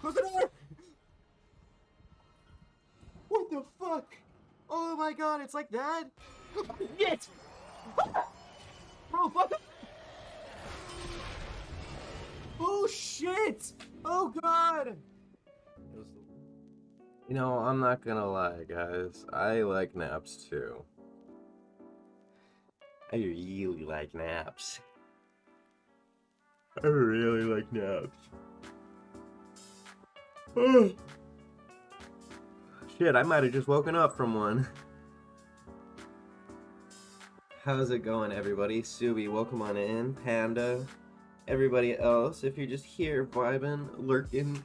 Close the door! What the fuck? Oh my god, it's like that? Shit! Bro, fuck up! Oh shit! Oh god! You know, I'm not gonna lie, guys. I like naps too. I really like naps. I really like naps. Oh. Shit, I might have just woken up from one. How's it going, everybody? Subi, welcome on in. Panda, everybody else, if you're just here vibing, lurking,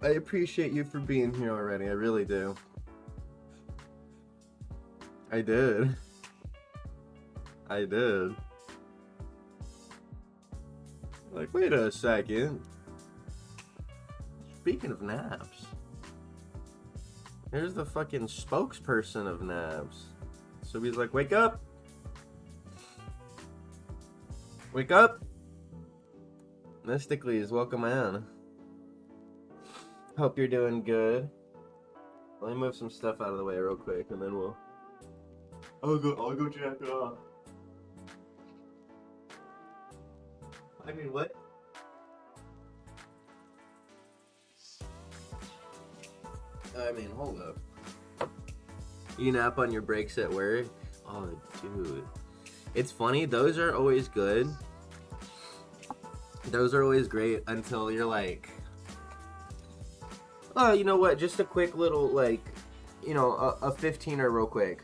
I appreciate you for being here already. I really do. I did. I did. Like, wait a second. Speaking of naps, there's the fucking spokesperson of naps. So he's like, wake up! Wake up! Mystically, welcome in. Hope you're doing good. Let me move some stuff out of the way real quick, and then I'll go jack it off. I mean, what? I mean, hold up. You nap on your breaks at work? Oh, dude. It's funny, those are always good. Those are always great until you're like, oh, you know what? Just a quick little, like, you know, a 15er real quick.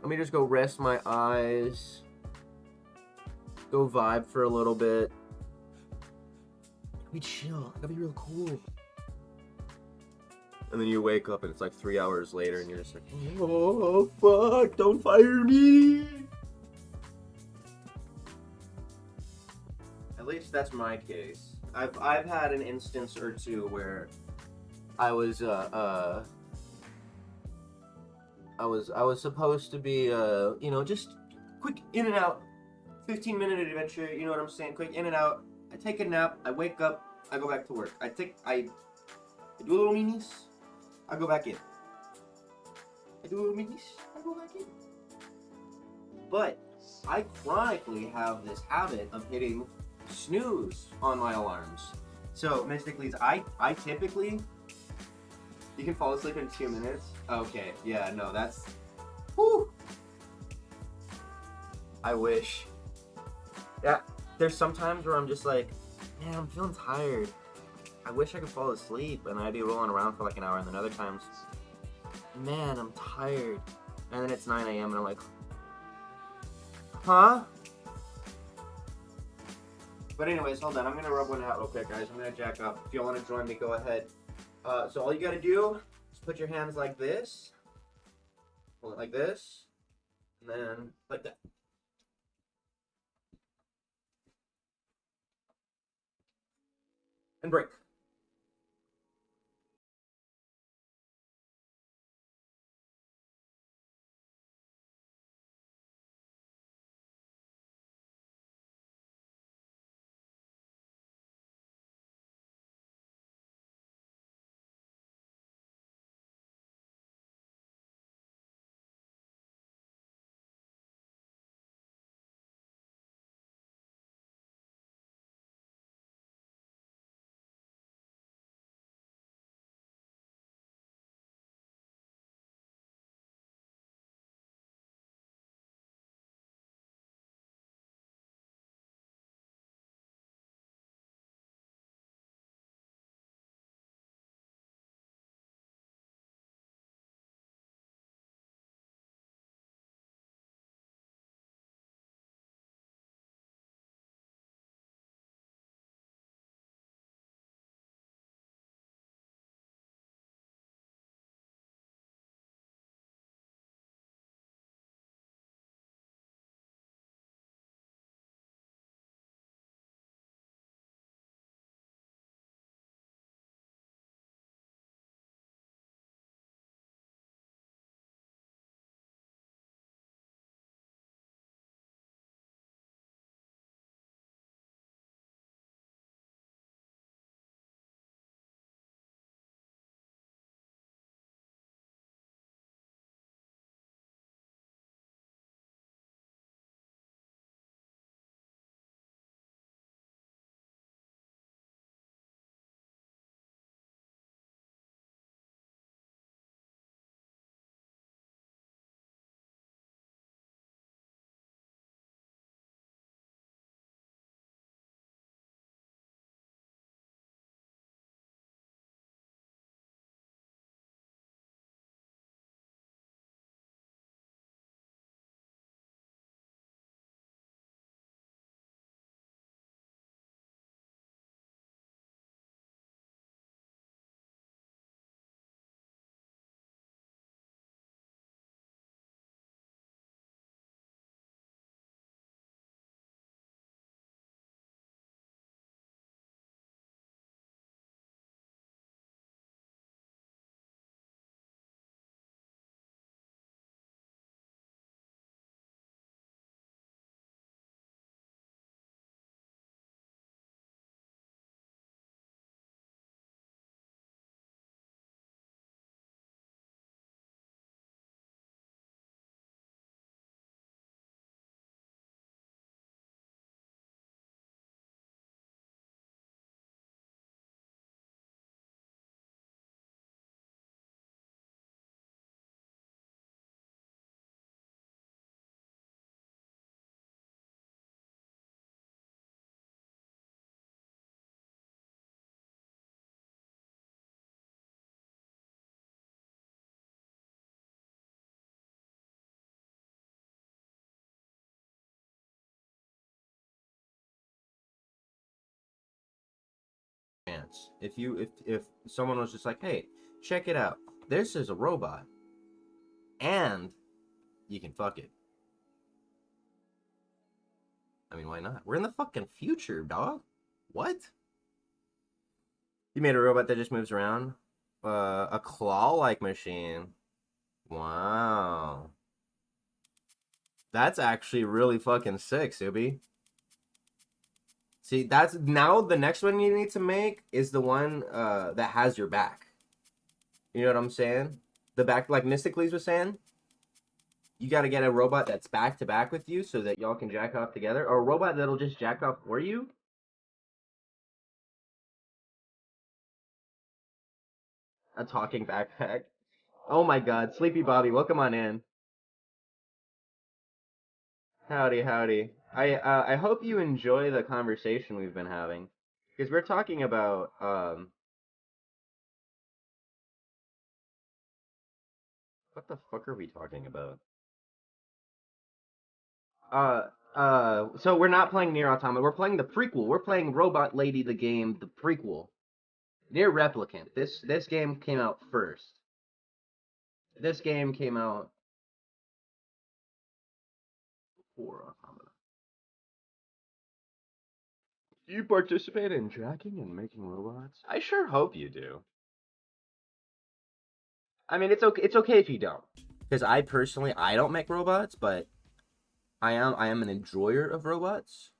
Let me just go rest my eyes. Go vibe for a little bit. Be chill. That'd be real cool. And then you wake up and it's like 3 hours later and you're just like, oh, fuck, don't fire me. At least that's my case. I've had an instance or two where I was supposed to be you know, just quick in and out, 15-minute adventure, you know what I'm saying? Quick in and out. I take a nap, I wake up, I go back to work. I do a little minis, I go back in. I do a little minis, I go back in. But I chronically have this habit of hitting snooze on my alarms. So, Mystically, I typically, you can fall asleep in 2 minutes. Okay, yeah, no, that's, whew. I wish. Yeah, there's some times where I'm just like, man, I'm feeling tired. I wish I could fall asleep, and I'd be rolling around for like an hour, and then other times, man, I'm tired. And then it's 9 a.m. and I'm like, huh? But anyways, hold on. I'm gonna rub one out real quick, guys. I'm gonna jack up. If you want to join me, go ahead. So all you gotta do is put your hands like this, hold it like this, and then like that. And break. chance. If someone was just like, hey, check it out. This is a robot. And you can fuck it. I mean, why not? We're in the fucking future, dog. What? You made a robot that just moves around? A claw-like machine. Wow. That's actually really fucking sick, Subi. See, that's now the next one you need to make is the one that has your back. You know what I'm saying? The back, like Mysticles was saying. You got to get a robot that's back to back with you so that y'all can jack off together, or a robot that'll just jack off for you. A talking backpack. Oh my God, Sleepy Bobby, welcome on in. Howdy, howdy. I hope you enjoy the conversation we've been having, because we're talking about what the fuck are we talking about? So we're not playing NieR Automata. We're playing the prequel. We're playing Robot Lady the game, the prequel. NieR Replicant. This game came out first. This game came out before Automata. Do you participate in jacking and making robots? I sure hope you do. I mean, it's okay. It's okay if you don't, because I personally don't make robots, but I am an enjoyer of robots,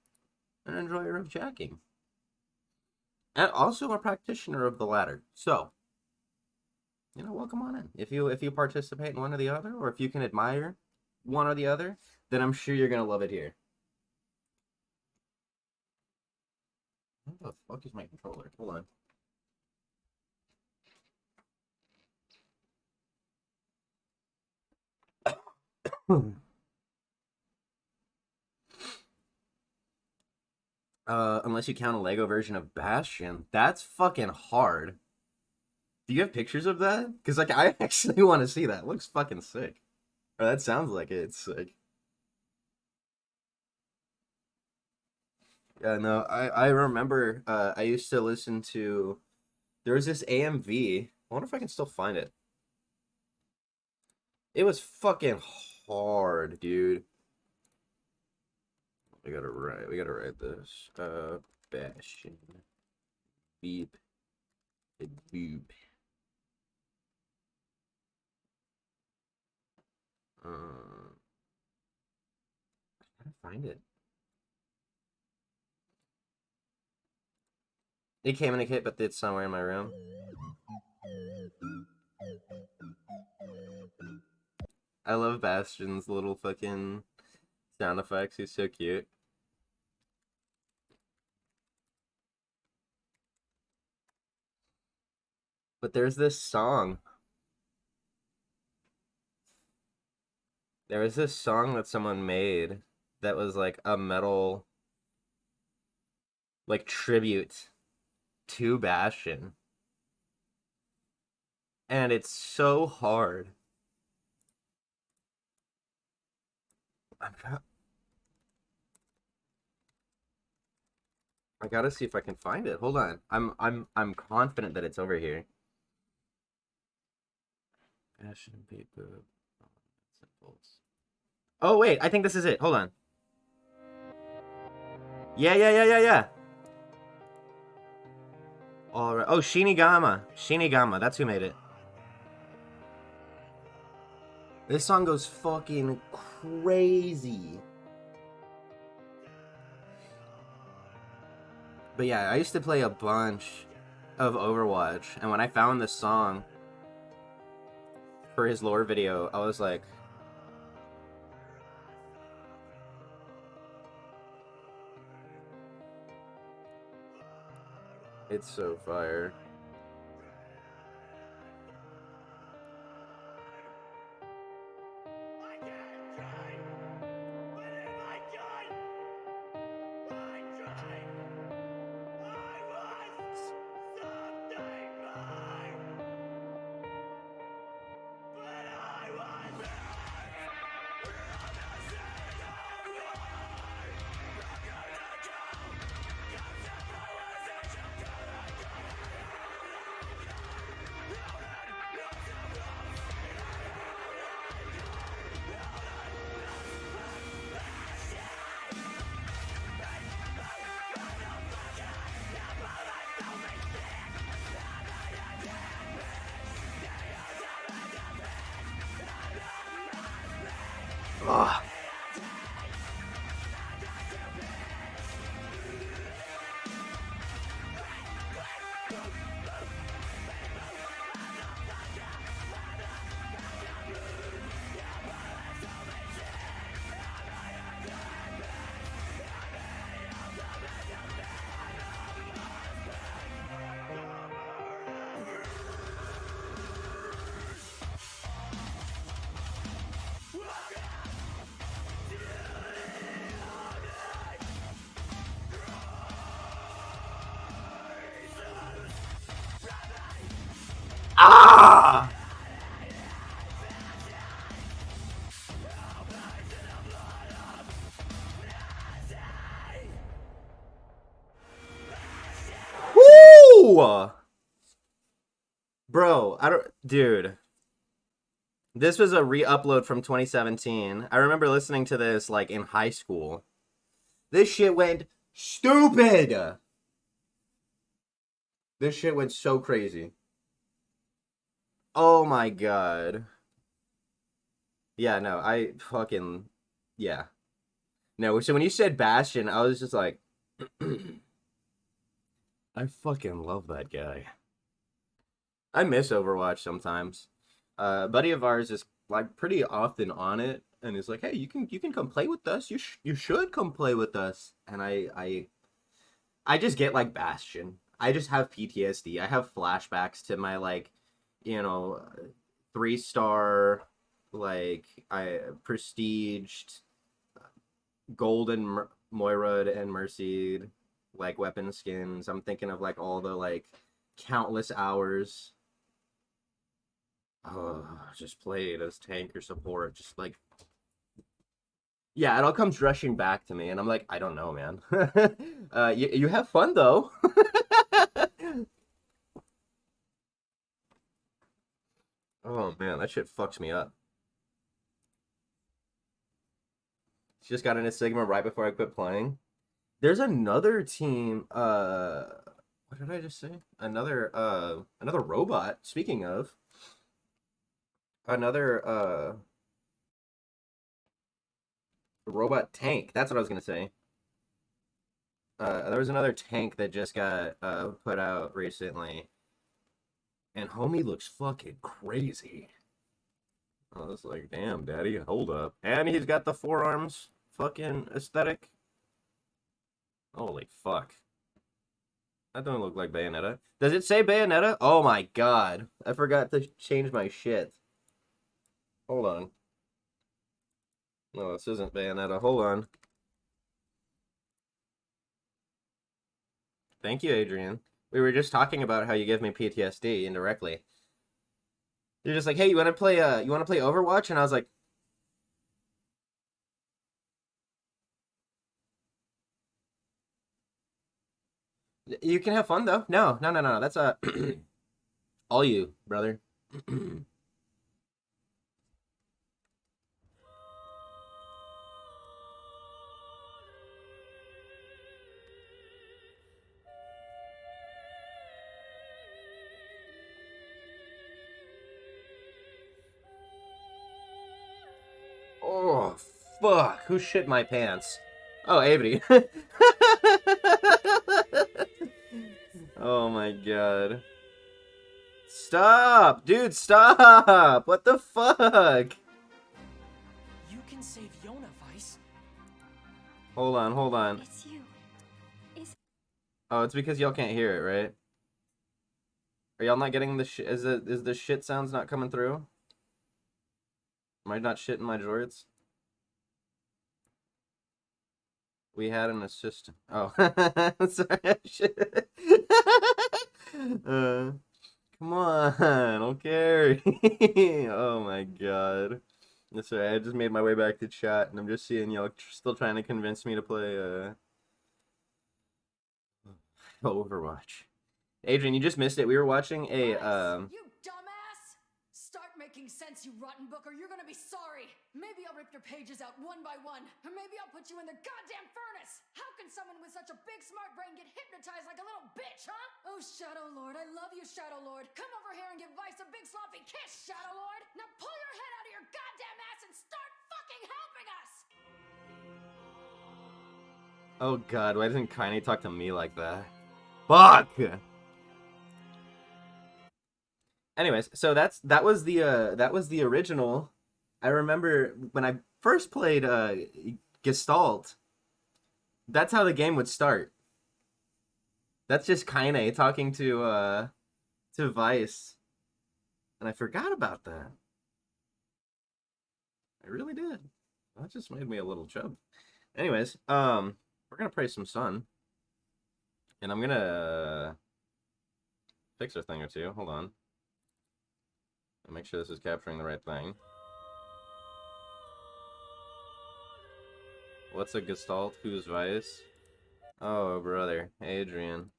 an enjoyer of jacking, and also a practitioner of the latter. So, welcome on in. If you participate in one or the other, or if you can admire one or the other, then I'm sure you're gonna love it here. What the fuck is my controller? Hold on. Unless you count a Lego version of Bastion. That's fucking hard. Do you have pictures of that? Because, like, I actually want to see that. It looks fucking sick. Or that sounds like it. It's sick. Yeah, no, I remember I used to listen to... There was this AMV. I wonder if I can still find it. It was fucking hard, dude. We gotta write this. Bastion. Beep. Boop. I gotta find it. It came in a kit, but it's somewhere in my room. I love Bastion's little fucking sound effects. He's so cute. But there's this song. There was this song that someone made that was like a metal, like, tribute to Bastion. And it's so hard. I gotta see if I can find it. Hold on. I'm confident that it's over here. Bastion paper. Oh wait, I think this is it. Hold on. Yeah. All right. Oh, Shinigama. Shinigama. That's who made it. This song goes fucking crazy. But yeah, I used to play a bunch of Overwatch, and when I found this song for his lore video, I was like, it's so fire. Ugh. Ah! Woo! Bro, I don't, dude. This was a re-upload from 2017. I remember listening to this like in high school. This shit went stupid. This shit went so crazy. Oh my god. Yeah, no, I fucking, yeah. No, so when you said Bastion, I was just like, I fucking love that guy. I miss Overwatch sometimes. A buddy of ours is like pretty often on it, and he's like, "Hey, you can come play with us. You should come play with us." And I just get like Bastion. I just have PTSD. I have flashbacks to my like, you know, 3-star like I prestiged golden Moira and Mercy like weapon skins. I'm thinking of like all the like countless hours. Oh, just played as tank or support. Just like, yeah, it all comes rushing back to me, and I'm like, I don't know, man. You have fun though. Oh man, that shit fucks me up. She just got into Sigma right before I quit playing. There's another team. What did I just say? Another robot. Speaking of another robot tank. That's what I was gonna say. There was another tank that just got put out recently, and homie looks fucking crazy. I was like, damn, daddy, hold up. And he's got the forearms fucking aesthetic. Holy fuck. That don't look like Bayonetta. Does it say Bayonetta? Oh my god. I forgot to change my shit. Hold on. No, this isn't Bayonetta. Hold on. Thank you, Adrian. We were just talking about how you give me PTSD indirectly. You're just like, hey, you want to play Overwatch? And I was like, you can have fun though. No. That's all you, brother. Oh, fuck. Who shit my pants? Oh, Avery. Oh my god. Stop! Dude, stop! What the fuck? You can save Yona, Vice. Hold on. It's you. Oh, it's because y'all can't hear it, right? Are y'all not getting the shit? Is the shit sounds not coming through? Am I not shitting my jorts? We had an assistant. Oh, sorry. Shit. Come on, okay. Oh my god. That's right. I just made my way back to chat, and I'm just seeing y'all still trying to convince me to play Overwatch. Adrian, you just missed it. We were watching a You dumbass! Start making sense, you rotten book, or you're gonna be sorry. Maybe I'll rip your pages out one by one, or maybe I'll put you in the goddamn furnace. How can someone with such a big smart brain get hypnotized like a little bitch, huh? Oh, Shadow Lord, I love you, Shadow Lord. Come over here and give Vice a big sloppy kiss, Shadow Lord. Now pull your head out of your goddamn ass and start fucking fucking helping us! Oh god, why doesn't Kaine talk to me like that? Fuck! Anyways, so that was the original. I remember when I first played Gestalt, that's how the game would start. That's just Kaine talking to Vice. And I forgot about that. I really did. That just made me a little chub. Anyways, we're gonna pray some sun. And I'm gonna fix a thing or two. Hold on. I'll make sure this is capturing the right thing. What's a Gestalt? Who's Vice? Oh, brother. Adrian.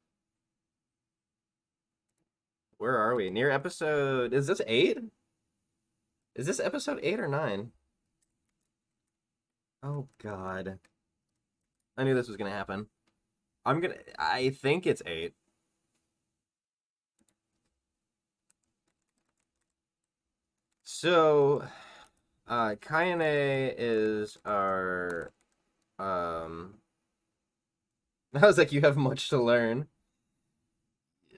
Where are we? Near episode... Is this 8? Is this episode 8 or 9? Oh, God. I knew this was gonna happen. I think it's 8. So, Kaine is our, I was like, you have much to learn. Yeah.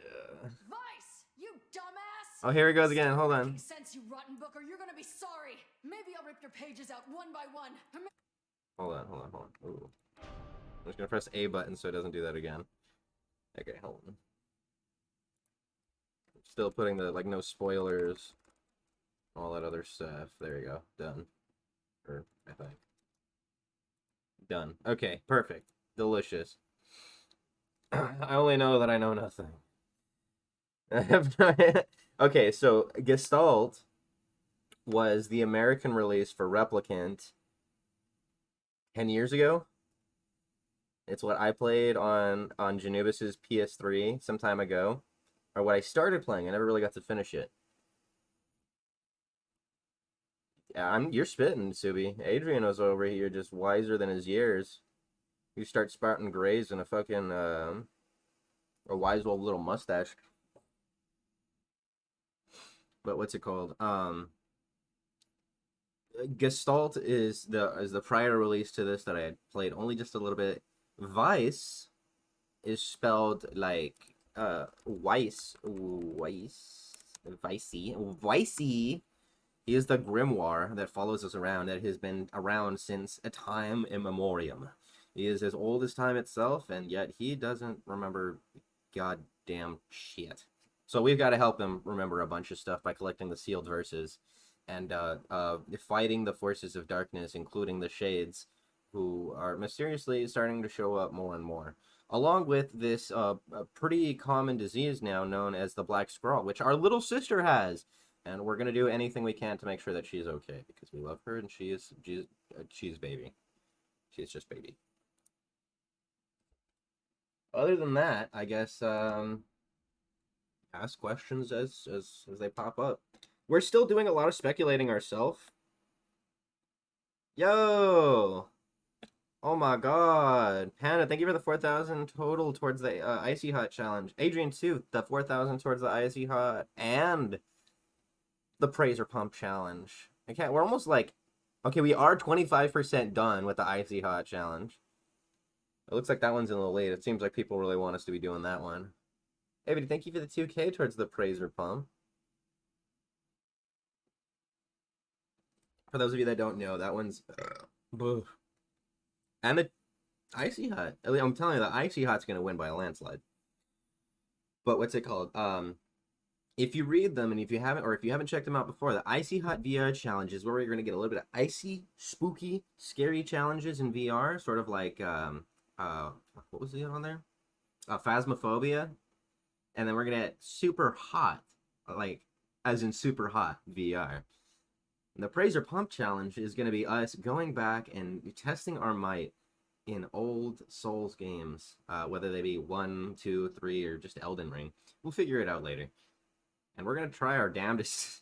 Vice, you dumbass! Oh, here it goes again. Hold on. Making sense, you rotten book, or you're gonna be sorry. Maybe I'll rip your pages out one by one. Hold on. Ooh. I'm just gonna press A button so it doesn't do that again. Okay, hold on. Still putting the, like, no spoilers, all that other stuff. There you go. Done. Or, I think. Done. Okay, perfect. Delicious. I only know that I know nothing. I have no... Okay, so Gestalt was the American release for Replicant 10 years ago. It's what I played on Janubis's PS3 some time ago. Or what I started playing. I never really got to finish it. Yeah, you're spitting, Subi. Adrian was over here just wiser than his years. You start sprouting grays and a fucking a wise old little mustache. But what's it called? Gestalt is the prior release to this that I had played only just a little bit. Vice is spelled like Vicey. He is the grimoire that follows us around, that has been around since a time immemorium. He is as old as time itself, and yet he doesn't remember goddamn shit. So we've got to help him remember a bunch of stuff by collecting the sealed verses and fighting the forces of darkness, including the Shades, who are mysteriously starting to show up more and more. Along with this pretty common disease now known as the Black Scrawl, which our little sister has. And we're going to do anything we can to make sure that she's okay, because we love her, and she's baby. She's just baby. Other than that, I guess, ask questions as they pop up. We're still doing a lot of speculating ourselves. Yo! Oh my god. Panda, thank you for the 4,000 total towards the Icy Hot challenge. Adrian, too, the 4,000 towards the Icy Hot. And the Praiser Pump challenge. Okay, we're almost like... Okay, we are 25% done with the Icy Hot challenge. It looks like that one's in the lead. It seems like people really want us to be doing that one. Hey, thank you for the 2K towards the Praiser Pump. For those of you that don't know, that one's... And the Icy Hot. I'm telling you, the Icy Hot's going to win by a landslide. But what's it called? If you read them, and if you haven't checked them out before, the Icy Hot VR challenge is where you're going to get a little bit of icy, spooky, scary challenges in VR. Sort of like, what was the other one there? Phasmophobia. And then we're going to get super hot, like, as in super hot VR. And the Praiser Pump challenge is going to be us going back and testing our might in old Souls games, whether they be 1, 2, 3, or just Elden Ring. We'll figure it out later. And we're going to try our damnedest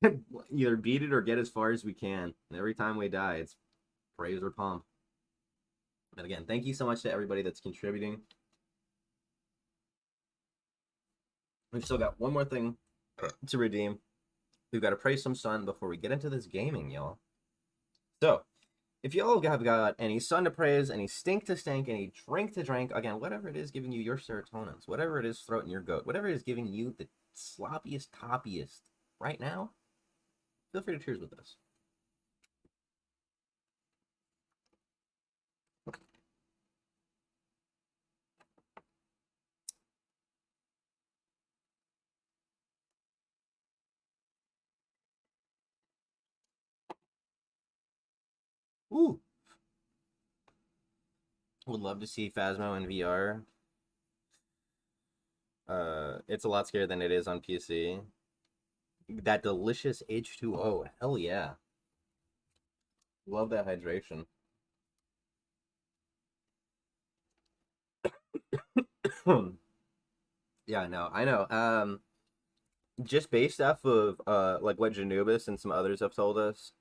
to either beat it or get as far as we can. And every time we die, it's Praiser Pump. But again, thank you so much to everybody that's contributing. We've still got one more thing to redeem. We've got to pray some sun before we get into this gaming, y'all. So, if y'all have got any sun to praise, any stink to stink, any drink to drink, again, whatever it is giving you your serotonins, whatever it is throating your goat, whatever it is giving you the sloppiest, toppiest right now, feel free to cheers with us. Ooh. Would love to see Phasmo in VR. It's a lot scarier than it is on PC. That delicious H2O. Hell yeah. Love that hydration. Yeah, no, I know. Just based off of like what Janubis and some others have told us,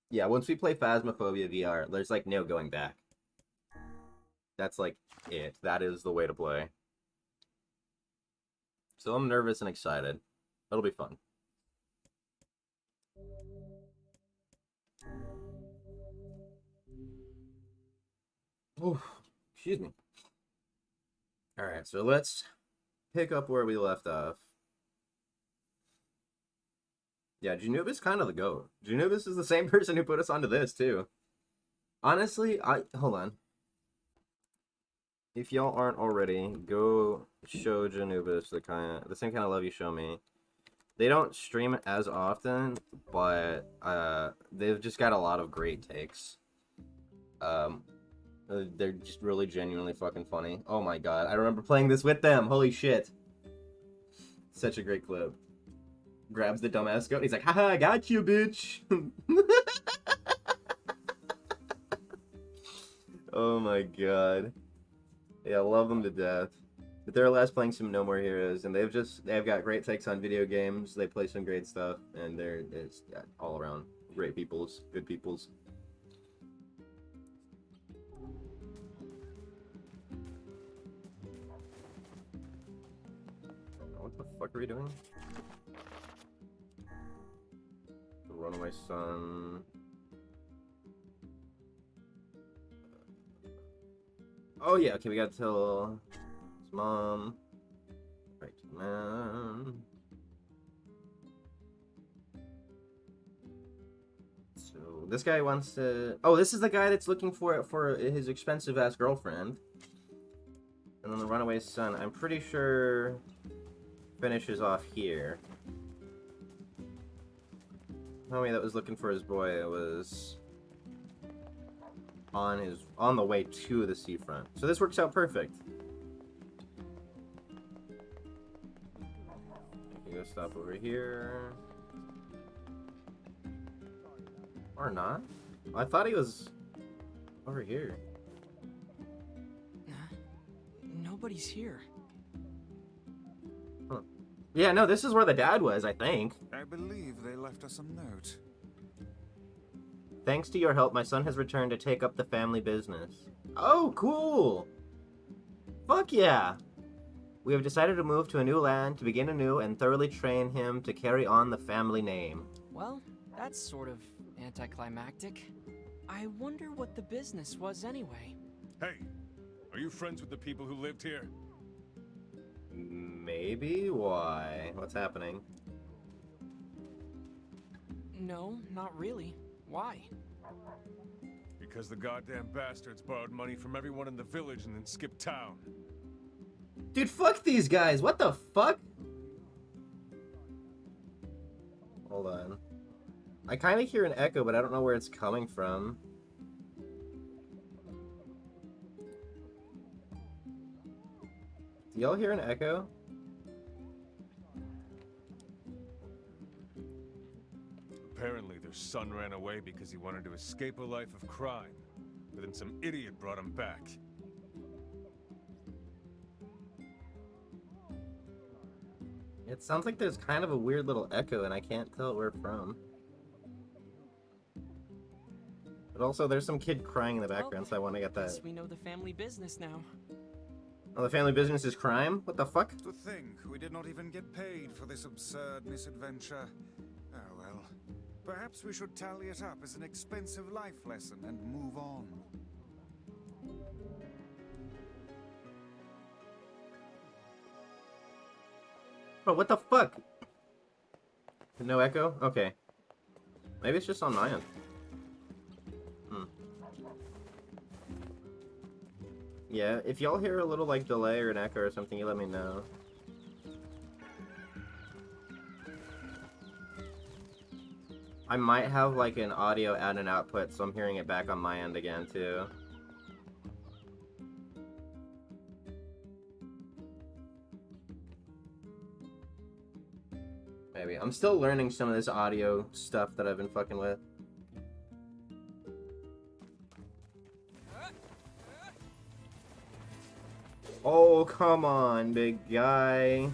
yeah, once we play Phasmophobia VR, there's like no going back. That's like it. That is the way to play. So I'm nervous and excited. It'll be fun. Oof, excuse me. Alright, so let's pick up where we left off. Yeah, Janubis kind of the GOAT. Janubis is the same person who put us onto this, too. Honestly, hold on. If y'all aren't already, go show Janubis the same kind of love you show me. They don't stream it as often, but they've just got a lot of great takes. They're just really genuinely fucking funny. Oh my god, I remember playing this with them. Holy shit. Such a great clip. Grabs the dumbass goat. He's like, haha, I got you, bitch. Oh my god. Yeah, I love them to death. But they're last playing some No More Heroes, and they've got great takes on video games. They play some great stuff, and it's all around great peoples, good peoples. What the fuck are we doing? The Runaway Son. Oh yeah, okay, we gotta tell his mom. Right, man. So this guy wants to. Oh, this is the guy that's looking for his expensive ass girlfriend. And then the runaway son. I'm pretty sure finishes off here. Homie that was looking for his boy was on the way to the seafront. So this works out perfect. You go stop over here. Or not. I thought he was over here. Nobody's here. Huh. Yeah, no, this is where the dad was, I think. I believe they left us a note. Thanks to your help, my son has returned to take up the family business. Oh, cool! Fuck yeah! We have decided to move to a new land, to begin anew, and thoroughly train him to carry on the family name. Well, that's sort of anticlimactic. I wonder what the business was anyway. Hey, are you friends with the people who lived here? Maybe? Why? What's happening? No, not really. Why? Because the goddamn bastards borrowed money from everyone in the village and then skipped town. Dude, fuck these guys! What the fuck? Hold on. I kind of hear an echo, but I don't know where it's coming from. Do y'all hear an echo? Apparently their son ran away because he wanted to escape a life of crime. But then some idiot brought him back. It sounds like there's kind of a weird little echo, and I can't tell where from. But also, there's some kid crying in the background, so I want to get that. Guess we know the family business now. Oh, the family business is crime? What the fuck? To think we did not even get paid for this absurd misadventure. Oh well. Perhaps we should tally it up as an expensive life lesson and move on. Bro, what the fuck? No echo? Okay. Maybe it's just on my end. Yeah, if y'all hear a little, like, delay or an echo or something, you let me know. I might have, like, an audio and an output, so I'm hearing it back on my end again, too. Maybe. I'm still learning some of this audio stuff that I've been fucking with. Oh, come on, big guy.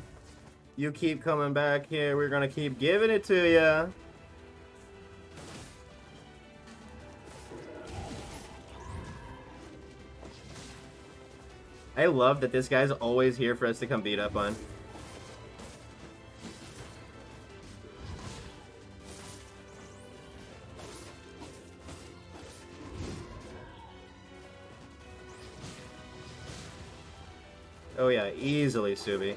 You keep coming back here, we're gonna keep giving it to ya. I love that this guy's always here for us to come beat up on. Oh yeah, easily, Subi.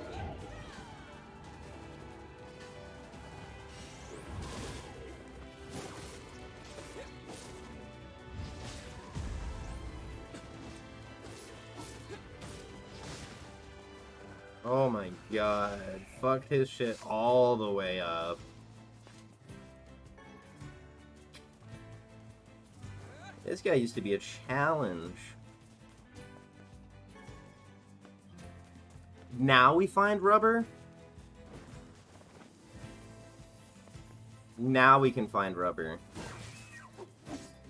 Oh my god. Fuck his shit all the way up. This guy used to be a challenge. Now we find rubber? Now we can find rubber.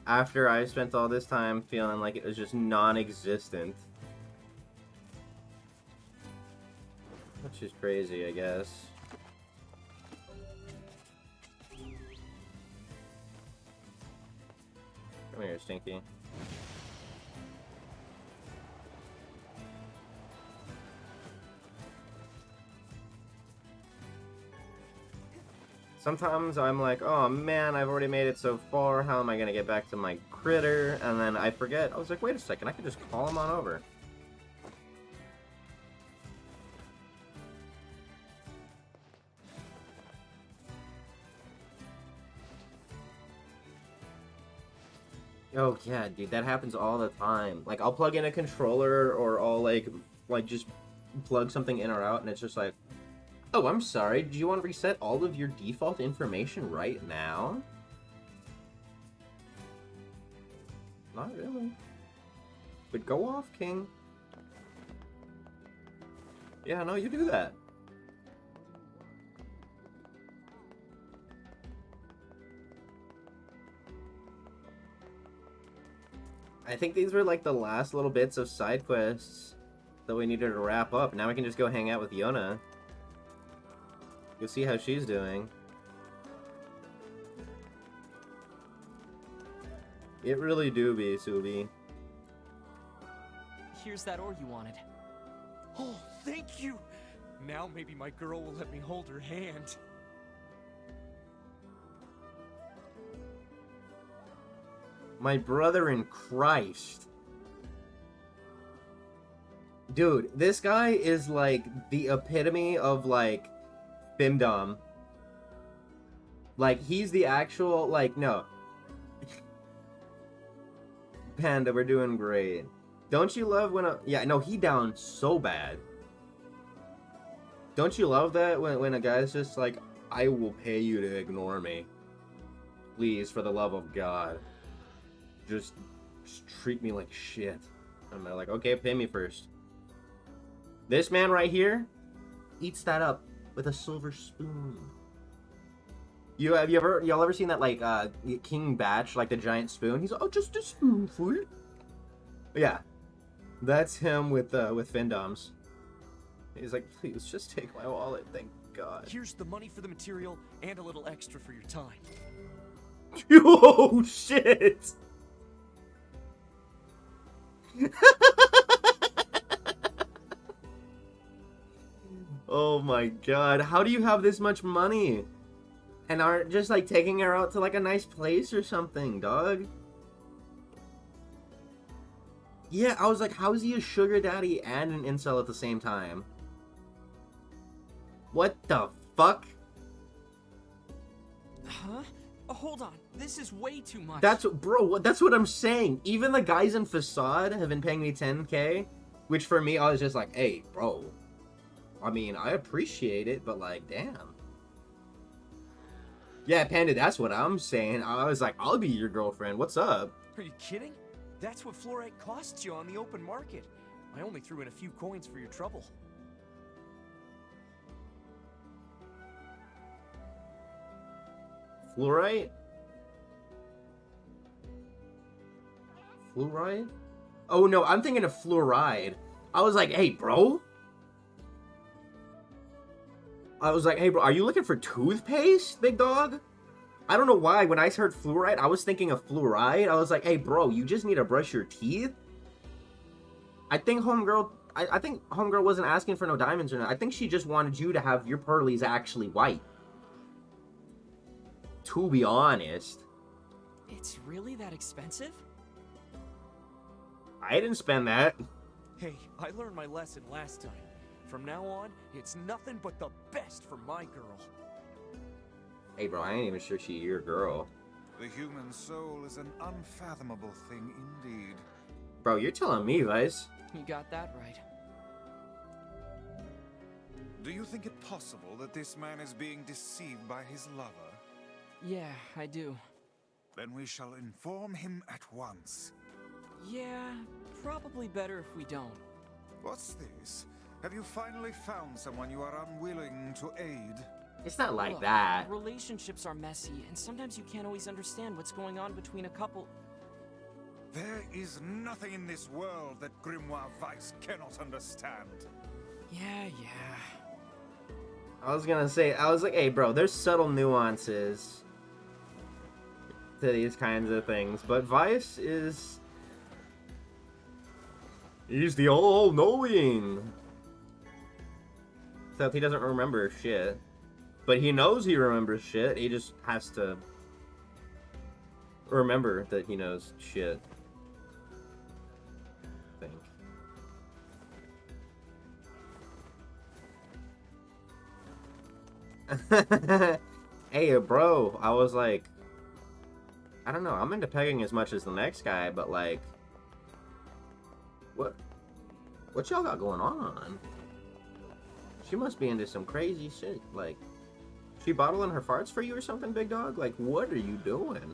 After I spent all this time feeling like it was just non-existent. Which is crazy, I guess. Come here, Stinky. Sometimes I'm like, oh man, I've already made it so far, how am I gonna get back to my critter? And then I forget, I was like, wait a second, I could just call him on over. Oh yeah, dude, that happens all the time. Like, I'll plug in a controller, or I'll like just plug something in or out, and it's just like, oh, I'm sorry, do you want to reset all of your default information right now? Not really. But go off, King. Yeah, no, you do that. I think these were like the last little bits of side quests that we needed to wrap up. Now we can just go hang out with Yona. You'll see how she's doing. It really do be, Subi. Here's that ore you wanted. Oh, thank you! Now maybe my girl will let me hold her hand. My brother in Christ. Dude, this guy is like the epitome of like femdom. Like, he's the actual, like, no. Panda, we're doing great. Don't you love when a... Yeah, no, he down so bad. Don't you love that when a guy's just like, I will pay you to ignore me. Please, for the love of God. Just treat me like shit. And they're like, okay, pay me first. This man right here eats that up with a silver spoon. Y'all ever seen that, like, King Batch, like the giant spoon? He's like, oh, just a spoonful. Yeah, that's him with Findoms. He's like, please, just take my wallet, thank God. Here's the money for the material and a little extra for your time. Oh, shit! Oh my God, how do you have this much money? and aren't just like taking her out to like a nice place or something, dog. Yeah, I was like, how is he a sugar daddy and an incel at the same time? What the fuck? Huh? Oh, hold on. This is way too much. That's what I'm saying. Even the guys in Facade have been paying me 10K, which for me, I was just like, hey, bro. I mean, I appreciate it, but like, damn. Yeah, Panda, that's what I'm saying. I was like, I'll be your girlfriend. What's up? Are you kidding? That's what fluorite costs you on the open market. I only threw in a few coins for your trouble. Fluorite? Fluoride? Oh no, I'm thinking of fluoride. I was like, hey, bro. I was like, hey, bro, are you looking for toothpaste, big dog? I don't know why. When I heard fluoride, I was thinking of fluoride. I was like, hey, bro, you just need to brush your teeth? I think homegirl wasn't asking for no diamonds or not. I think she just wanted you to have your pearlies actually white. To be honest. It's really that expensive? I didn't spend that. Hey, I learned my lesson last time. From now on, it's nothing but the best for my girl. Hey, bro, I ain't even sure she's your girl. The human soul is an unfathomable thing indeed. Bro, you're telling me, Vice. You got that right. Do you think it possible that this man is being deceived by his lover? Yeah, I do. Then we shall inform him at once. Yeah, probably better if we don't. What's this? Have you finally found someone you are unwilling to aid? It's not like Look, that. Relationships are messy, and sometimes you can't always understand what's going on between a couple. There is nothing in this world that Grimoire Weiss cannot understand. Yeah. I was gonna say, I was like, hey, bro, there's subtle nuances to these kinds of things, but Vice is... He's the all-knowing. Except he doesn't remember shit. But he knows he remembers shit, he just has to remember that he knows shit. I think. Hey, bro, I was like, I don't know, I'm into pegging as much as the next guy, but like, what y'all got going on? She must be into some crazy shit, like, she bottling her farts for you or something, big dog? Like, what are you doing?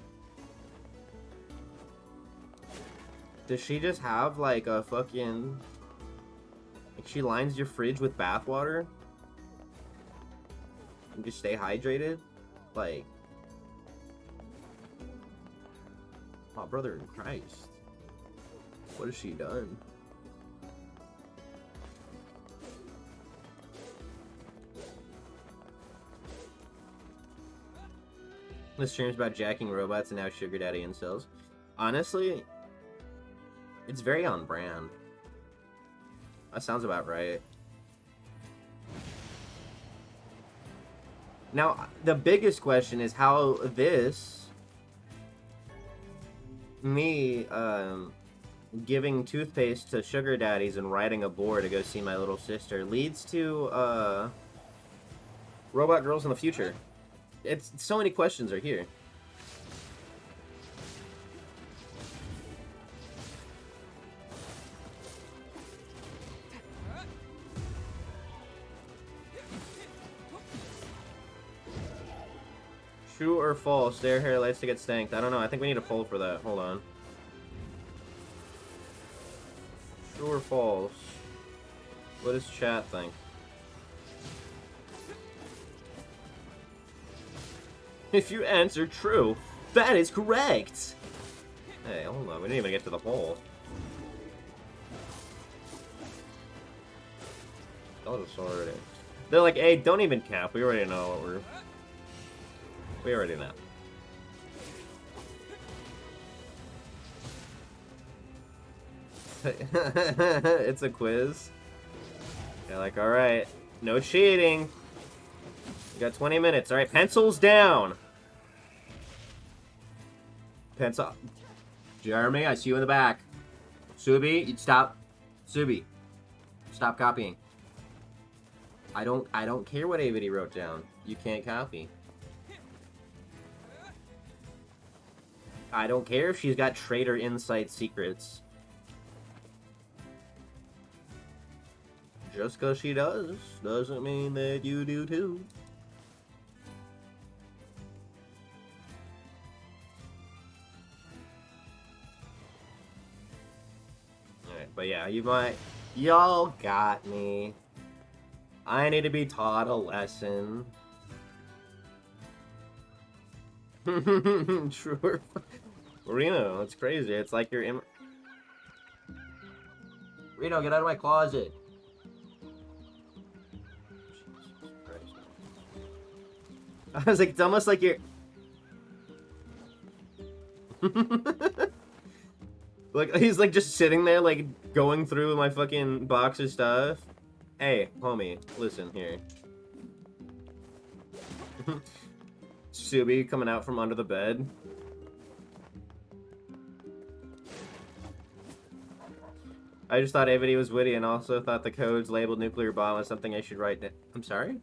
Does she just have, like, a fucking... Like, she lines your fridge with bath water? And just stay hydrated? Like... Oh, brother in Christ. What has she done? The streams about jacking robots and now sugar daddy incels. Honestly, it's very on brand. That sounds about right. Now, the biggest question is how this, me, giving toothpaste to sugar daddies and riding a boar to go see my little sister leads to, robot girls in the future. It's so many questions are here. True or false? DarrHerr likes to get stanked. I don't know. I think we need a poll for that. Hold on. True or false? What does chat think? If you answer true, that is correct! Hey, hold on, we didn't even get to the poll. I'll just already... They're like, hey, don't even cap, we already know what we're... We already know. It's a quiz. They're like, alright, no cheating! Got 20 minutes. All right, pencils down. Pencil. Jeremy, I see you in the back. Subi, you stop. Subi, stop copying. I don't care what Avity wrote down. You can't copy. I don't care if she's got traitor insight secrets. Just because she does, doesn't mean that you do too. Alright, but yeah, y'all got me. I need to be taught a lesson. True. Reno, it's crazy. It's like you're in... Reno, get out of my closet. Jesus Christ. I was like, it's almost like you're... Like, he's like just sitting there, like, going through my fucking box of stuff. Hey, homie, listen here. Subi coming out from under the bed. I just thought Avity was witty and also thought the codes labeled nuclear bomb was something I should write down. I'm sorry?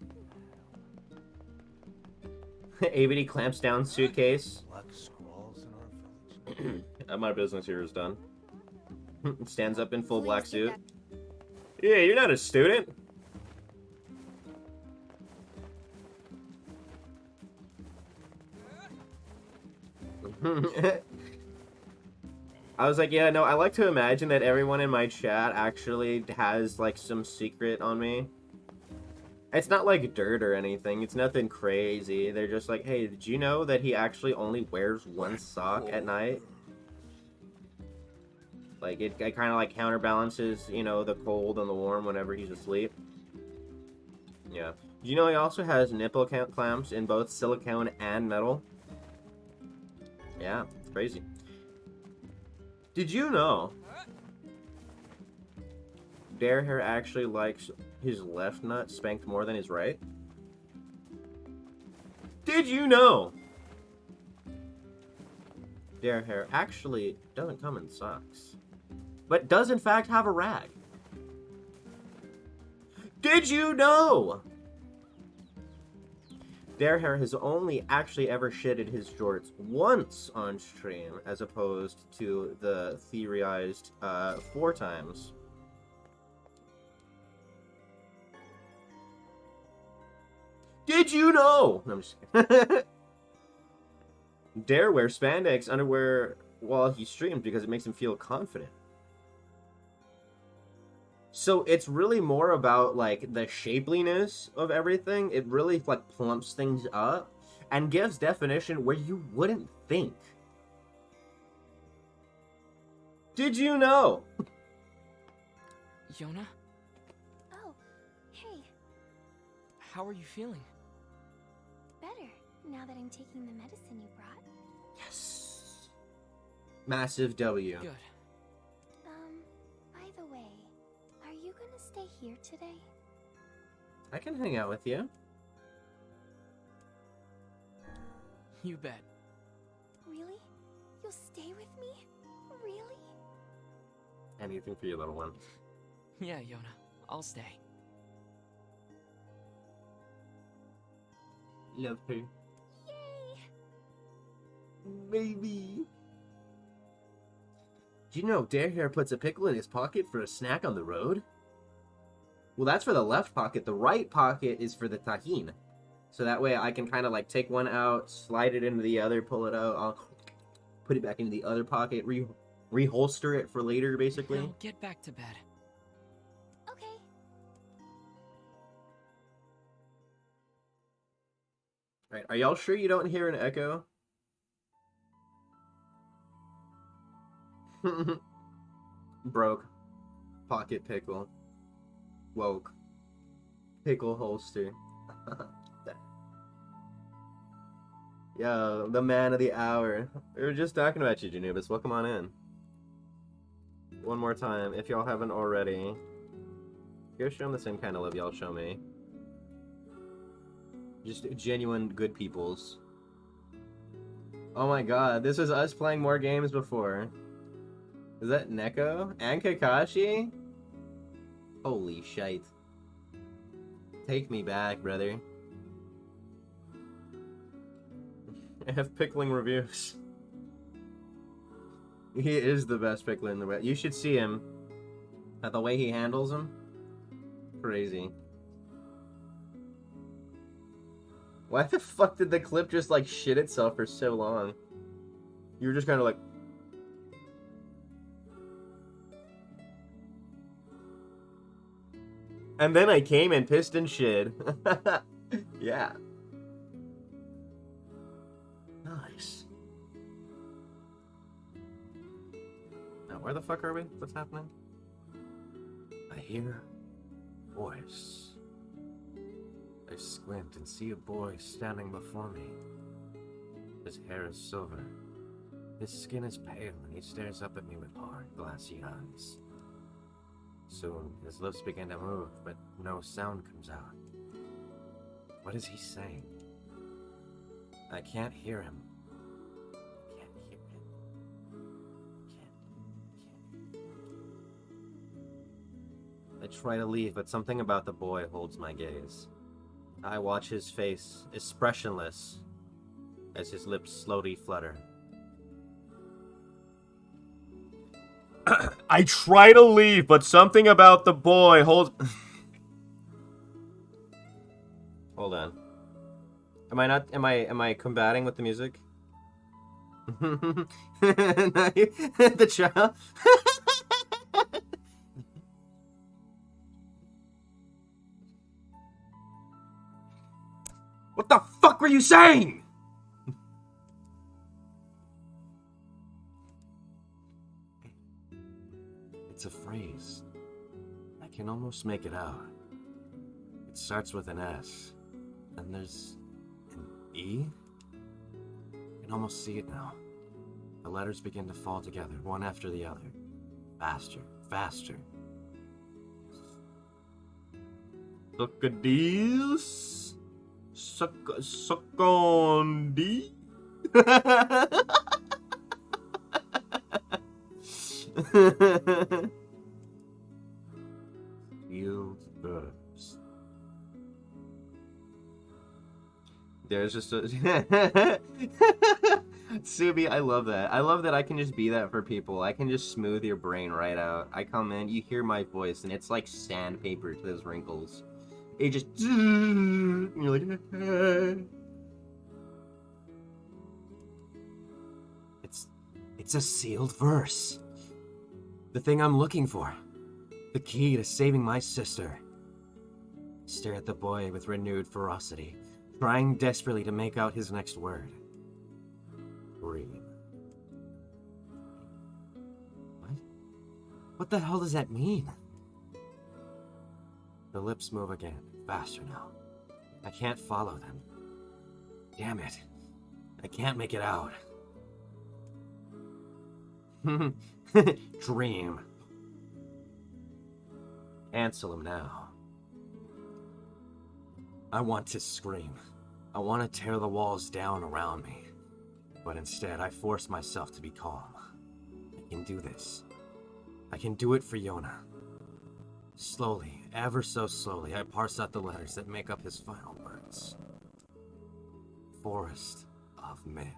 Avity clamps down suitcase. My business here is done. Stands up in full black suit. Yeah, you're not a student. I was like, yeah, no, I like to imagine that everyone in my chat actually has, like, some secret on me. It's not like dirt or anything. It's nothing crazy. They're just like, hey, did you know that he actually only wears one sock at night? Like, it kind of, like, counterbalances, you know, the cold and the warm whenever he's asleep. Yeah. Do you know he also has nipple clamps in both silicone and metal? Yeah, it's crazy. Did you know DarrHerr actually likes his left nut spanked more than his right? Did you know DarrHerr actually doesn't come in socks, but does in fact have a rag? Did you know DarrHerr has only actually ever shitted his shorts once on stream, as opposed to the theorized 4 times? Did you know? No, I'm just kidding. DarrHerr wears spandex underwear while he streams because it makes him feel confident. So it's really more about, like, the shapeliness of everything. It really, like, plumps things up and gives definition where you wouldn't think. Did you know? Yona? Oh, hey. How are you feeling? Better, now that I'm taking the medicine you brought. Yes. Massive W. Good. By the way, are you gonna stay here today? I can hang out with you. You bet. Really? You'll stay with me? Really? Anything for you, little one. Yeah, Yona. I'll stay. Love her. Yay! Baby. Do you know DarrHerr puts a pickle in his pocket for a snack on the road? Well, that's for the left pocket. The right pocket is for the tajin. So that way I can kind of like take one out, slide it into the other, pull it out, I'll put it back into the other pocket, reholster it for later, basically. Now get back to bed. Okay. Right, are y'all sure you don't hear an echo? Broke. Pocket pickle. Woke. Pickle holster. Yo, the man of the hour. We were just talking about you, Janubis. Welcome on in. One more time, if y'all haven't already. Go show him the same kind of love y'all show me. Just genuine good peoples. Oh my god, this was us playing more games before. Is that Neko? And Kakashi? Holy shite. Take me back, brother. I have pickling reviews. He is the best pickler in the world. You should see him. The way he handles him. Crazy. Why the fuck did the clip just like shit itself for so long? You were just kind of like... And then I came and pissed and shit. Yeah. Nice. Now, where the fuck are we? What's happening? I hear a voice. I squint and see a boy standing before me. His hair is silver. His skin is pale, and he stares up at me with hard, glassy eyes. Soon, his lips begin to move, but no sound comes out. What is he saying? I can't hear him. I can't hear him. Can't. I try to leave, but something about the boy holds my gaze. I watch his face, expressionless, as his lips slowly flutter. I try to leave, but something about the boy holds... Hold on. Am I combating with the music? The child? What the fuck were you saying? It's a phrase. I can almost make it out. It starts with an S. And there's an E? I can almost see it now. The letters begin to fall together, one after the other. Faster, faster. Suckadis? Suckondi? You first. There's just a... Subi, I love that. I love that I can just be that for people. I can just smooth your brain right out. I come in, you hear my voice, and it's like sandpaper to those wrinkles. It just... And you're like... It's a sealed verse. The thing I'm looking for. The key to saving my sister. I stare at the boy with renewed ferocity, trying desperately to make out his next word. Breathe. What? What the hell does that mean? The lips move again, faster now. I can't follow them. Damn it. I can't make it out. Dream. Answer him now. I want to scream. I want to tear the walls down around me. But instead, I force myself to be calm. I can do this. I can do it for Yona. Slowly, ever so slowly, I parse out the letters that make up his final words. Forest of Myth.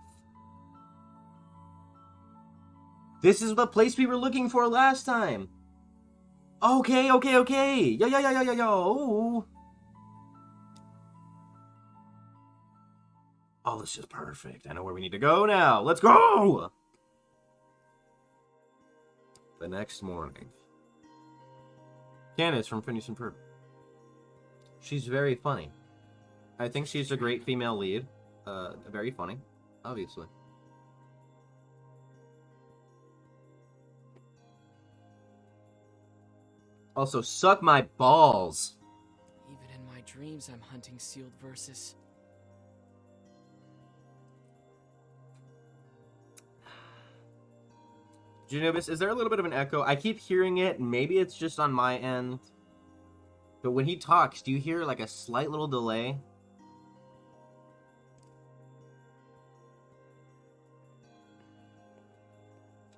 This is the place we were looking for last time. Okay. Yo. Oh, this is perfect. I know where we need to go now. Let's go! The next morning. Candace from Phineas and Ferb. She's very funny. I think she's a great female lead. Very funny, obviously. Also, suck my balls. Even in my dreams, I'm hunting sealed verses. Janubis, is there a little bit of an echo? I keep hearing it. Maybe it's just on my end. But when he talks, do you hear like a slight little delay?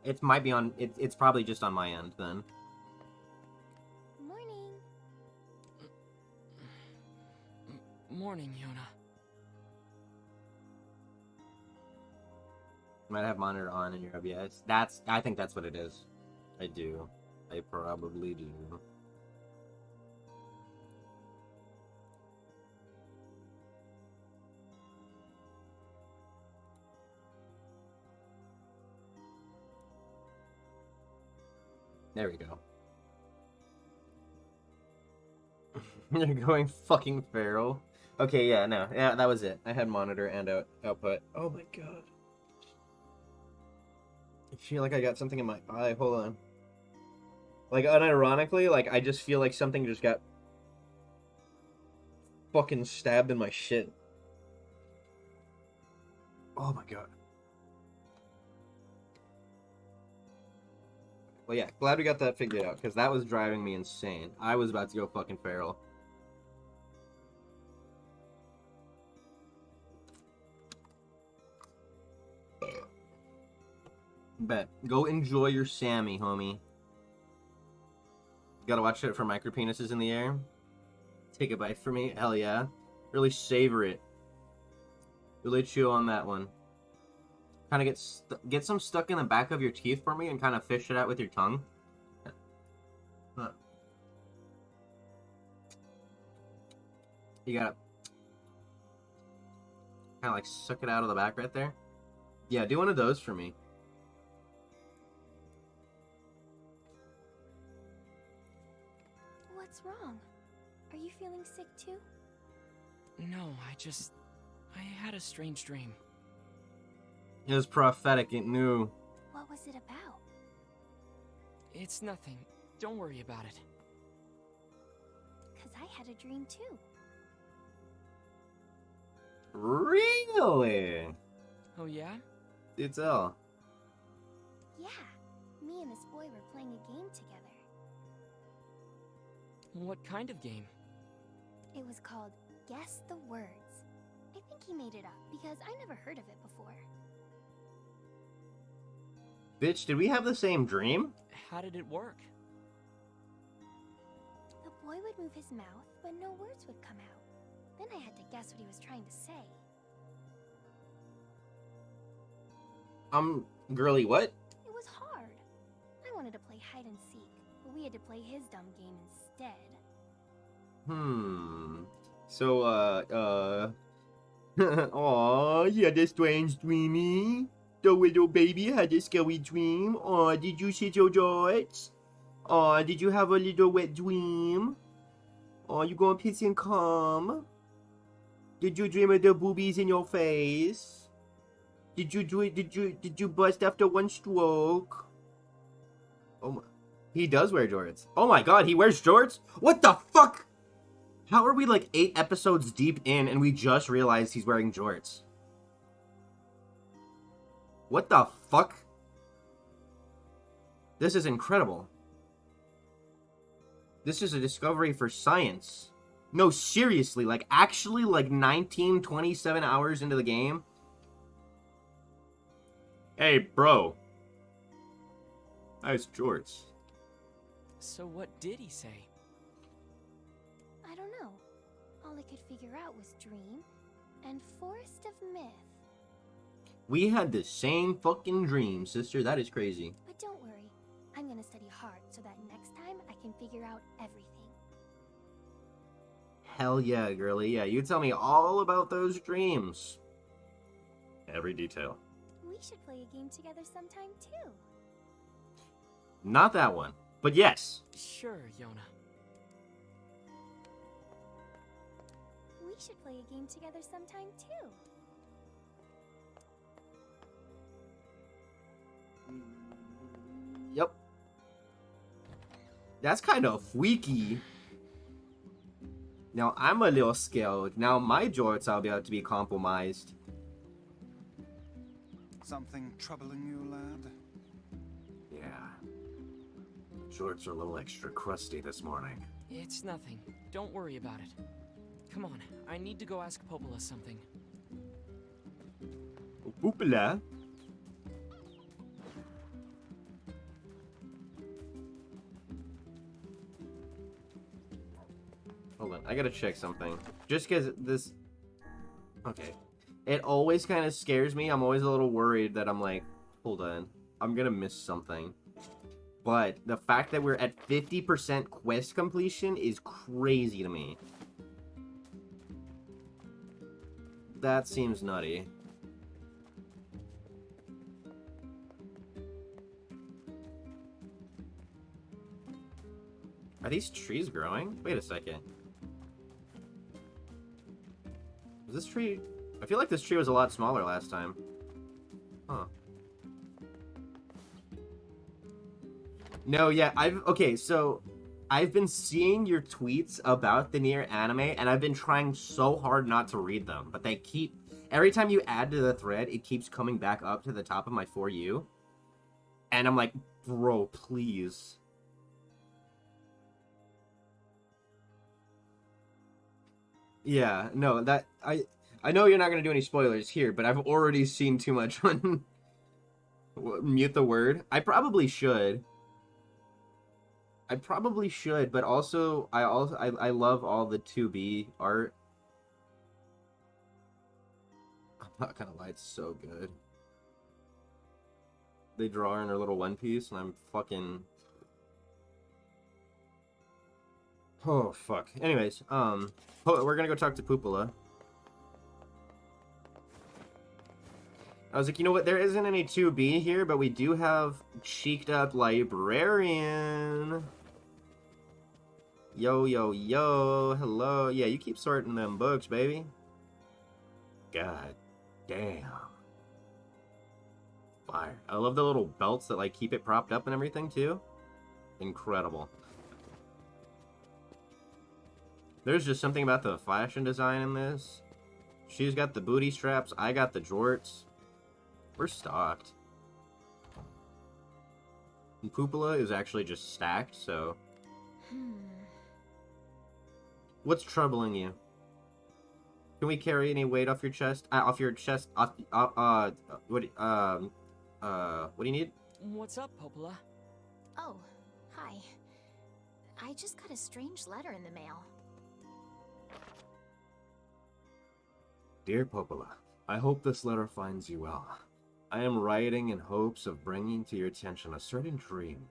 It might be on. It's probably just on my end then. Morning. Morning, Yona. Might have monitor on in your OBS. I think that's what it is. I do. I probably do. There we go. You're going fucking feral. Okay, yeah, no. Yeah, that was it. I had monitor and output. Oh my god. I feel like I got something in my eye. Hold on. Like, unironically, like, I just feel like something just got fucking stabbed in my shit. Oh my god. Well, yeah, glad we got that figured out, because that was driving me insane. I was about to go fucking feral. Bet. Go enjoy your Sammy, homie. Gotta watch it for micro penises in the air. Take a bite for me. Hell yeah. Really savor it. Really chew on that one. Kind of get some stuck in the back of your teeth for me and kind of fish it out with your tongue. Huh. You gotta kind of like suck it out of the back right there. Yeah, do one of those for me. What's wrong? Are you feeling sick too? No, I had a strange dream. It was prophetic, it knew. What was it about? It's nothing. Don't worry about it. 'Cause I had a dream too. Really? Oh yeah? Do tell. Yeah, me and this boy were playing a game together. What kind of game? It was called Guess the Words. I think he made it up because I never heard of it before. Bitch, did we have the same dream? How did it work? The boy would move his mouth, but no words would come out. Then I had to guess what he was trying to say. Girly, what? It was hard. I wanted to play hide and seek, but we had to play his dumb game instead. So, aw, you had a strange dreamy. The little baby had a scary dream. Aw, did you shit your joints? Aw, did you have a little wet dream? Aw, you gonna piss and come? Did you dream of the boobies in your face? Did you bust after one stroke? Oh my, he does wear jorts. Oh my god, he wears jorts? What the fuck? How are we like 8 episodes deep in and we just realized he's wearing jorts? What the fuck? This is incredible. This is a discovery for science. No, seriously, like actually like 27 hours into the game. Hey, bro. Nice jorts. So what did he say? I don't know. All I could figure out was dream and forest of myth. We had the same fucking dream, sister. That is crazy. But don't worry. I'm gonna study hard so that next time I can figure out everything. Hell yeah, girly. Yeah, you tell me all about those dreams. Every detail. We should play a game together sometime too. Not that one, but yes. Sure, Yona. We should play a game together sometime too. Yep. That's kind of freaky. Now, I'm a little scared. Now, my jorts are about to be compromised. Something troubling you, lad? Yeah. Jorts are a little extra crusty this morning. It's nothing. Don't worry about it. Come on, I need to go ask Popola something. Popola? I gotta check something. Just because this... Okay. It always kind of scares me. I'm always a little worried that I'm like, hold on, I'm gonna miss something. But the fact that we're at 50% quest completion is crazy to me. That seems nutty. Are these trees growing? Wait a second. Is this tree... I feel like this tree was a lot smaller last time. Huh. No, yeah, okay, so I've been seeing your tweets about the NieR anime, and I've been trying so hard not to read them, but they keep... Every time you add to the thread, it keeps coming back up to the top of my For You. And I'm like, bro, please. Yeah, no, that... I know you're not going to do any spoilers here, but I've already seen too much on... Mute the word. I probably should. But also I love all the 2B art. I'm not gonna lie, it's so good. They draw her in her little one piece, and I'm fucking... Oh, fuck. Anyways, we're gonna go talk to Pupula. I was like, you know what, there isn't any 2B here, but we do have cheeked up librarian. Yo, yo, yo, hello. Yeah, you keep sorting them books, baby. God damn. Fire. I love the little belts that, like, keep it propped up and everything, too. Incredible. There's just something about the fashion design in this. She's got the booty straps, I got the jorts. We're stocked. And Pupula is actually just stacked, so... What's troubling you? Can we carry any weight off your chest? What do you need? What's up, Popola? Oh, hi. I just got a strange letter in the mail. Dear Popola, I hope this letter finds you well. I am writing in hopes of bringing to your attention a certain dream.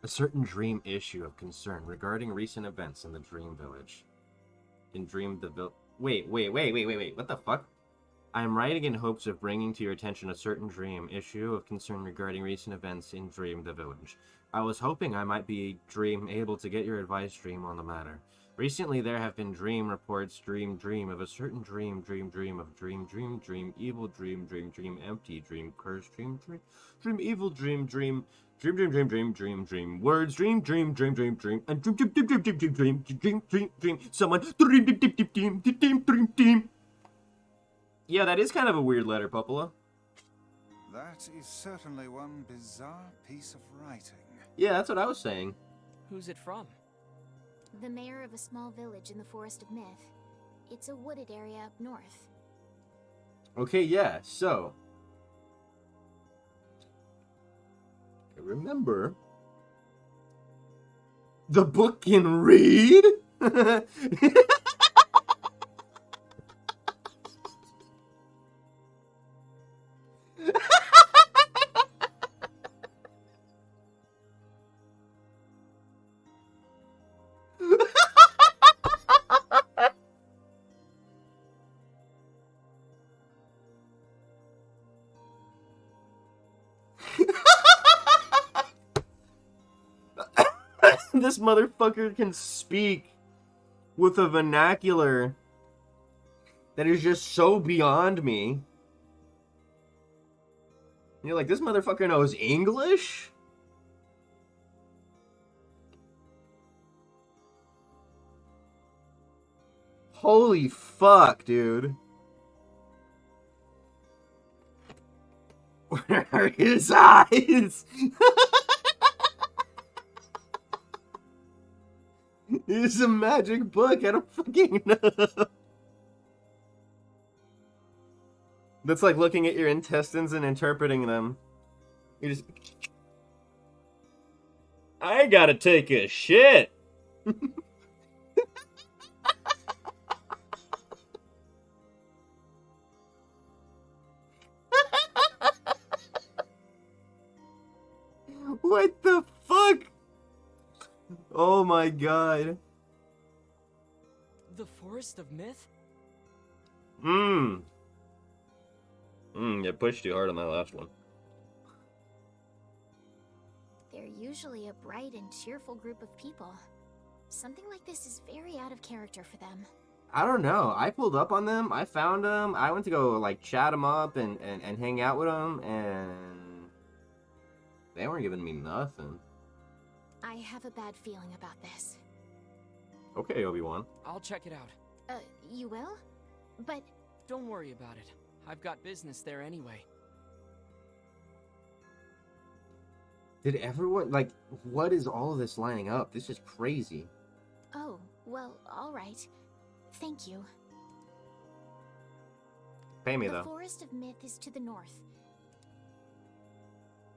A certain dream issue of concern regarding recent events in the Dream Village. Wait, what the fuck? I am writing in hopes of bringing to your attention a certain dream issue of concern regarding recent events in Dream the Village. I was hoping I might be able to get your advice, Dream, on the matter. Recently, there have been dream reports, dream of a certain dream of dream, evil dream, empty dream, cursed dream, evil dream, words, dream, and dream, someone, dream. Yeah, that is kind of a weird letter, Popola. That is certainly one bizarre piece of writing. Yeah, that's what I was saying. Who's it from? The mayor of a small village in the Forest of Myth. It's a wooded area up north. Okay, yeah, so... Remember... The book can read? This motherfucker can speak with a vernacular that is just so beyond me. You're like, this motherfucker knows English? Holy fuck, dude. Where are his eyes? It's a magic book. I don't fucking know. That's like looking at your intestines and interpreting them. You just... I gotta take a shit. What the fuck? Oh my god. The Forest of Myth? You pushed too hard on that last one. They're usually a bright and cheerful group of people. Something like this is very out of character for them. I don't know. I pulled up on them. I found them. I went to go, like, chat them up and hang out with them, and they weren't giving me nothing. I have a bad feeling about this. Okay, Obi-Wan. I'll check it out. You will? But... Don't worry about it. I've got business there anyway. Did everyone, like, what is all of this lining up? This is crazy. Oh, well, alright. Thank you. Pay me, The though. Forest of Myth is to the north.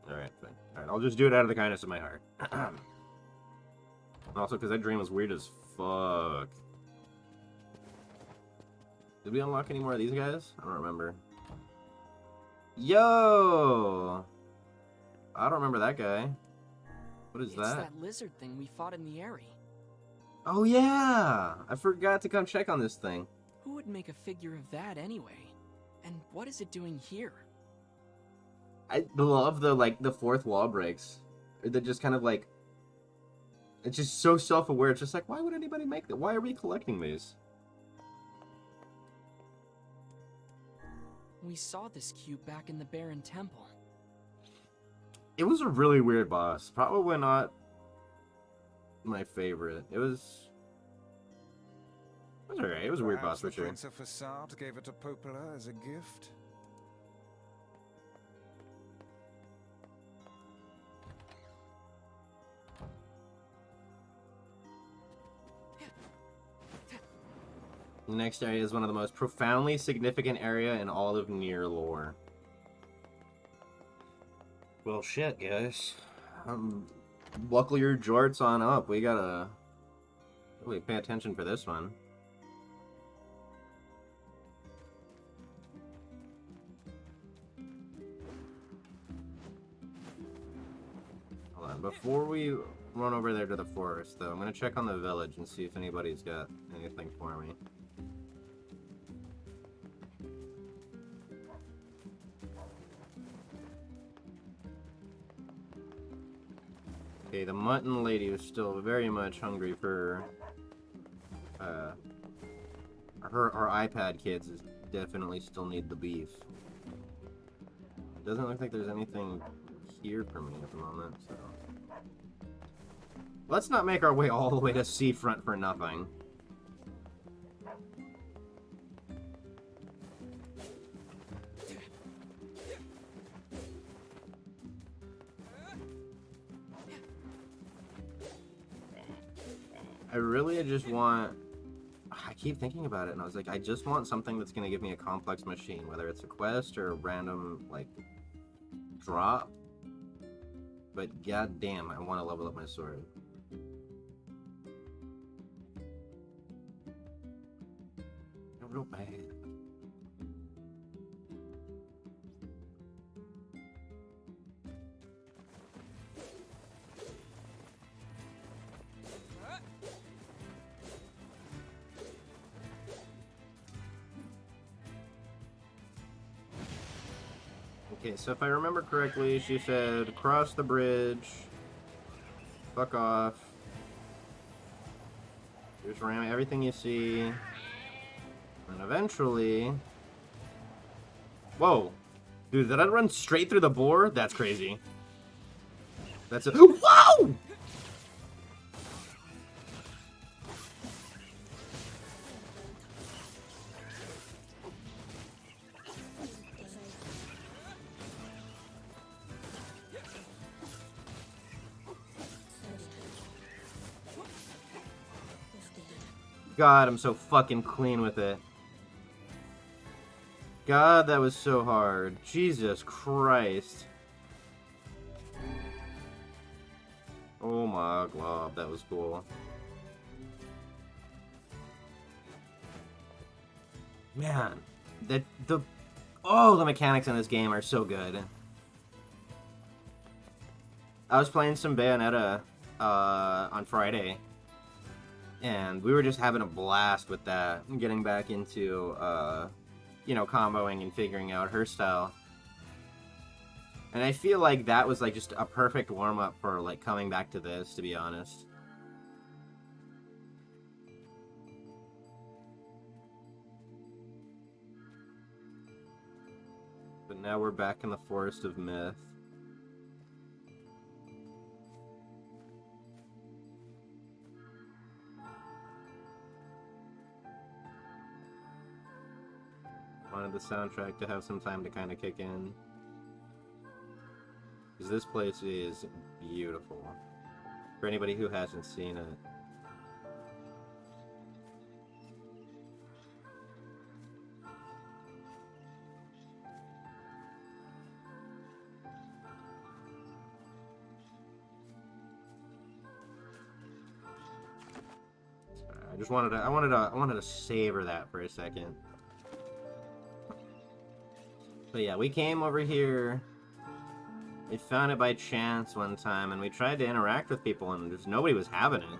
Alright, fine. Alright, I'll just do it out of the kindness of my heart. Also, because that dream was weird as fuck. Did we unlock any more of these guys? I don't remember. Yo! I don't remember that guy. What is It's that? that lizard thing we fought in the area. Oh yeah! I forgot to come check on this thing. Who would make a figure of that anyway? And what is it doing here? I love the fourth wall breaks. They're just kind of like... It's just so self-aware. It's just like, why would anybody make that? Why are we collecting these? We saw this cube back in the Baron Temple. It was a really weird boss. Probably not my favorite. It was alright. It was a weird boss for sure. Prince of Facade gave it to Popola as a gift. The next area is one of the most profoundly significant area in all of NieR lore. Well, shit, guys. Buckle your jorts on up. We gotta really pay attention for this one. Hold on. Before we run over there to the forest, though, I'm gonna check on the village and see if anybody's got anything for me. Okay, the mutton lady is still very much hungry for her iPad kids is definitely still need the beef. It doesn't look like there's anything here for me at the moment, so let's not make our way all the way to Seafront for nothing. I really just want... I keep thinking about it, and I was like, I just want something that's going to give me a complex machine, whether it's a quest or a random, like, drop. But goddamn, I want to level up my sword. Real bad. Okay, so if I remember correctly, she said, cross the bridge, fuck off, just ram everything you see, and eventually... Whoa! Dude, did I run straight through the boar? That's crazy. That's a... Whoa! God, I'm so fucking clean with it. God, that was so hard. Jesus Christ. Oh my god, that was cool. Man, the mechanics in this game are so good. I was playing some Bayonetta on Friday, and we were just having a blast with that, getting back into you know, comboing and figuring out her style. And I feel like that was like just a perfect warm-up for like coming back to this, to be honest. But now we're back in the Forest of Myth. Wanted the soundtrack to have some time to kind of kick in. Because this place is beautiful. For anybody who hasn't seen it. Sorry, I wanted to savor that for a second. But yeah, we came over here. We found it by chance one time, and we tried to interact with people, and just nobody was having it.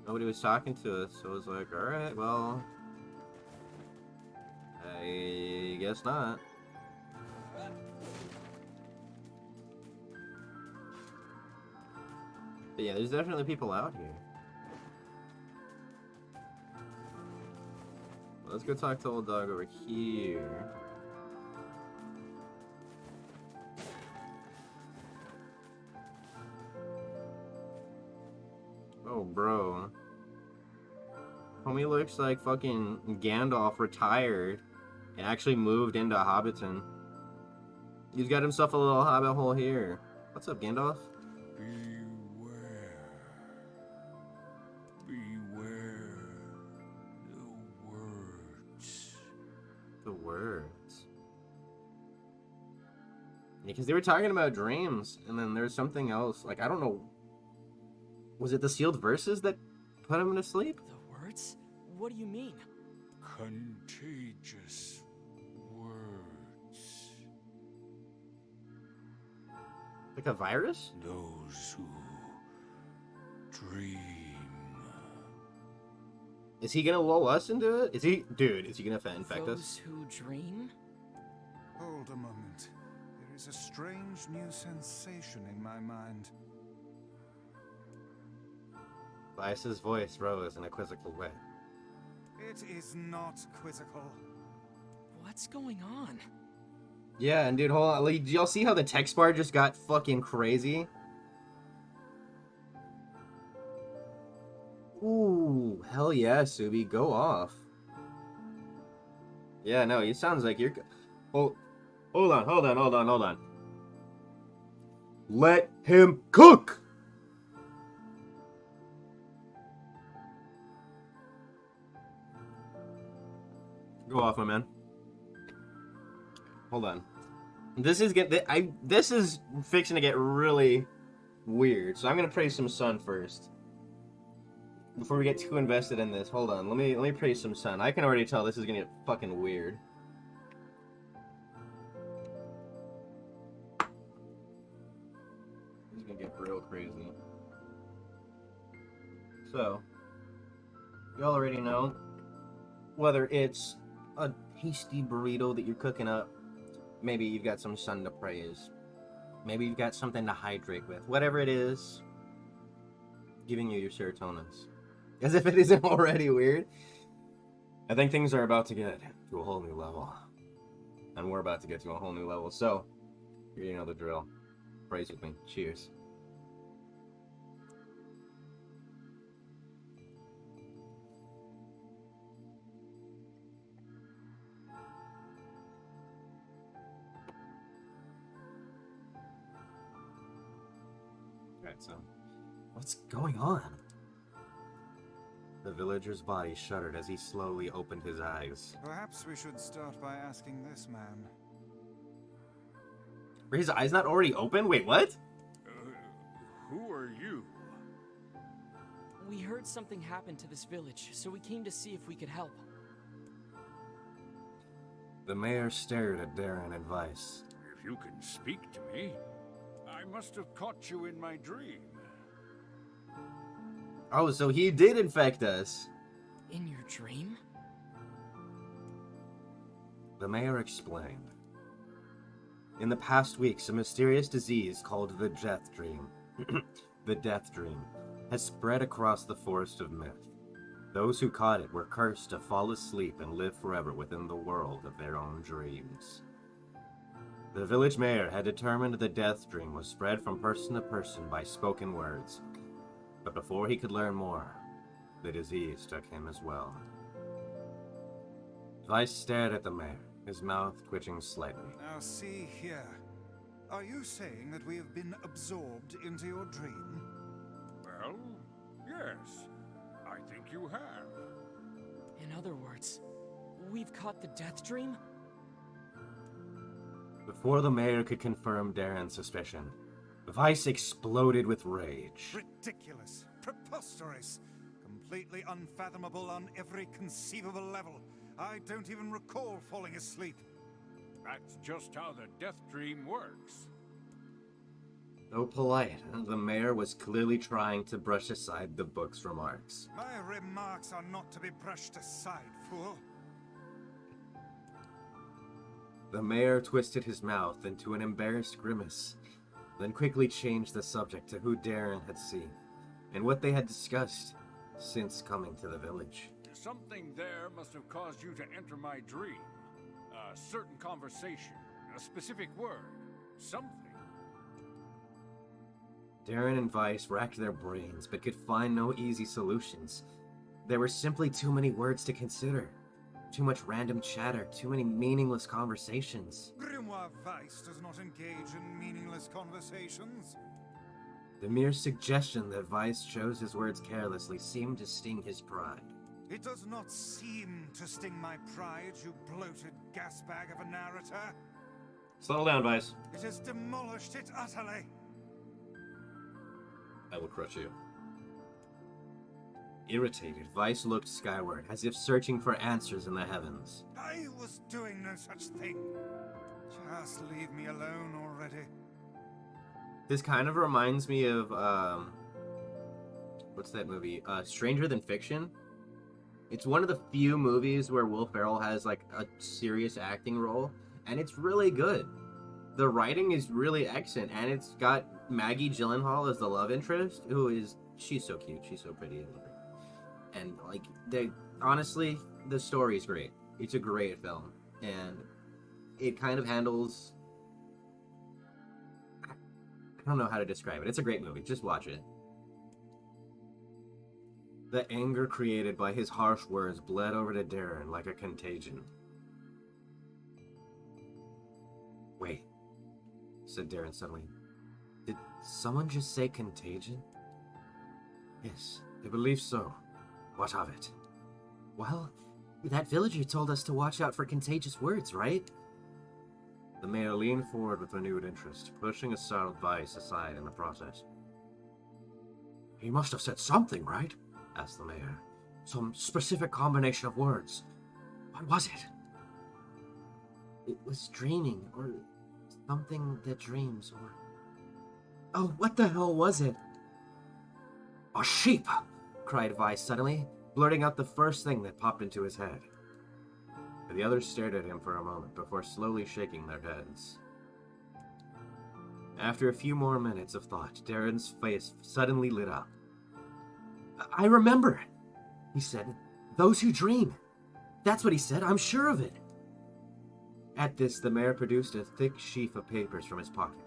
Nobody was talking to us, so I was like, alright, well... I guess not. But yeah, there's definitely people out here. Let's go talk to old dog over here. Oh, bro. Homie looks like fucking Gandalf retired and actually moved into Hobbiton. He's got himself a little hobbit hole here. What's up, Gandalf? Beware. Beware the words. The words. Yeah, because they were talking about dreams, and then there's something else. Like, I don't know. Was it the sealed verses that put him to sleep? The words? What do you mean? Contagious words. Like a virus? Those who dream. Is he gonna lull us into it? Is he... Dude, is he gonna infect Those us? who dream? Hold a moment. There is a strange new sensation in my mind. Bias's voice rose in a quizzical way. It is not quizzical. What's going on? Yeah, and dude, hold on. Like, do y'all see how the text bar just got fucking crazy? Ooh, hell yeah, Subi, go off. Yeah, no, he sounds like you're... Hold on. Let him cook! Go off, my man. Hold on. This is fixing to get really weird. So I'm gonna praise some sun first. Before we get too invested in this, hold on. Let me praise some sun. I can already tell this is gonna get fucking weird. This is gonna get real crazy. So, y'all already know whether it's a tasty burrito that you're cooking up, maybe you've got some sun to praise, maybe you've got something to hydrate with, whatever it is, giving you your serotonins. As if it isn't already weird. I think things are about to get to a whole new level. And we're about to get to a whole new level. So, you know the drill. Praise with me. Cheers. Alright, so what's going on? The villager's body shuddered as he slowly opened his eyes. Perhaps we should start by asking this man. Were his eyes not already open? Wait, what? Who are you? We heard something happened to this village, so we came to see if we could help. The mayor stared at Darren and Vice. If you can speak to me, I must have caught you in my dream. Oh, so he did infect us. In your dream? The mayor explained. In the past weeks, a mysterious disease called the Death Dream, the Death Dream, has spread across the Forest of Myth. Those who caught it were cursed to fall asleep and live forever within the world of their own dreams. The village mayor had determined the Death Dream was spread from person to person by spoken words, but before he could learn more, the disease took him as well. Vice stared at the mayor, his mouth twitching slightly. Now see here. Are you saying that we have been absorbed into your dream? Well, yes. I think you have. In other words, we've caught the death dream? Before the mayor could confirm Darren's suspicion, Vice exploded with rage. Ridiculous. Preposterous. Completely unfathomable on every conceivable level. I don't even recall falling asleep. That's just how the death dream works. Though polite, the mayor was clearly trying to brush aside the book's remarks. My remarks are not to be brushed aside, fool. The mayor twisted his mouth into an embarrassed grimace, then quickly changed the subject to who Darren had seen, and what they had discussed since coming to the village. Something there must have caused you to enter my dream. A certain conversation, a specific word, something. Darren and Vice racked their brains, but could find no easy solutions. There were simply too many words to consider. Too much random chatter, too many meaningless conversations. Grimoire Vice does not engage in meaningless conversations. The mere suggestion that Vice chose his words carelessly seemed to sting his pride. It does not seem to sting my pride, you bloated gasbag of a narrator. Settle down, Vice. It has demolished it utterly. I will crush you. Irritated, Vice looked skyward, as if searching for answers in the heavens. I was doing no such thing. Just leave me alone already. This kind of reminds me of, what's that movie? Stranger Than Fiction? It's one of the few movies where Will Ferrell has, like, a serious acting role, and it's really good. The writing is really excellent, and it's got Maggie Gyllenhaal as the love interest, she's so cute, she's so pretty, I love her. And, like, honestly, the story is great. It's a great film, and it kind of handles... I don't know how to describe it. It's a great movie. Just watch it. The anger created by his harsh words bled over to Darren like a contagion. Wait, said Darren suddenly. Did someone just say contagion? Yes, I believe so. What of it? Well, that villager told us to watch out for contagious words, right? The mayor leaned forward with renewed interest, pushing a startled Vice aside in the process. He must have said something, right? Asked the mayor. Some specific combination of words. What was it? It was dreaming, or something that dreams, or... Oh, what the hell was it? A sheep! Cried Vice suddenly, blurting out the first thing that popped into his head. The others stared at him for a moment before slowly shaking their heads. After a few more minutes of thought, Darren's face suddenly lit up. I remember, he said. Those who dream. That's what he said, I'm sure of it. At this, the mayor produced a thick sheaf of papers from his pocket.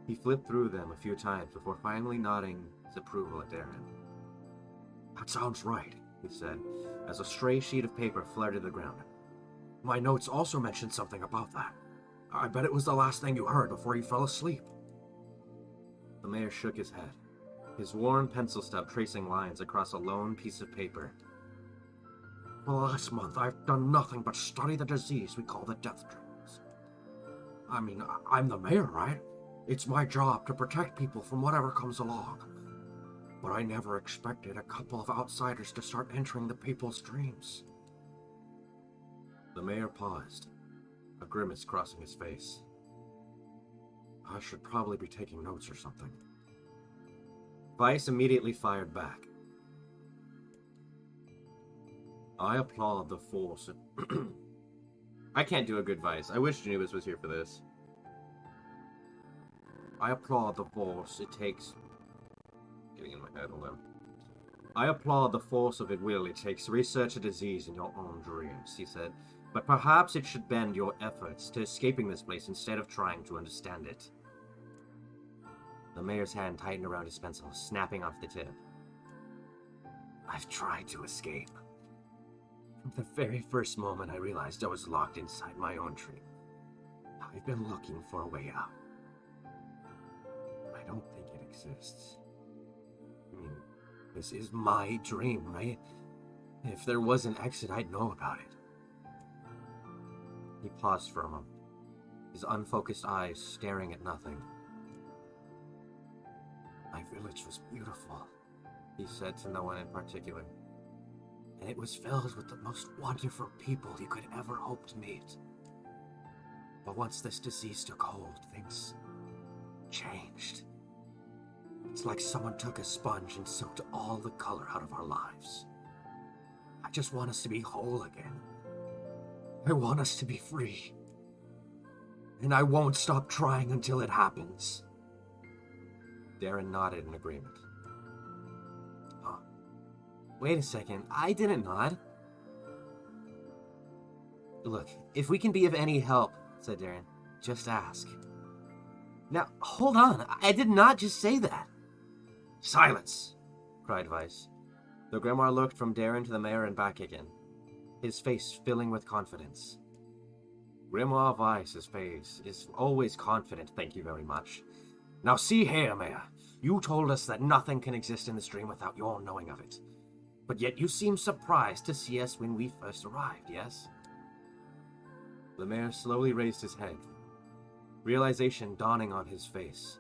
He flipped through them a few times before finally nodding his approval at Darren. That sounds right, he said, as a stray sheet of paper fluttered to the ground. My notes also mentioned something about that. I bet it was the last thing you heard before you fell asleep. The mayor shook his head, his worn pencil stub tracing lines across a lone piece of paper. For the last month, I've done nothing but study the disease we call the death dreams. I mean, I'm the mayor, right? It's my job to protect people from whatever comes along. But I never expected a couple of outsiders to start entering the people's dreams. The mayor paused, a grimace crossing his face. I should probably be taking notes or something. Weiss immediately fired back. I applaud the force. I can't do a good Weiss. I wish Janubis was here for this. I applaud the force it takes... Getting in my head, hold on. I applaud the force of will it takes to research a disease in your own dreams, he said. But perhaps it should bend your efforts to escaping this place instead of trying to understand it. The mayor's hand tightened around his pencil, snapping off the tip. I've tried to escape. From the very first moment I realized I was locked inside my own dream. I've been looking for a way out. I don't think it exists. I mean, this is my dream, right? If there was an exit, I'd know about it. He paused for a moment, his unfocused eyes staring at nothing. My village was beautiful, he said to no one in particular. And it was filled with the most wonderful people you could ever hope to meet. But once this disease took hold, things changed. It's like someone took a sponge and soaked all the color out of our lives. I just want us to be whole again. I want us to be free. And I won't stop trying until it happens. Darren nodded in agreement. Huh. Wait a second, I didn't nod. Look, if we can be of any help, said Darren, just ask. Now, hold on, I did not just say that. Silence, cried Weiss. The grimoire looked from Darren to the mayor and back again, his face filling with confidence. Grimoire Weiss's face is always confident, thank you very much. Now see here, Mayor. You told us that nothing can exist in this dream without your knowing of it. But yet you seem surprised to see us when we first arrived, yes? The mayor slowly raised his head, realization dawning on his face.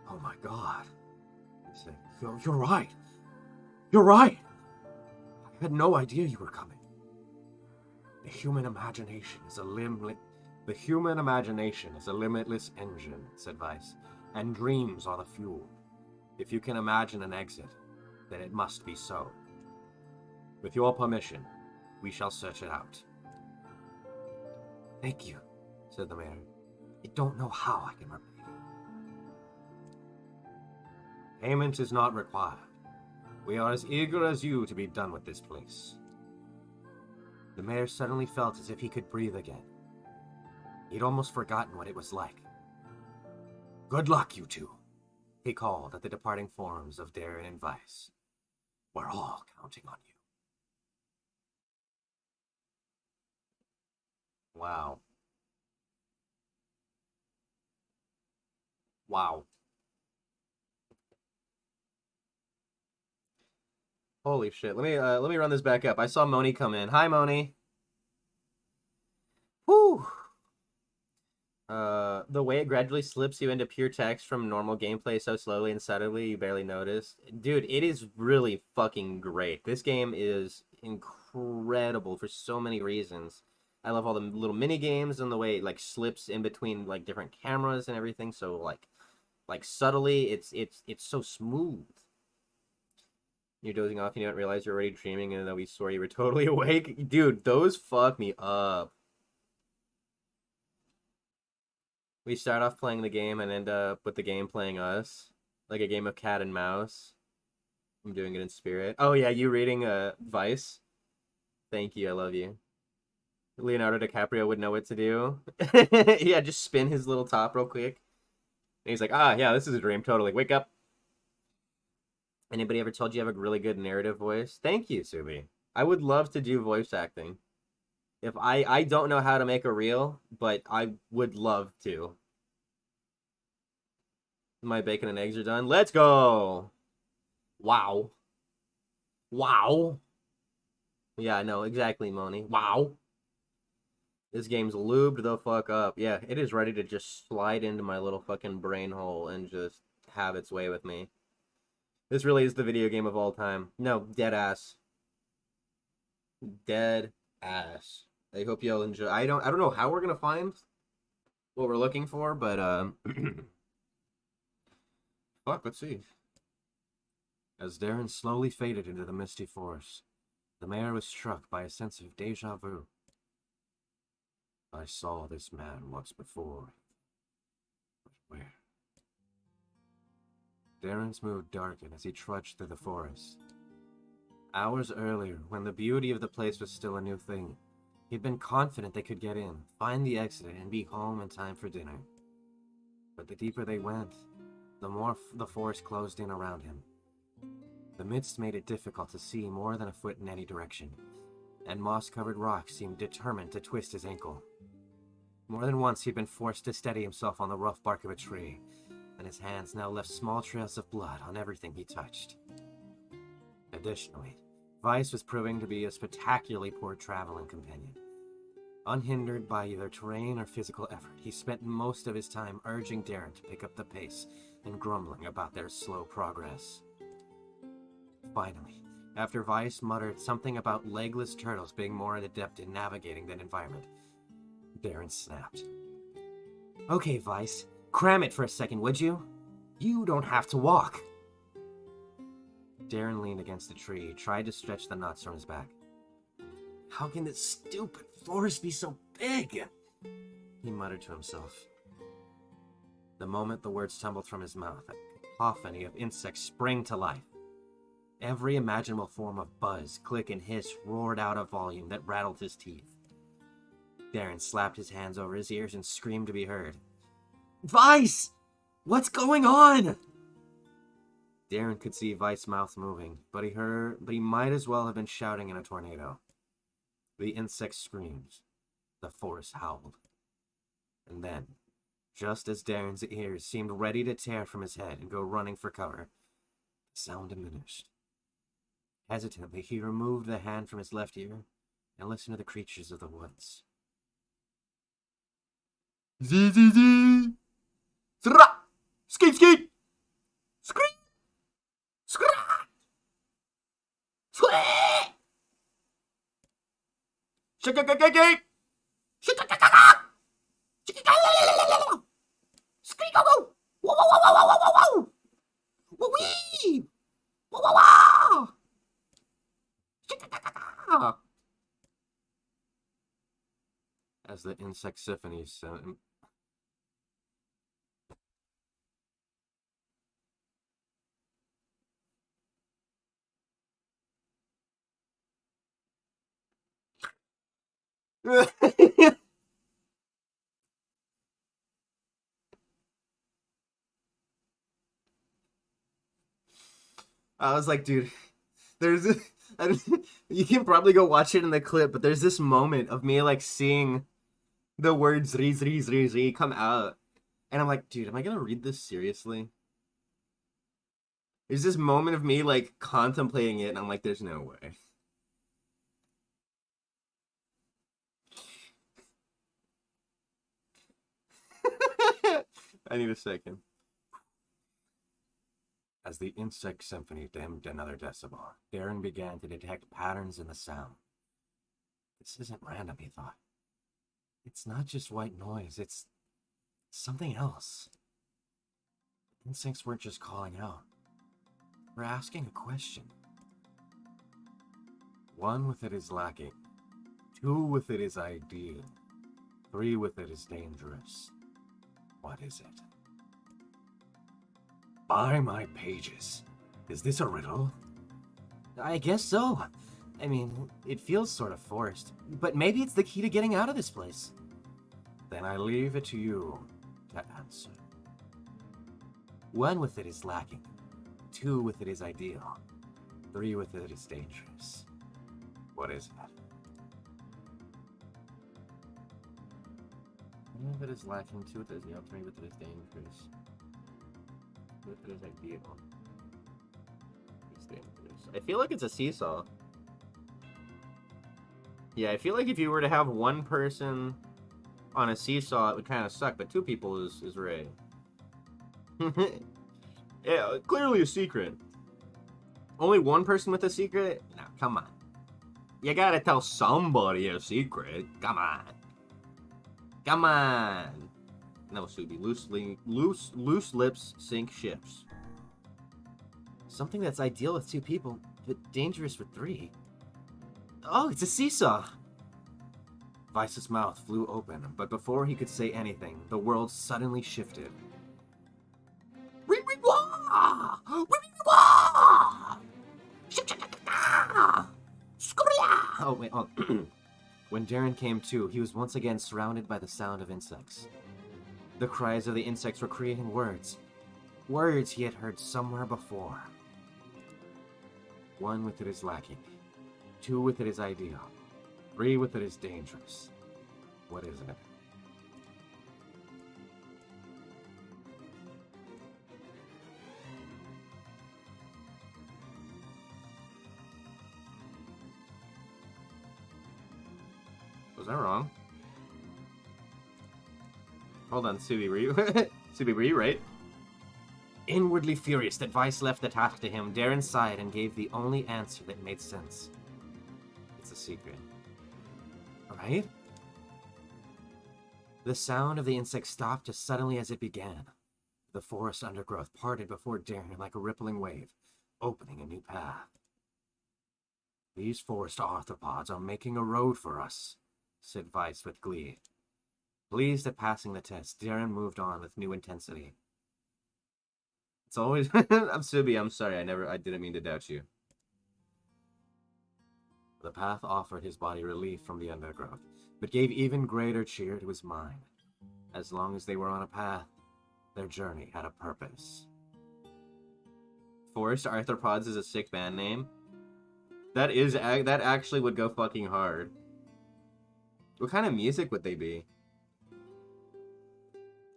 Oh my god, he said. You're right. You're right. I had no idea you were coming. The human imagination is a limitless engine, said Weiss, and dreams are the fuel. If you can imagine an exit, then it must be so. With your permission, we shall search it out. Thank you, said the mayor. I don't know how I can repay you. Payment is not required. We are as eager as you to be done with this place. The mayor suddenly felt as if he could breathe again. He'd almost forgotten what it was like. Good luck, you two, he called at the departing forms of Darren and Weiss. We're all counting on you. Wow. Wow. Holy shit. Let me run this back up. I saw Moni come in. Hi, Moni. Whew. The way it gradually slips you into pure text from normal gameplay so slowly and subtly you barely notice. Dude, it is really fucking great. This game is incredible for so many reasons. I love all the little mini games and the way it like slips in between like different cameras and everything. So like subtly, it's so smooth. You're dozing off and you don't realize you're already dreaming and then we swore you were totally awake. Dude, those fuck me up. We start off playing the game and end up with the game playing us. Like a game of cat and mouse. I'm doing it in spirit. Oh yeah, you reading Vice? Thank you, I love you. Leonardo DiCaprio would know what to do. Yeah, just spin his little top real quick. And he's like, ah, yeah, this is a dream, totally. Wake up. Anybody ever told you have a really good narrative voice? Thank you, Subi. I would love to do voice acting. If I don't know how to make a reel, but I would love to. My bacon and eggs are done. Let's go! Wow. Wow. Yeah, no, exactly, Moni. Wow. This game's lubed the fuck up. Yeah, it is ready to just slide into my little fucking brain hole and just have its way with me. This really is the video game of all time. No, dead ass. Dead ass. I hope y'all enjoy. I don't know how we're gonna find what we're looking for, but fuck, let's see. As Darren slowly faded into the misty forest, the mayor was struck by a sense of deja vu. I saw this man once before. But where? Darren's mood darkened as he trudged through the forest. Hours earlier, when the beauty of the place was still a new thing, he'd been confident they could get in, find the exit, and be home in time for dinner. But the deeper they went, the more the forest closed in around him. The mist made it difficult to see more than a foot in any direction, and moss-covered rocks seemed determined to twist his ankle. More than once he'd been forced to steady himself on the rough bark of a tree, and his hands now left small trails of blood on everything he touched. Additionally, Vice was proving to be a spectacularly poor traveling companion. Unhindered by either terrain or physical effort, he spent most of his time urging Darren to pick up the pace and grumbling about their slow progress. Finally, after Vice muttered something about legless turtles being more adept in navigating that environment, Darren snapped. Okay, Vice, cram it for a second, would you? You don't have to walk. Darren leaned against a tree, tried to stretch the knots from his back. How can this stupid forest be so big? He muttered to himself. The moment the words tumbled from his mouth, a cacophony of insects sprang to life. Every imaginable form of buzz, click, and hiss roared out a volume that rattled his teeth. Darren slapped his hands over his ears and screamed to be heard. Vice! What's going on? Darren could see Vice's mouth moving, but he might as well have been shouting in a tornado. The insect screamed. The forest howled. And then, just as Darren's ears seemed ready to tear from his head and go running for cover, the sound diminished. Hesitantly, he removed the hand from his left ear and listened to the creatures of the woods. Zee-zee-zee! Zra! Skeet skeet! Scream! Scra! Sweet! Shakakakake! Shakakakaka! Shakakaka! Scream go go! Whoa whoa whoa whoa whoa whoa whoa! Whoa wee! Whoa whoa whoa! Shakakakaka! As the insect symphony sound. I was like, dude, there's you can probably go watch it in the clip, but there's this moment of me like seeing the words "zri zri zri zri" come out, and I'm like, dude, am I gonna read this seriously? There's this moment of me like contemplating it, and I'm like, there's no way. I need a second. As the insect symphony dimmed another decibel, Darren began to detect patterns in the sound. This isn't random, he thought. It's not just white noise, it's something else. Insects weren't just calling out. We're asking a question. One with it is lacking. Two with it is ideal. Three with it is dangerous. What is it? By my pages. Is this a riddle? I guess so. I mean, it feels sort of forced, but maybe it's the key to getting out of this place. Then I leave it to you to answer. One with it is lacking. Two with it is ideal. Three with it is dangerous. What is it? One with it is lacking. Two with it is ideal. Three with it is dangerous. Two with it is ideal. It's dangerous. I feel like it's a seesaw. Yeah, I feel like if you were to have one person on a seesaw, it would kind of suck, but two people is right. Yeah, clearly a secret. Only one person with a secret? No, come on. You gotta tell somebody a secret. Come on. Come on. No, Subi. Loose lips sink ships. Something that's ideal with 2 people, but dangerous with 3. Oh, it's a seesaw! Vice's mouth flew open, but before he could say anything, the world suddenly shifted. Oh, wait. Oh. When Darren came to, he was once again surrounded by the sound of insects. The cries of the insects were creating words. Words he had heard somewhere before. 1 with it is lacking. 2 with it is ideal. 3 with it is dangerous. What is it? Was I wrong? Hold on, Subi, were you? Subi, were you right? Inwardly furious that Vice left the task to him, Darren sighed and gave the only answer that made sense. It's a secret. Right? The sound of the insect stopped as suddenly as it began. The forest undergrowth parted before Darren like a rippling wave, opening a new path. These forest arthropods are making a road for us, said Vice with glee. Pleased at passing the test, Darren moved on with new intensity. It's always... I'm Subi, I'm sorry, I didn't mean to doubt you. The path offered his body relief from the undergrowth, but gave even greater cheer to his mind. As long as they were on a path, their journey had a purpose. Forest Arthropods is a sick band name. That actually would go fucking hard. What kind of music would they be?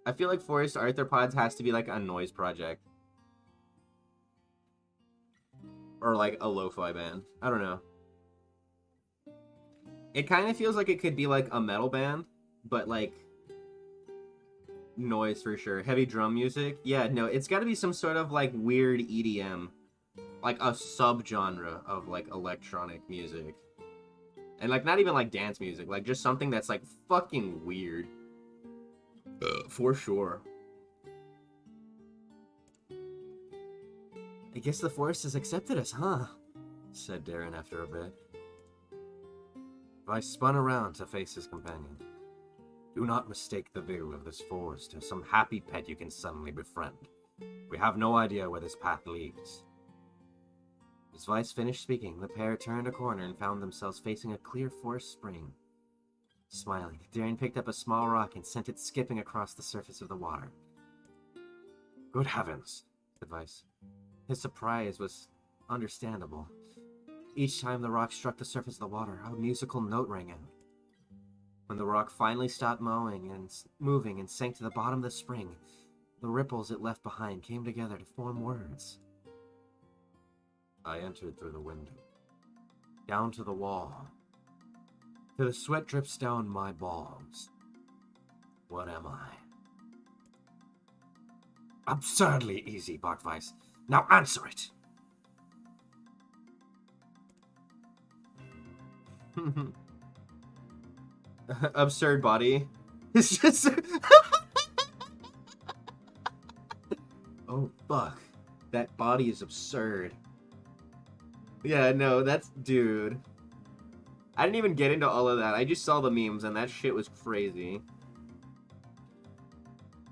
I feel like Forest Arthropods has to be like a noise project. Or like a lo-fi band. I don't know. It kind of feels like it could be like a metal band, but like noise for sure. Heavy drum music. Yeah, no, it's got to be some sort of like weird EDM. Like a subgenre of like electronic music. And like not even like dance music, like just something that's like fucking weird. For sure. I guess the forest has accepted us, huh? Said Darren after a bit. Vice spun around to face his companion. Do not mistake the view of this forest as some happy pet you can suddenly befriend. We have no idea where this path leads. As Vice finished speaking, the pair turned a corner and found themselves facing a clear forest spring. Smiling, Darren picked up a small rock and sent it skipping across the surface of the water. Good heavens, said Vice. His surprise was understandable. Each time the rock struck the surface of the water, a musical note rang out. When the rock finally stopped moving and sank to the bottom of the spring, the ripples it left behind came together to form words. I entered through the window, down to the wall, till the sweat drips down my balls. What am I? Absurdly easy, barked Vice. Now answer it! Absurd body. It's just... Oh, fuck. That body is absurd. Yeah, no, that's... Dude. I didn't even get into all of that. I just saw the memes, and that shit was crazy.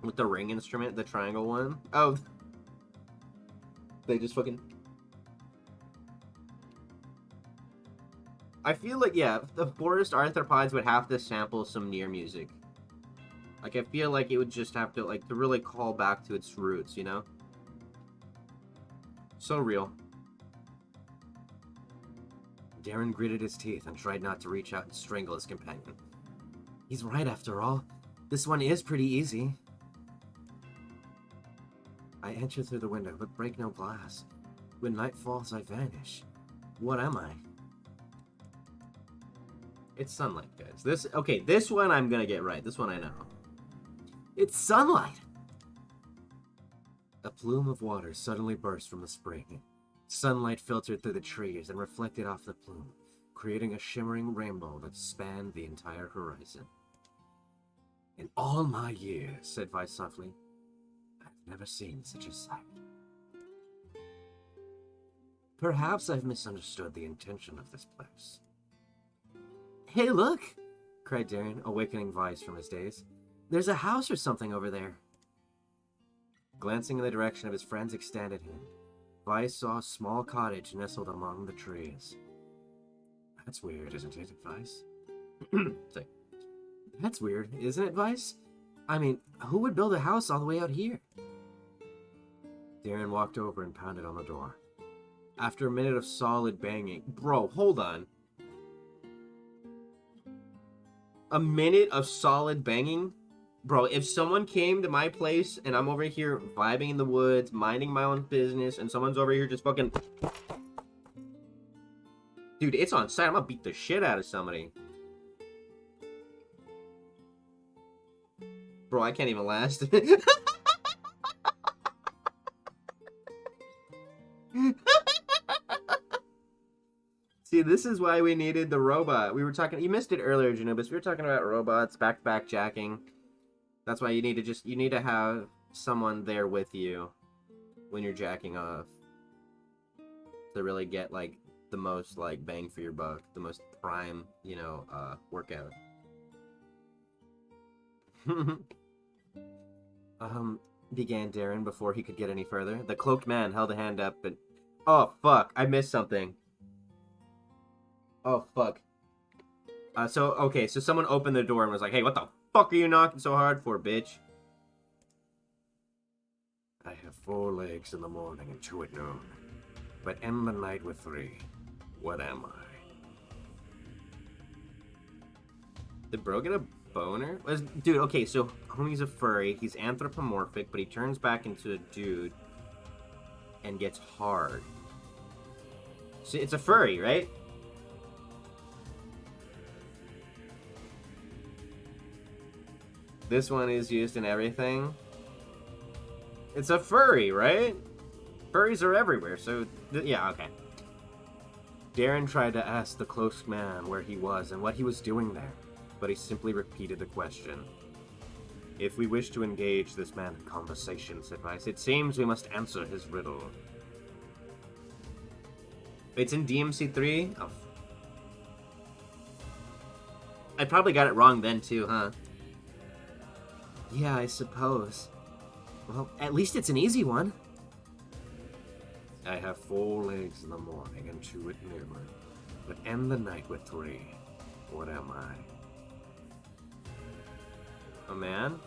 With the ring instrument, the triangle one. Oh. They just fucking... I feel like, yeah, the forest arthropods would have to sample some NieR music. Like, I feel like it would just have to, like, to really call back to its roots, you know? So real. Darren gritted his teeth and tried not to reach out and strangle his companion. He's right, after all. This one is pretty easy. I enter through the window, but break no glass. When night falls, I vanish. What am I? It's sunlight, guys. This one I'm gonna get right. This one I know. It's sunlight! A plume of water suddenly burst from the spring. Sunlight filtered through the trees and reflected off the plume, creating a shimmering rainbow that spanned the entire horizon. In all my years, said Vice softly, I've never seen such a sight. Perhaps I've misunderstood the intention of this place. Hey, look! Cried Darren, awakening Vice from his daze. There's a house or something over there. Glancing in the direction of his friend's extended hand, Vice saw a small cottage nestled among the trees. That's weird, isn't it, Vice? Say, that's weird, isn't it, Vice? I mean, who would build a house all the way out here? Darren walked over and pounded on the door. After a minute of solid banging... Bro, hold on. A minute of solid banging? Bro, if someone came to my place and I'm over here vibing in the woods, minding my own business, and someone's over here just fucking... Dude, it's on site. I'm gonna beat the shit out of somebody. Bro, I can't even last. See, this is why we needed the robot. We were talking... You missed it earlier, Janubis. We were talking about robots, back-to-back jacking. That's why you need to you need to have someone there with you when you're jacking off. To really get, like, the most, like, bang for your buck. The most prime, you know, workout. Began Darren before he could get any further. The cloaked man held a hand up, but... Oh, fuck. I missed something. Oh, fuck. Okay, so someone opened the door and was like, hey, what the fuck are you knocking so hard for, bitch? I have 4 legs in the morning and 2 at noon, but end the night with 3. What am I? Did bro get a boner? Dude, okay, so homie's a furry. He's anthropomorphic, but he turns back into a dude and gets hard. So it's a furry, right? This one is used in everything. It's a furry, right? Furries are everywhere, so... Yeah, okay. Darren tried to ask the cloaked man where he was and what he was doing there, but he simply repeated the question. If we wish to engage this man in conversation, said Vice, it seems we must answer his riddle. It's in DMC3? Oh. I probably got it wrong then, too, huh? Yeah, I suppose. Well, at least it's an easy one. I have 4 legs in the morning and 2 at noon, but end the night with 3. What am I? A man?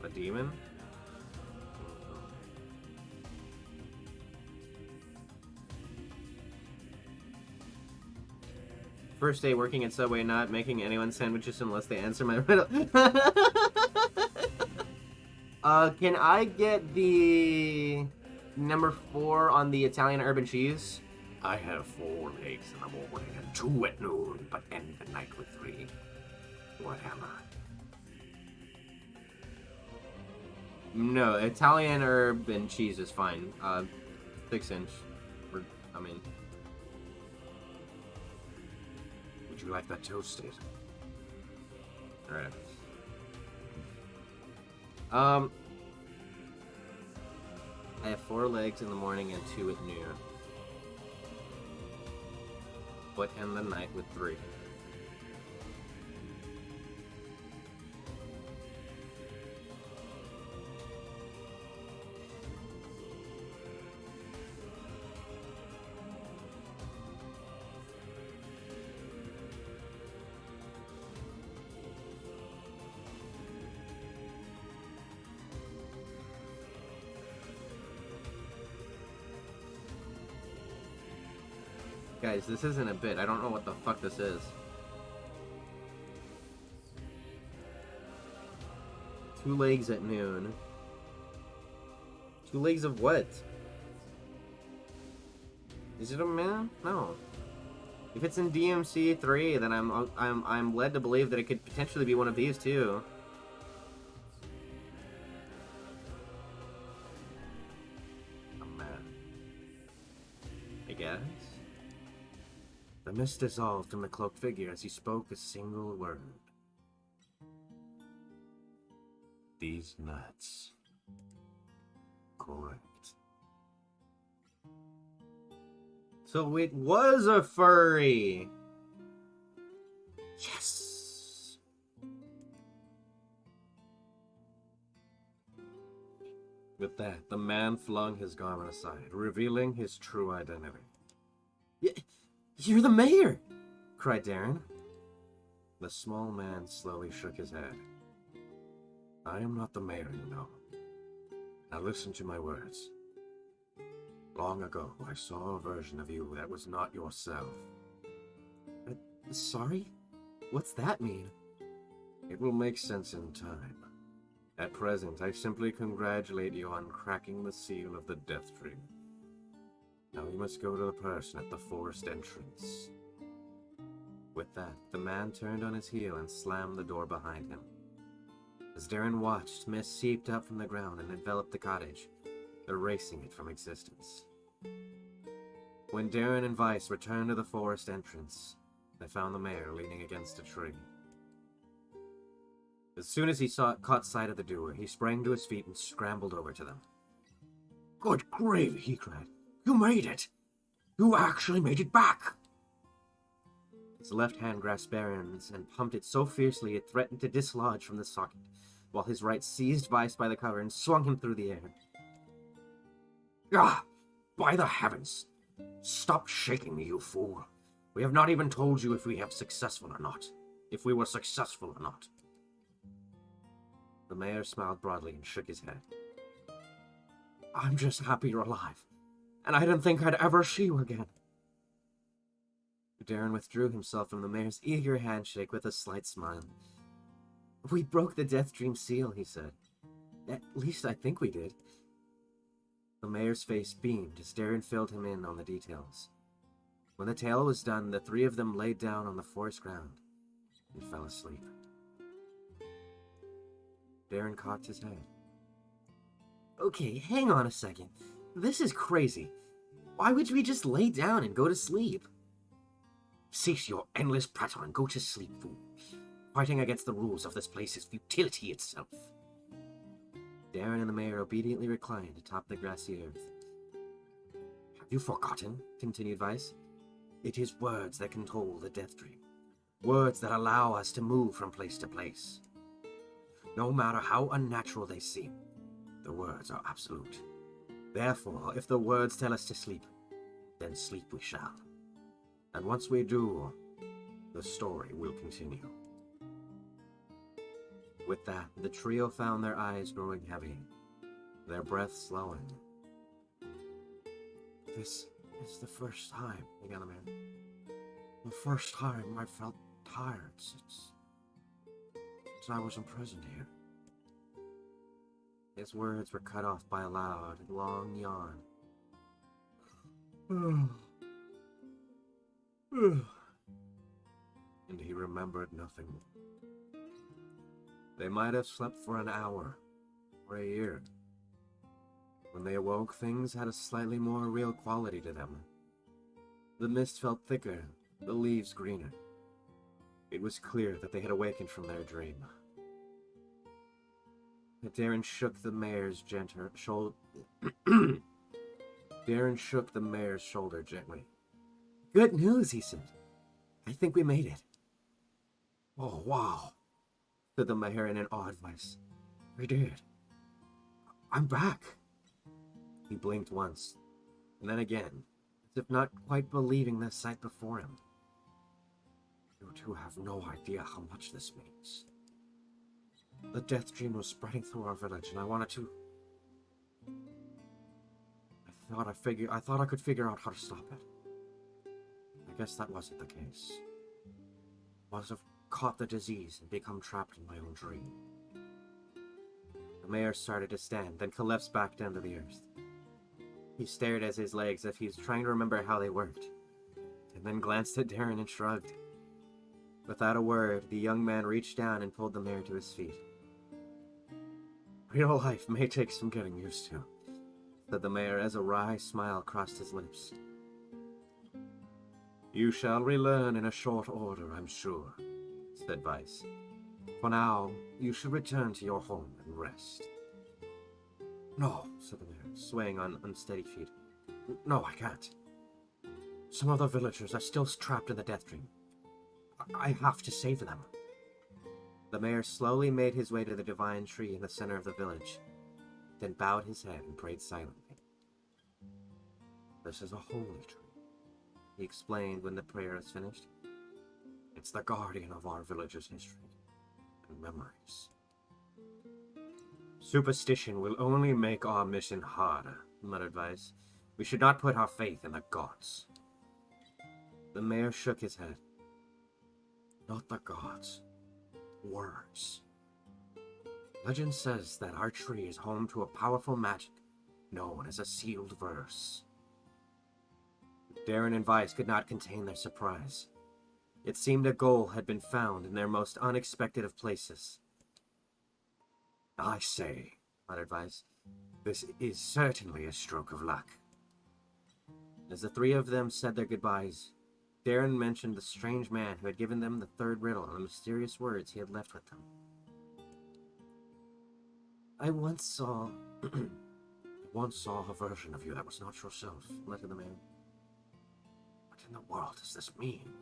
A demon? First day working at Subway, not making anyone sandwiches unless they answer my riddle. Can I get the number 4 on the Italian urban cheese? I have 4 legs in the morning and 2 at noon, but end the night with 3. What am I? No, Italian urban cheese is fine. 6-inch. I mean... Would you like that toasted? Alright. I have 4 legs in the morning and 2 at noon. But end the night with 3. Guys, this isn't a bit. I don't know what the fuck this is. Two legs at noon. 2 legs of what? Is it a man? No. If it's in DMC 3, then I'm led to believe that it could potentially be one of these too. A man. I guess. The mist dissolved from the cloaked figure as he spoke a single word. These nuts. Correct. So it was a furry! Yes! With that, the man flung his garment aside, revealing his true identity. You're the mayor! Cried Darren. The small man slowly shook his head. I am not the mayor, you know. Now listen to my words. Long ago, I saw a version of you that was not yourself. Sorry? What's that mean? It will make sense in time. At present, I simply congratulate you on cracking the seal of the Death Dream. Now we must go to the person at the forest entrance. With that, the man turned on his heel and slammed the door behind him. As Darren watched, mist seeped up from the ground and enveloped the cottage, erasing it from existence. When Darren and Vice returned to the forest entrance, they found the mayor leaning against a tree. As soon as he caught sight of the duo, he sprang to his feet and scrambled over to them. Good gravy, he cried. You made it! You actually made it back! His left hand grasped Darren's and pumped it so fiercely it threatened to dislodge from the socket, while his right seized Vice by the cover and swung him through the air. Ah! By the heavens! Stop shaking me, you fool! We have not even told you if we have successful or not. If we were successful or not. The mayor smiled broadly and shook his head. I'm just happy you're alive, and I didn't think I'd ever see you again. Darren withdrew himself from the mayor's eager handshake with a slight smile. We broke the Death Dream seal, he said. At least I think we did. The mayor's face beamed as Darren filled him in on the details. When the tale was done, the three of them laid down on the forest ground and fell asleep. Darren cocked his head. Okay, hang on a second. This is crazy. Why would we just lay down and go to sleep? Cease your endless prattle and go to sleep, fool. Fighting against the rules of this place is futility itself. Darren and the mayor obediently reclined atop the grassy earth. Have you forgotten? Continued Vice. It is words that control the Death Dream. Words that allow us to move from place to place. No matter how unnatural they seem, the words are absolute. Therefore, if the words tell us to sleep, then sleep we shall. And once we do, the story will continue. With that, the trio found their eyes growing heavy, their breath slowing. This is the first time, began the man. The first time I felt tired since I was imprisoned here. His words were cut off by a loud, long yawn. And he remembered nothing. They might have slept for an hour, or a year. When they awoke, things had a slightly more real quality to them. The mist felt thicker, the leaves greener. It was clear that they had awakened from their dream. Darren shook the mayor's shoulder. Darren shook the mayor's shoulder gently. Good news, he said. I think we made it. Oh, wow, said the mayor in an awed voice. We did. I'm back. He blinked once, and then again, as if not quite believing the sight before him. You two have no idea how much this means. The Death Dream was spreading through our village, and I wanted to... I thought I could figure out how to stop it. I guess that wasn't the case. I must have caught the disease and become trapped in my own dream. The mayor started to stand, then collapsed back down to the earth. He stared at his legs as if he was trying to remember how they worked, and then glanced at Darren and shrugged. Without a word, the young man reached down and pulled the mayor to his feet. Real life may take some getting used to, said the mayor as a wry smile crossed his lips. You shall relearn in a short order, I'm sure, said Vice. For now, you should return to your home and rest. No, said the mayor, swaying on unsteady feet. No, I can't. Some other villagers are still trapped in the Death Dream. I have to save them. The mayor slowly made his way to the divine tree in the center of the village, then bowed his head and prayed silently. This is a holy tree, he explained when the prayer was finished. It's the guardian of our village's history and memories. Superstition will only make our mission harder, muttered Vice. We should not put our faith in the gods. The mayor shook his head. Not the gods. Words. Legend says that our tree is home to a powerful magic known as a sealed verse. Darren and Vice could not contain their surprise. It seemed a goal had been found in their most unexpected of places. I say, muttered Vice, this is certainly a stroke of luck. As the three of them said their goodbyes, Darren mentioned the strange man who had given them the third riddle and the mysterious words he had left with them. I once saw a version of you that was not yourself, muttered the man. What in the world does this mean?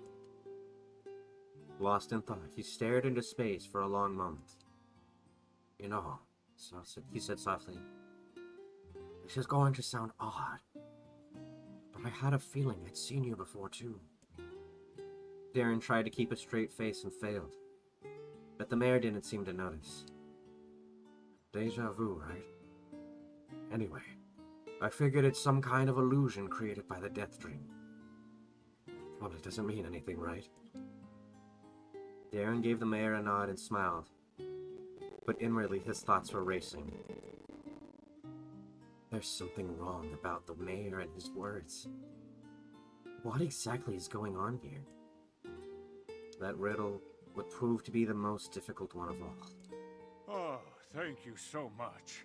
Lost in thought, he stared into space for a long moment. You know, he said softly, this is going to sound odd, but I had a feeling I'd seen you before too. Darren tried to keep a straight face and failed, but the mayor didn't seem to notice. Deja vu, right? Anyway, I figured it's some kind of illusion created by the Death Dream. Well, it doesn't mean anything, right? Darren gave the mayor a nod and smiled, but inwardly his thoughts were racing. There's something wrong about the mayor and his words. What exactly is going on here? That riddle would prove to be the most difficult one of all. Oh, thank you so much.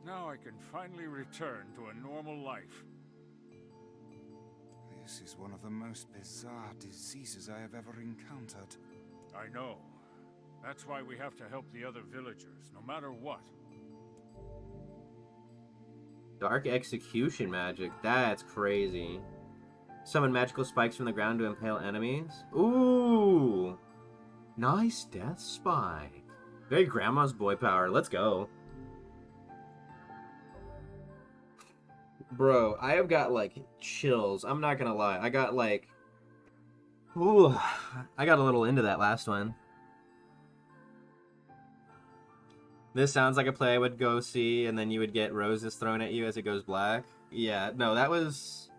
Now I can finally return to a normal life. This is one of the most bizarre diseases I have ever encountered. I know. That's why we have to help the other villagers, no matter what. Dark execution magic. That's crazy. Summon magical spikes from the ground to impale enemies. Ooh! Nice death spike. Very grandma's boy power. Let's go. Bro, I have got, like, chills. I'm not gonna lie. I got, like... Ooh. I got a little into that last one. This sounds like a play I would go see, and then you would get roses thrown at you as it goes black. Yeah, no, that was...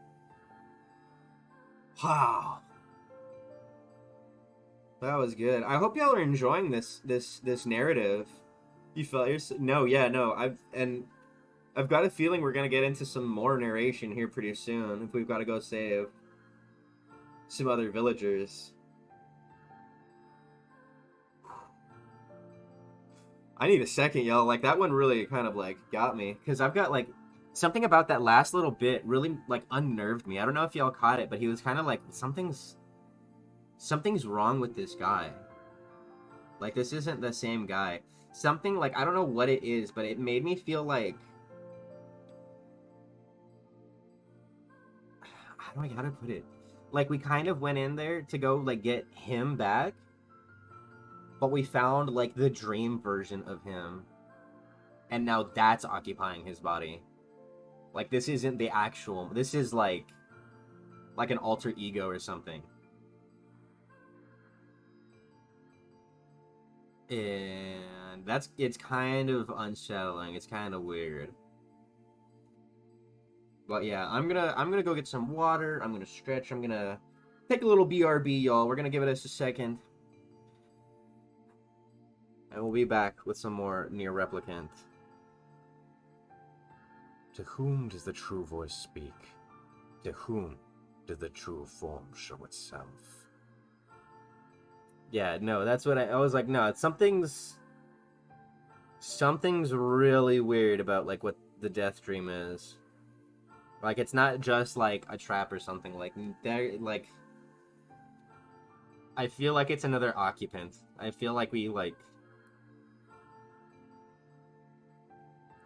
Wow. That was good. I hope y'all are enjoying this narrative. You felt your... No, yeah, no. I've got a feeling we're gonna get into some more narration here pretty soon if we've got to go save some other villagers. I need a second, y'all. Like, that one really kind of, like, got me. Because I've got, like, something about that last little bit really, like, unnerved me. I don't know if y'all caught it, but he was kind of like, something's wrong with this guy. Like, this isn't the same guy. Something, like, I don't know what it is, but it made me feel like... I don't know how to put it. Like, we kind of went in there to go, like, get him back. But we found, like, the dream version of him. And now that's occupying his body. Like, this isn't the actual... This is, like an alter ego or something. And it's kind of unsettling. It's kind of weird. But yeah, I'm gonna go get some water. I'm gonna stretch. I'm gonna take a little BRB, y'all. We're gonna give it us a second. And we'll be back with some more NieR Replicant. To whom does the true voice speak? To whom does the true form show itself? Yeah, no, that's what I was like, no, something's really weird about, like, what the Death Dream is. Like, it's not just, like, a trap or something. Like, I feel like it's another occupant. I feel like we, like...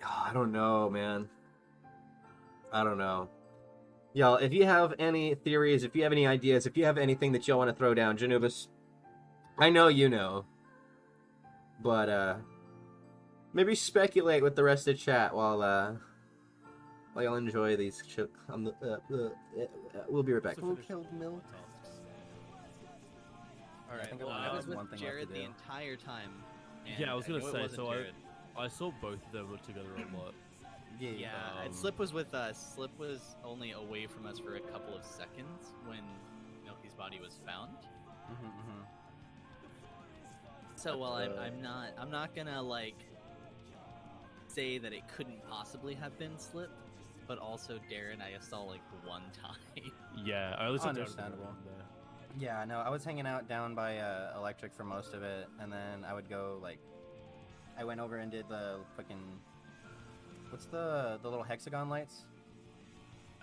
Oh, I don't know, man. I don't know. Y'all, if you have any theories, if you have any ideas, if you have anything that y'all want to throw down, Janubis, I know you know. But, maybe speculate with the rest of the chat while y'all enjoy these... we'll be right back. Who killed Mill? Alright, well, I was with Jared the entire time. And yeah, I was gonna knew it say, wasn't so Jared. I saw both of them together a lot. Yeah, and Slip was with us. Slip was only away from us for a couple of seconds when Milky's body was found. So while I'm not gonna like say that it couldn't possibly have been Slip, but also Darren I saw like one time. Yeah, I was understandable. Yeah, no, I was hanging out down by Electric for most of it, and then I would go like, I went over and did the fucking, what's the little hexagon lights?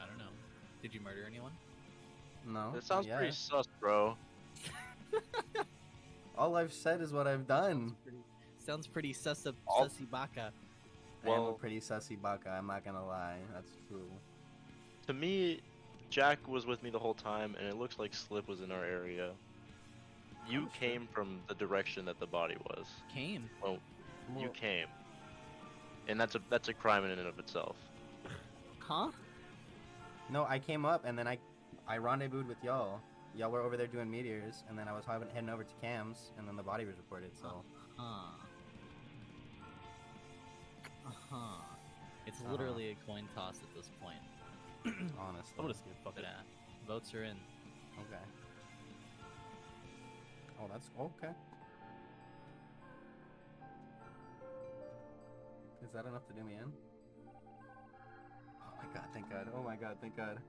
I don't know. Did you murder anyone? No. That sounds pretty sus, bro. All I've said is what I've done. Sounds pretty sussy baka. I am a pretty sussy baka, I'm not gonna lie. That's true. To me, Jack was with me the whole time, and it looks like Slip was in our area. You came from the direction that the body was. Came? Oh, you came. And that's a crime in and of itself. Huh? No, I came up, and then I rendezvoused with y'all. Y'all were over there doing meteors, and then I was heading over to Cam's, and then the body was reported, so... It's literally a coin toss at this point. Honestly. I'm gonna skip, fuck it. Votes are in. Okay. Oh, that's... okay. Is that enough to do me in? Oh my god, thank god. Oh my god, thank god.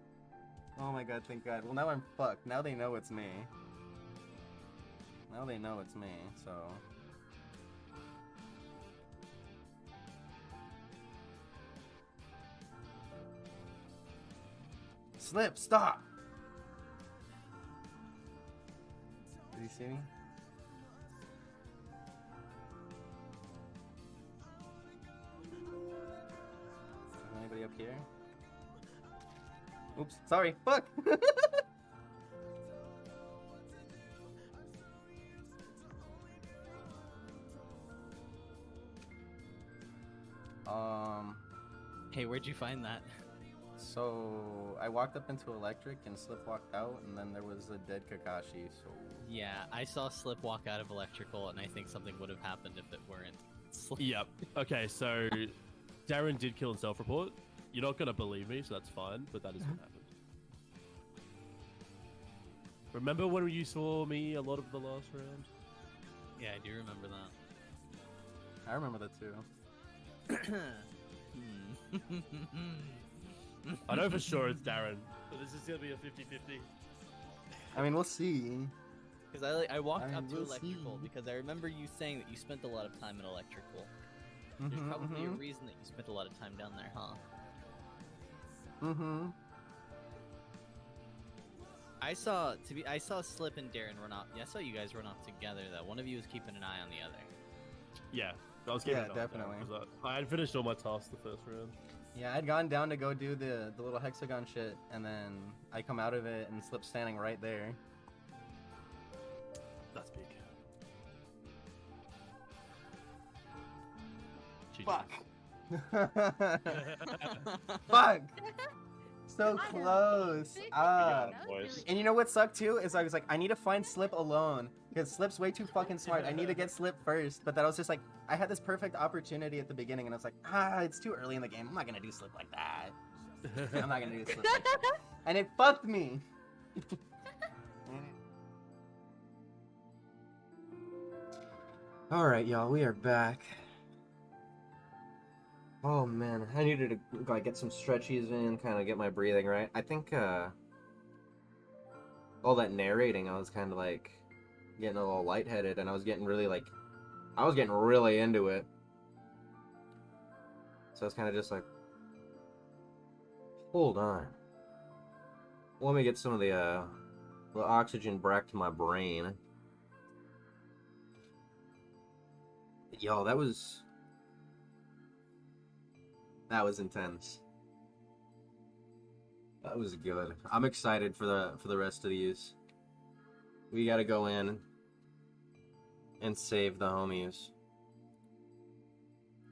Oh my god, thank god. Well, now I'm fucked. Now they know it's me. Now they know it's me, so... Slip, stop! Did you see me? Anybody up here? Oops, sorry, fuck! Hey, where'd you find that? So, I walked up into Electric and Slip walked out, and then there was a dead Kakashi, so... Yeah, I saw Slip walk out of Electrical, and I think something would have happened if it weren't Slip. Yep. Okay, so Darren did kill and self-report. You're not gonna believe me, so that's fine, but that is what happened. Remember when you saw me a lot of the last round? Yeah, I do remember that. I remember that too. I know for sure it's Darren, but this is gonna be a 50-50. I mean, we'll see. Because I walked up to Electrical because I remember you saying that you spent a lot of time in Electrical. There's probably a reason that you spent a lot of time down there, huh? I saw Slip and Darren run off. Yeah, I saw you guys run off together. Though one of you was keeping an eye on the other. Yeah, I was keeping an eye definitely. I had finished all my tasks the first round. Yeah, I'd gone down to go do the little hexagon shit, and then I come out of it and Slip standing right there. That's big. Fuck. Fuck. So close. And you know what sucked too? Is I was like, I need to find Slip alone. Because Slip's way too fucking smart. I need to get Slip first. But that was just like, I had this perfect opportunity at the beginning, and I was like, it's too early in the game. I'm not gonna do Slip like that. I'm not gonna do Slip like that. And it fucked me. Alright, y'all, we are back. Oh man, I needed to like get some stretchies in, kind of get my breathing right. I think all that narrating, I was kind of like getting a little lightheaded, and I was getting really into it. So it's kind of just like, hold on. Let me get some of the oxygen back to my brain. Yo, that was intense. That was good. I'm excited for the rest of these. We gotta go in and save the homies.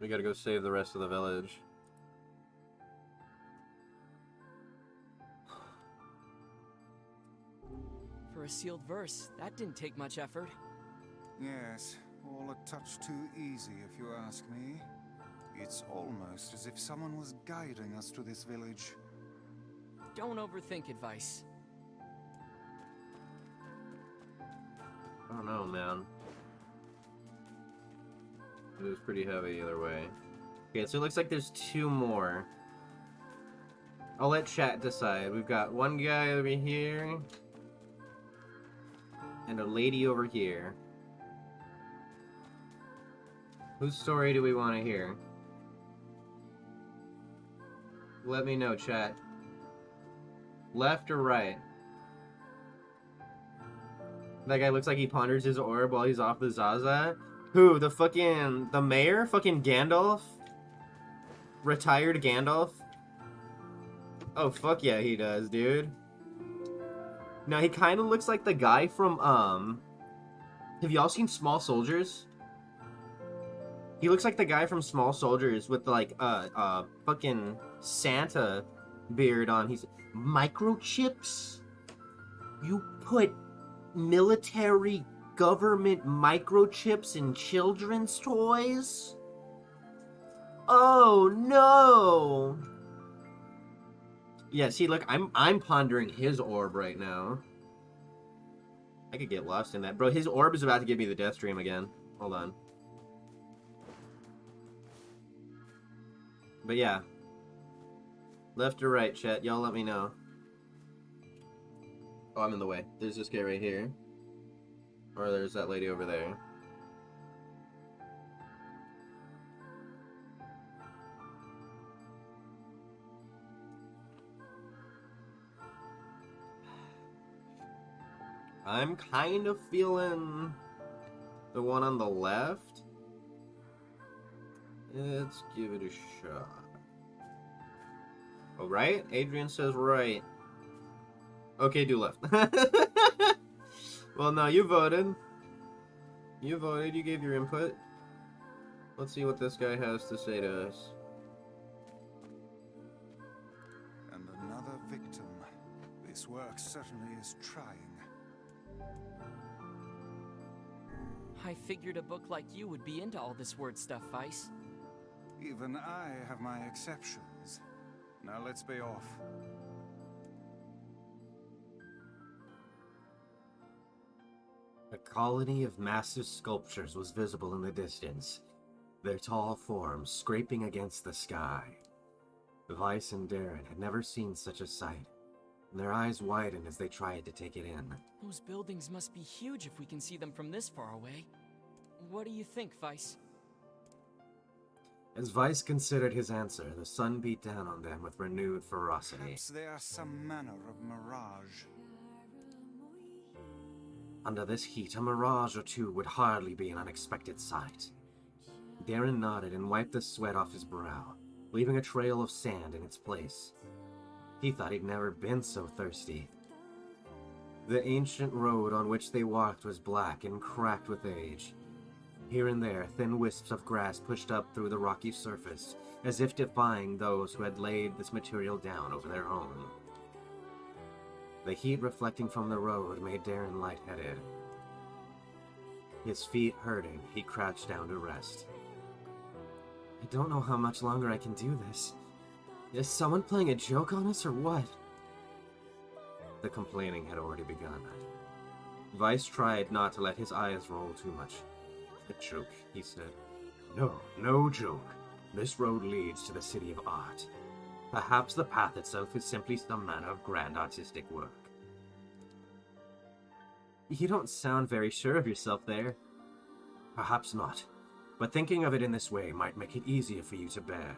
We gotta go save the rest of the village. For a sealed verse, that didn't take much effort. Yes, all a touch too easy if you ask me. It's almost as if someone was guiding us to this village. Don't overthink advice. I don't know, man. It was pretty heavy either way. Okay, so it looks like there's 2 more. I'll let chat decide. We've got one guy over here. And a lady over here. Whose story do we want to hear? Let me know, chat. Left or right? That guy looks like he ponders his orb while he's off the Zaza. Who? The mayor? Fucking Gandalf? Retired Gandalf? Oh, fuck yeah, he does, dude. No, he kind of looks like the guy from, have y'all seen Small Soldiers? He looks like the guy from Small Soldiers with, like, fucking Santa beard on. He's... Microchips? You put military government microchips in children's toys? Oh, no! Yeah, see, look, I'm pondering his orb right now. I could get lost in that. Bro, his orb is about to give me the death dream again. Hold on. But yeah. Left or right, chat? Y'all let me know. Oh, I'm in the way. There's this guy right here. Or there's that lady over there. I'm kind of feeling the one on the left. Let's give it a shot. Oh, right? Adrian says right. Okay, do left. Well, no, you voted. You voted, you gave your input. Let's see what this guy has to say to us. And another victim. This work certainly is trying. I figured a book like you would be into all this word stuff, Vice. Even I have my exceptions. Now let's be off. A colony of massive sculptures was visible in the distance, their tall forms scraping against the sky. Vice and Darren had never seen such a sight, and their eyes widened as they tried to take it in. Those buildings must be huge if we can see them from this far away. What do you think, Vice? As Vice considered his answer, the sun beat down on them with renewed ferocity. Perhaps they are some manner of mirage. Under this heat, a mirage or two would hardly be an unexpected sight. Darren nodded and wiped the sweat off his brow, leaving a trail of sand in its place. He thought he'd never been so thirsty. The ancient road on which they walked was black and cracked with age. Here and there, thin wisps of grass pushed up through the rocky surface, as if defying those who had laid this material down over their own. The heat reflecting from the road made Darren lightheaded. His feet hurting, he crouched down to rest. I don't know how much longer I can do this. Is someone playing a joke on us or what? The complaining had already begun. Vice tried not to let his eyes roll too much. A joke, he said. No joke. This road leads to the city of art. Perhaps the path itself is simply some manner of grand artistic work. You don't sound very sure of yourself there. Perhaps not, but thinking of it in this way might make it easier for you to bear.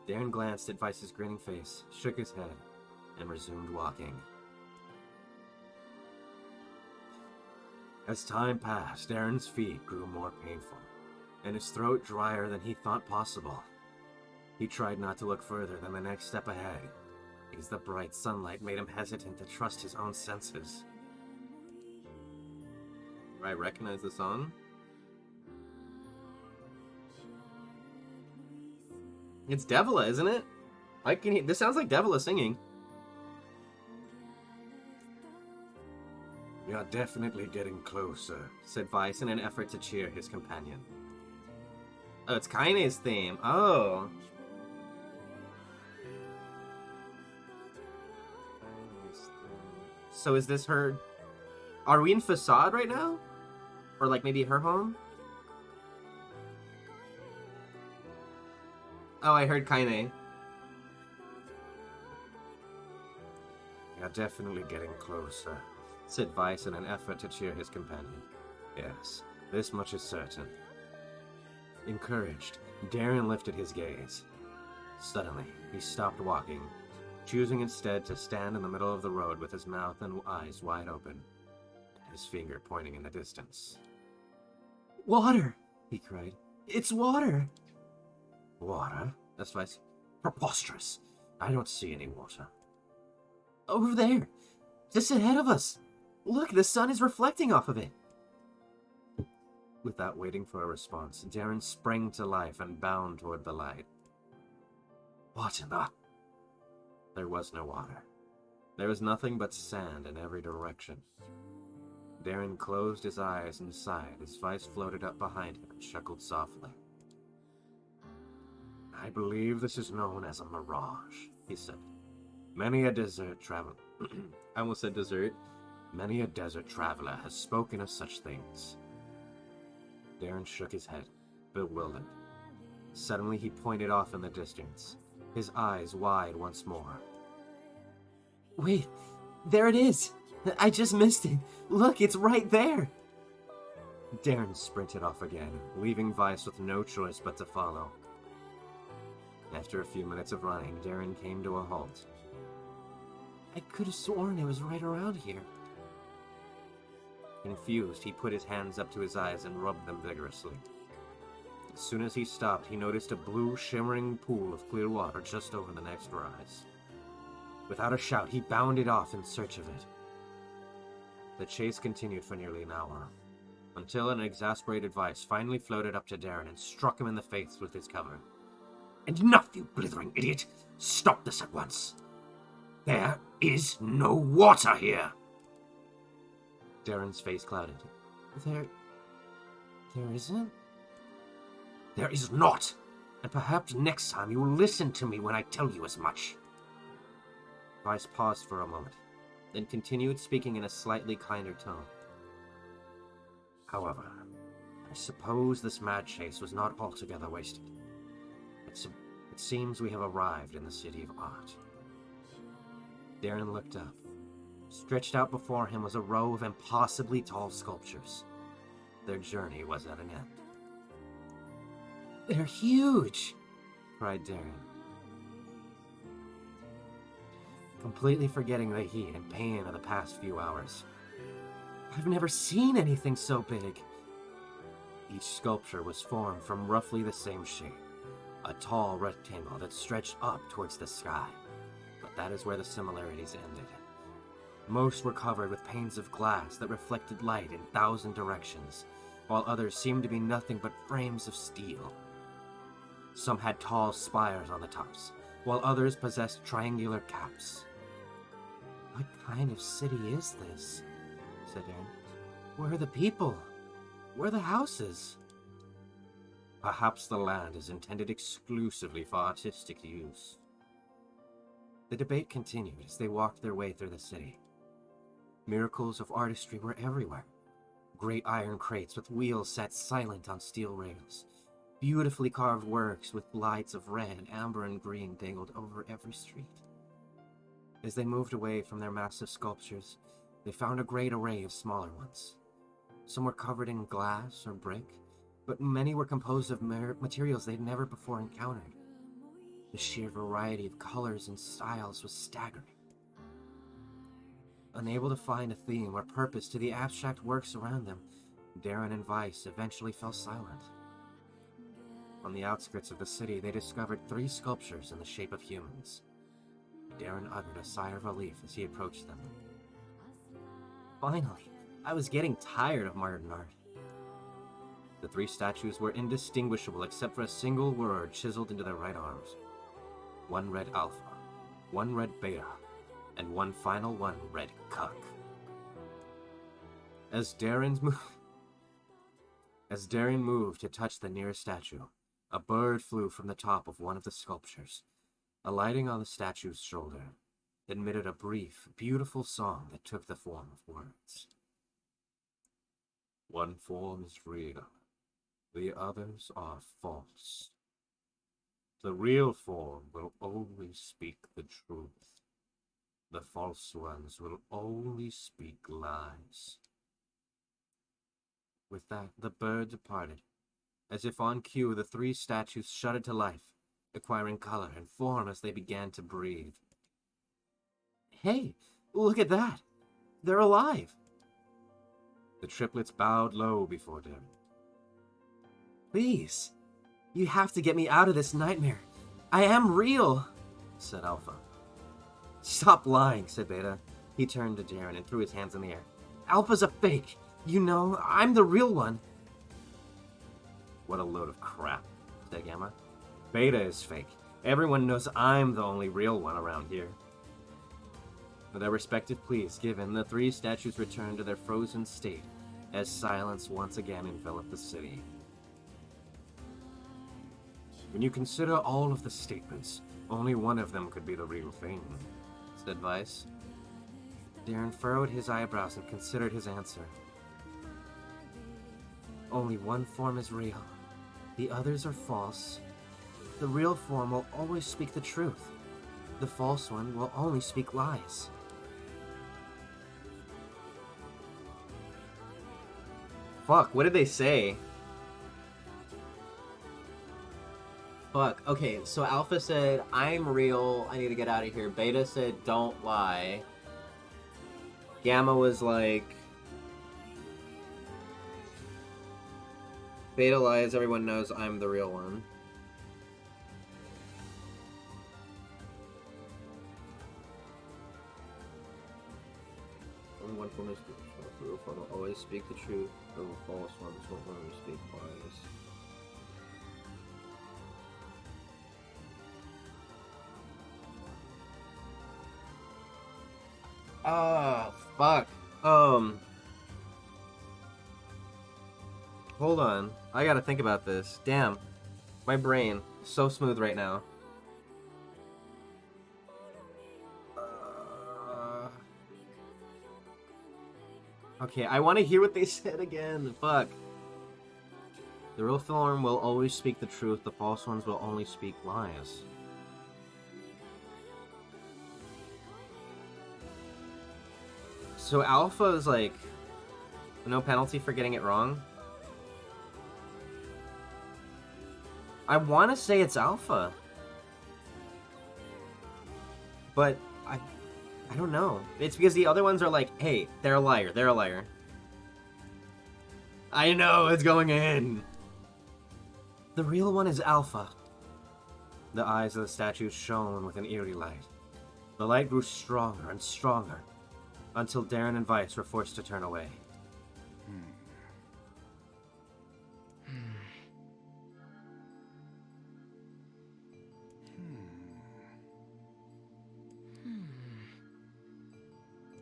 Darren glanced at Vice's grinning face, shook his head, and resumed walking. As time passed, Darren's feet grew more painful, and his throat drier than he thought possible. He tried not to look further than the next step ahead, because the bright sunlight made him hesitant to trust his own senses. Do I recognize the song? It's Devila, isn't it? I can hear, this sounds like Devila singing. We are definitely getting closer, said Vice in an effort to cheer his companion. Oh, it's Kaine's theme. Oh. So is this her... Are we in Facade right now? Or like maybe her home? Oh, I heard Kaine. We are definitely getting closer, said Vice in an effort to cheer his companion. Yes, this much is certain. Encouraged, Darren lifted his gaze. Suddenly, he stopped walking, choosing instead to stand in the middle of the road with his mouth and eyes wide open, his finger pointing in the distance. Water! He cried. It's water! Water? That's Vice. Preposterous. I don't see any water. Over there! Just ahead of us! Look, the sun is reflecting off of it! Without waiting for a response, Darren sprang to life and bounded toward the light. What in the... There was no water. There was nothing but sand in every direction. Darren closed his eyes and sighed as Vice floated up behind him and chuckled softly. I believe this is known as a mirage, he said. Many a desert traveler... I almost said dessert. Many a desert traveler has spoken of such things. Darren shook his head, bewildered. Suddenly he pointed off in the distance, his eyes wide once more. Wait, there it is! I just missed it! Look, it's right there! Darren sprinted off again, leaving Vice with no choice but to follow. After a few minutes of running, Darren came to a halt. I could have sworn it was right around here. Confused, he put his hands up to his eyes and rubbed them vigorously. As soon as he stopped, he noticed a blue, shimmering pool of clear water just over the next rise. Without a shout, he bounded off in search of it. The chase continued for nearly an hour, until an exasperated Vice finally floated up to Darren and struck him in the face with his cover. Enough, you blithering idiot! Stop this at once! There is no water here! Darren's face clouded. There isn't? There is not! And perhaps next time you will listen to me when I tell you as much. Vice paused for a moment, then continued speaking in a slightly kinder tone. However, I suppose this mad chase was not altogether wasted. It seems we have arrived in the City of Art. Darren looked up. Stretched out before him was a row of impossibly tall sculptures. Their journey was at an end. They're huge! Cried Darren, completely forgetting the heat and pain of the past few hours. I've never seen anything so big. Each sculpture was formed from roughly the same shape, a tall rectangle that stretched up towards the sky, but that is where the similarities ended. Most were covered with panes of glass that reflected light in 1,000 directions, while others seemed to be nothing but frames of steel. Some had tall spires on the tops, while others possessed triangular caps. What kind of city is this? Said Darren. Where are the people? Where are the houses? Perhaps the land is intended exclusively for artistic use. The debate continued as they walked their way through the city. Miracles of artistry were everywhere. Great iron crates with wheels sat silent on steel rails. Beautifully carved works with lights of red, amber, and green dangled over every street. As they moved away from their massive sculptures, they found a great array of smaller ones. Some were covered in glass or brick, but many were composed of materials they'd never before encountered. The sheer variety of colors and styles was staggering. Unable to find a theme or purpose to the abstract works around them, Darren and Weiss eventually fell silent. On the outskirts of the city, they discovered 3 sculptures in the shape of humans. Darren uttered a sigh of relief as he approached them. Finally, I was getting tired of modern art. The 3 statues were indistinguishable except for a single word chiseled into their right arms. One read Alpha, one read Beta, and one final one read Cuck. As Darren moved to touch the nearest statue, a bird flew from the top of one of the sculptures. Alighting on the statue's shoulder, it emitted a brief, beautiful song that took the form of words. One form is real, the others are false. The real form will always speak the truth. The false ones will only speak lies. With that, the bird departed. As if on cue, the 3 statues shuddered to life, acquiring color and form as they began to breathe. Hey, look at that! They're alive! The triplets bowed low before Darren. Please, you have to get me out of this nightmare. I am real, said Alpha. Stop lying, said Beta. He turned to Darren and threw his hands in the air. Alpha's a fake. You know, I'm the real one. What a load of crap, said Gamma. Beta is fake. Everyone knows I'm the only real one around here. With their respective pleas given, the 3 statues returned to their frozen state as silence once again enveloped the city. When you consider all of the statements, only one of them could be the real thing, said Weiss. Darren furrowed his eyebrows and considered his answer. Only one form is real. The others are false. The real form will always speak the truth. The false one will only speak lies. Fuck, what did they say? Fuck, okay, so Alpha said, I'm real, I need to get out of here. Beta said, don't lie. Gamma was like, Beta lies, everyone knows I'm the real one. Only one form is the real form will always speak the truth, the false ones won't always speak lies. Ah, fuck. Hold on. I gotta think about this. Damn. My brain is so smooth right now. Okay, I want to hear what they said again. Fuck. The real form will always speak the truth. The false ones will only speak lies. So Alpha is like, no penalty for getting it wrong? I want to say it's Alpha. But I don't know. It's because the other ones are like, hey, they're a liar, they're a liar. I know, it's going in. The real one is Alpha. The eyes of the statue shone with an eerie light. The light grew stronger and stronger, until Darren and Weiss were forced to turn away.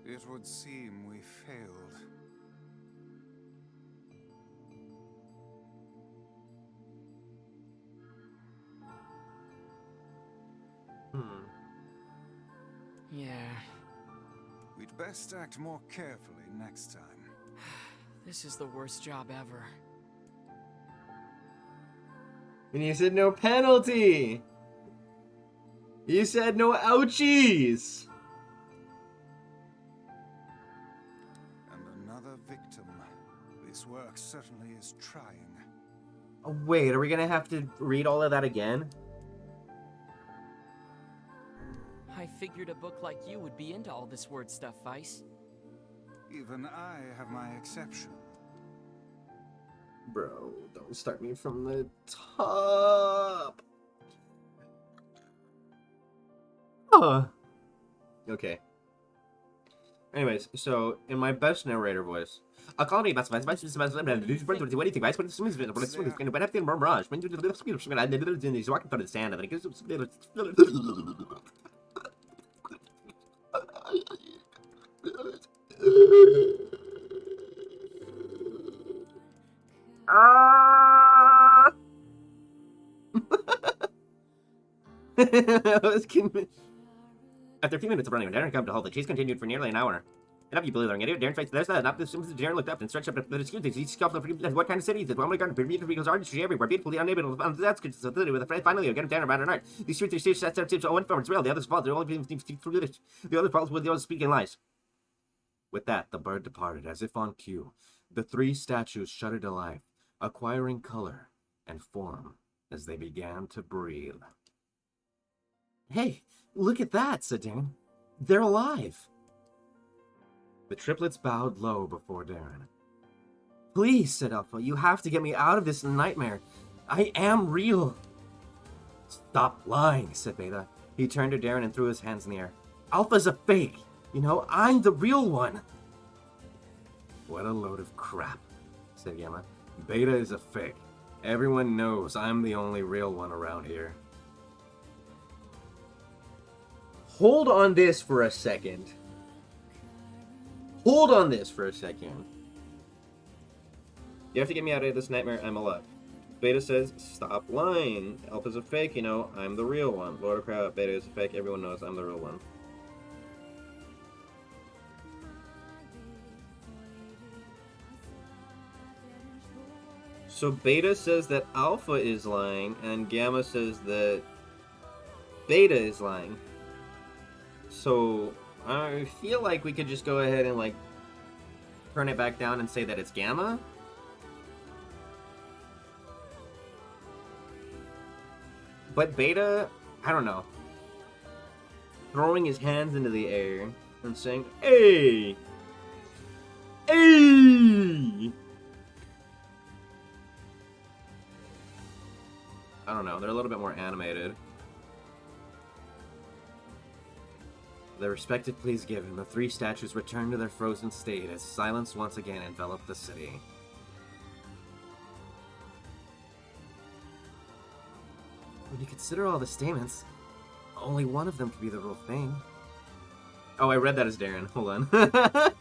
It would seem we failed. Yeah. We'd best act more carefully next time. This is the worst job ever. And you said no penalty! You said no ouchies! And another victim. This work certainly is trying. Oh, wait, are we gonna have to read all of that again? I figured a book like you would be into all this word stuff, Weiss. even I have my exception. Bro, don't start me from the top. Okay. Anyways, so in my best narrator voice, a colony what do you think? Guys, what is when I feel mirage, when you he's walking through the sand and it goes. I was convinced. After a few minutes of running, Darren came to halt. The chase continued for nearly an hour. Enough you believe it. Darren faced there's that. Not this. Darren looked up and stretched up the excuses. He scoffed up. What kind of city is it? Oh my god, because artistry everywhere. Beautifully unable to find that's consistency with a friend. Finally, again, Darren about an art. These streets are serious. That's tips. One form as well. The other's fault. They're only the other faults with the other speaking lies. With that, the bird departed as if on cue. The three statues shuddered to life, acquiring color and form as they began to breathe. Hey, look at that, said Darren. They're alive. The triplets bowed low before Darren. Please, said Alpha, you have to get me out of this nightmare. I am real. Stop lying, said Beta. He turned to Darren and threw his hands in the air. Alpha's a fake. You know, I'm the real one. What a load of crap, said Gamma. Beta is a fake. Everyone knows I'm the only real one around here. Hold on this for a second. Hold on this for a second. You have to get me out of this nightmare. I'm alive. Beta says, stop lying. Alpha's a fake, you know. I'm the real one. Lord of Crap, Beta is a fake. Everyone knows I'm the real one. So Beta says that Alpha is lying, and Gamma says that Beta is lying. So I feel like we could just go ahead and like turn it back down and say that it's Gamma. But Beta, I don't know, throwing his hands into the air and saying, "Hey, hey." I don't know, they're a little bit more animated. The respected pleas given, the three statues returned to their frozen state as silence once again enveloped the city. When you consider all the statements, only one of them could be the real thing. Oh, I read that as Darren. Hold on.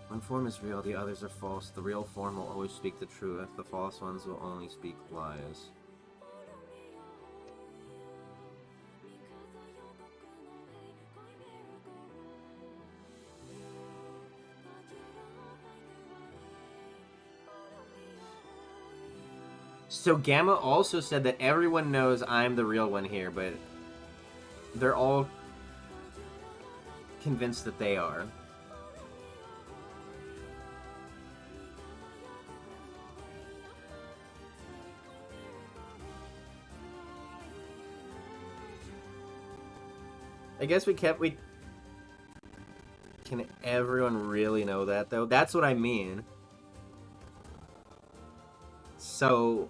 One form is real, the others are false. The real form will always speak the truth. The false ones will only speak lies. So Gamma also said that everyone knows I'm the real one here, but they're all convinced that they are. I guess we can everyone really know that though? That's what I mean. So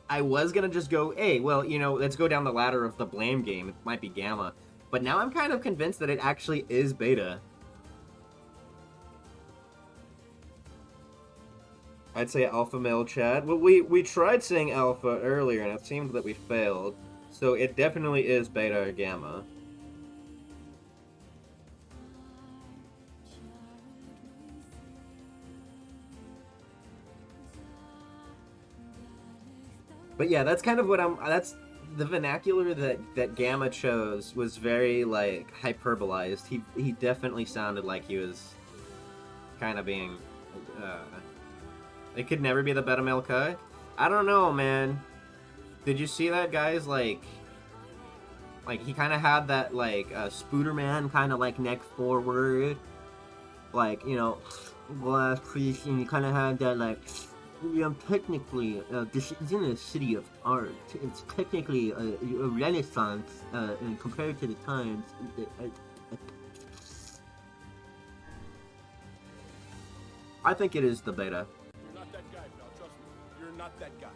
I was gonna just go, hey, well, you know, let's go down the ladder of the blame game. It might be Gamma. But now I'm kind of convinced that it actually is Beta. I'd say Alpha male chat. Well, we tried saying Alpha earlier and it seemed that we failed. So it definitely is Beta or Gamma. But yeah, that's kind of what that's the vernacular that Gamma chose was very like hyperbolized. He definitely sounded like he was kind of being it could never be the beta male cut. I don't know, man. Did you see that, guys? Like he kind of had that like Spooderman kind of like neck forward, like, you know, glass crease, and you kind of had that like. Technically, this isn't a city of art. It's technically a renaissance, and compared to the times. I think it is the beta. You're not that guy, pal. Trust me. You're not that guy.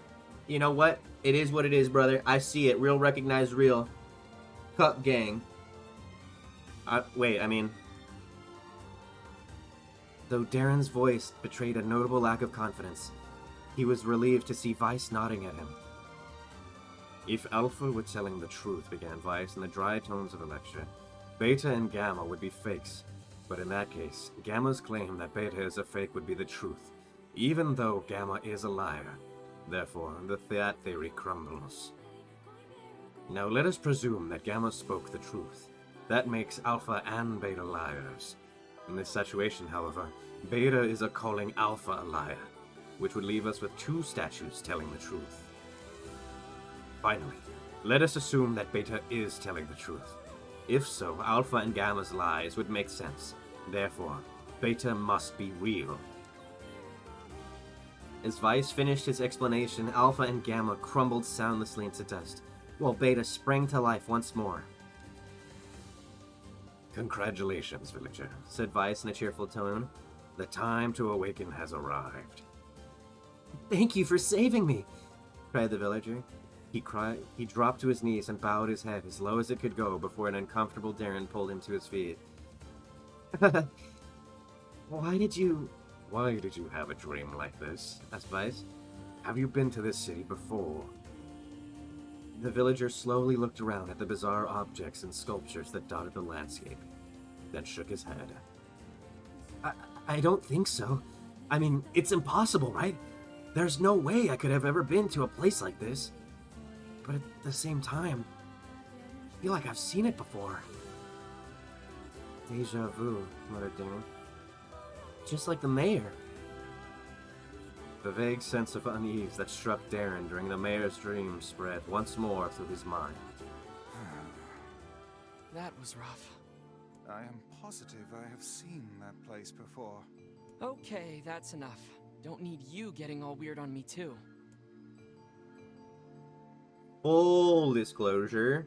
You know what? It is what it is, brother. I see it. Real recognize real. Cup gang. Wait, I mean... Though Darren's voice betrayed a notable lack of confidence, he was relieved to see Weiss nodding at him. If Alpha were telling the truth, began Weiss in the dry tones of a lecture, Beta and Gamma would be fakes. But in that case, Gamma's claim that Beta is a fake would be the truth, even though Gamma is a liar. Therefore, that theory crumbles. Now let us presume that Gamma spoke the truth. That makes Alpha and Beta liars. In this situation, however, Beta is calling Alpha a liar, which would leave us with two statues telling the truth. Finally, let us assume that Beta is telling the truth. If so, Alpha and Gamma's lies would make sense. Therefore, Beta must be real. As Weiss finished his explanation, Alpha and Gamma crumbled soundlessly into dust, while Beta sprang to life once more. Congratulations, villager, said Weiss in a cheerful tone. The time to awaken has arrived. Thank you for saving me, cried the villager. He dropped to his knees and bowed his head as low as it could go before an uncomfortable Darren pulled him to his feet. Why did you have a dream like this? Asked Weiss. Have you been to this city before? The villager slowly looked around at the bizarre objects and sculptures that dotted the landscape, then shook his head. I don't think so. I mean, it's impossible, right? There's no way I could have ever been to a place like this. But at the same time, I feel like I've seen it before. Deja vu, muttered Darren. Just like the mayor. The vague sense of unease that struck Darren during the mayor's dream spread once more through his mind. That was rough. I am positive I have seen that place before. Okay, that's enough. Don't need you getting all weird on me too. Full disclosure.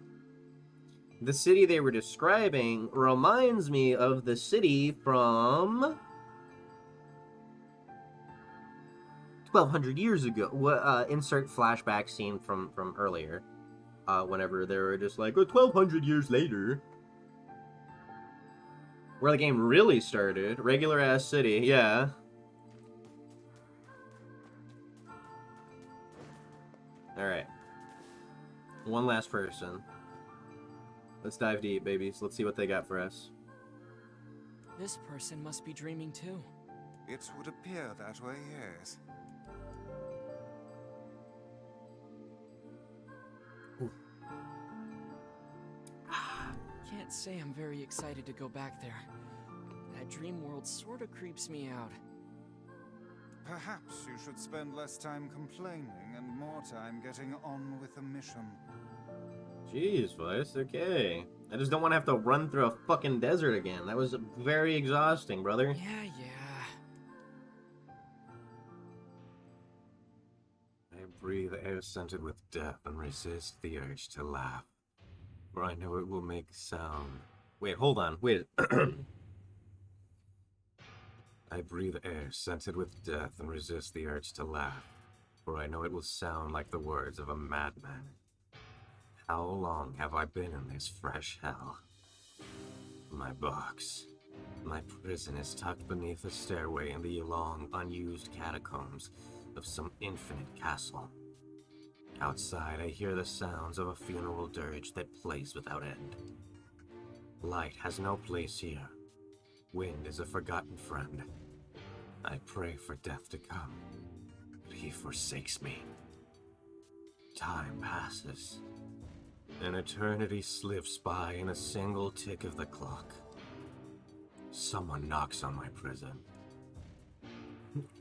The city they were describing reminds me of the city from 1,200 years ago. Insert flashback scene from earlier. Whenever they were just like, 1,200 years later. Where the game really started. Regular ass city, yeah. Alright. One last person. Let's dive deep, babies. Let's see what they got for us. This person must be dreaming too. It would appear that way, yes. Can't say I'm very excited to go back there. That dream world sort of creeps me out. Perhaps you should spend less time complaining and more time getting on with the mission. Jeez, Weiss, okay. I just don't want to have to run through a fucking desert again. That was very exhausting, brother. Yeah. I breathe air scented with death and resist the urge to laugh. For I know it will make sound. Wait, hold on. Wait. I breathe air scented with death and resist the urge to laugh. For I know it will sound like the words of a madman. How long have I been in this fresh hell? My box. My prison is tucked beneath a stairway in the long, unused catacombs of some infinite castle. Outside, I hear the sounds of a funeral dirge that plays without end. Light has no place here. Wind is a forgotten friend. I pray for death to come, but he forsakes me. Time passes. An eternity slips by in a single tick of the clock. Someone knocks on my prison.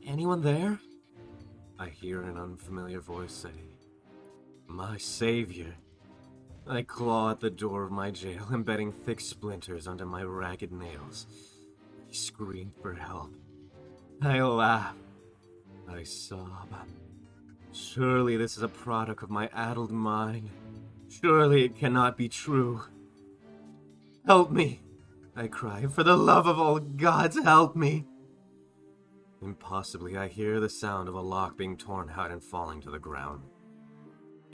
Anyone there? I hear an unfamiliar voice say, "My savior." I claw at the door of my jail, embedding thick splinters under my ragged nails. I scream for help. I laugh. I sob. Surely this is a product of my addled mind. Surely it cannot be true. Help me, I cry. For the love of all gods, help me. Impossibly, I hear the sound of a lock being torn out and falling to the ground.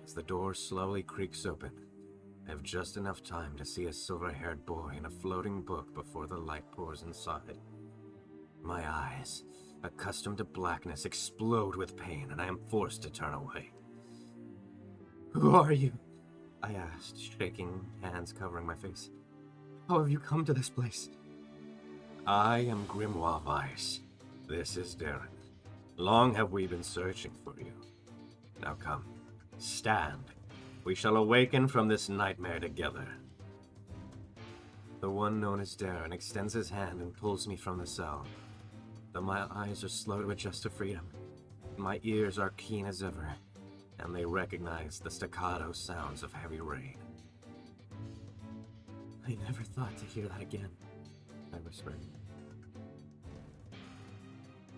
As the door slowly creaks open, I have just enough time to see a silver-haired boy in a floating book before the light pours inside. My eyes, accustomed to blackness, explode with pain, and I am forced to turn away. "Who are you?" I asked, shaking, hands covering my face. "How have you come to this place?" "I am Grimoire Weiss. This is Darren. Long have we been searching for you. Now come, stand. We shall awaken from this nightmare together." The one known as Darren extends his hand and pulls me from the cell. Though my eyes are slow to adjust to freedom, my ears are keen as ever, and they recognize the staccato sounds of heavy rain. "I never thought to hear that again," I whispered.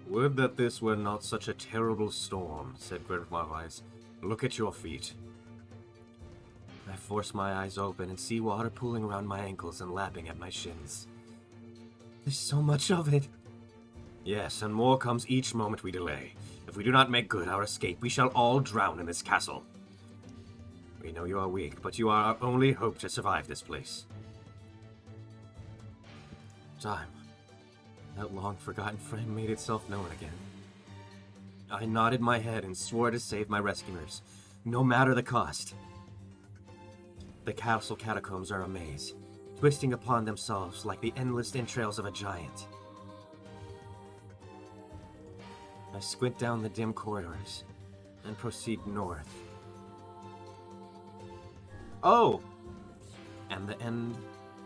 "Would that this were not such a terrible storm," said Grimoire Weiss. "Look at your feet." I force my eyes open and see water pooling around my ankles and lapping at my shins. "There's so much of it." "Yes, and more comes each moment we delay. If we do not make good our escape, we shall all drown in this castle. We know you are weak, but you are our only hope to survive this place." Time. That long-forgotten friend made itself known again. I nodded my head and swore to save my rescuers, no matter the cost. The castle catacombs are a maze, twisting upon themselves like the endless entrails of a giant. I squint down the dim corridors and proceed north. Oh! And the end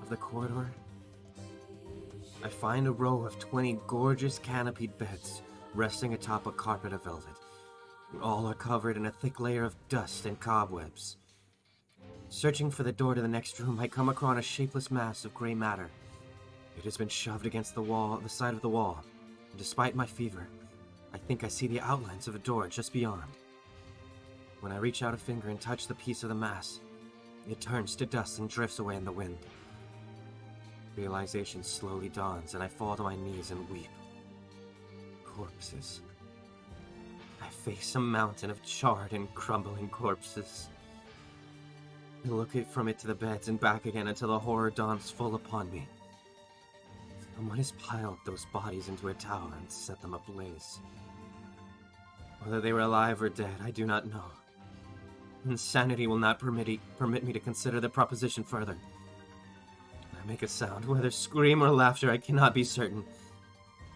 of the corridor? I find a row of 20 gorgeous canopied beds resting atop a carpet of velvet. All are covered in a thick layer of dust and cobwebs. Searching for the door to the next room, I come across a shapeless mass of gray matter. It has been shoved against the side of the wall, and despite my fever, I think I see the outlines of a door just beyond. When I reach out a finger and touch the piece of the mass, it turns to dust and drifts away in the wind. Realization slowly dawns, and I fall to my knees and weep. Corpses. I face a mountain of charred and crumbling corpses. I look from it to the beds and back again until the horror dawns full upon me. Someone has piled those bodies into a tower and set them ablaze. Whether they were alive or dead, I do not know. Insanity will not permit me to consider the proposition further. I make a sound, whether scream or laughter, I cannot be certain,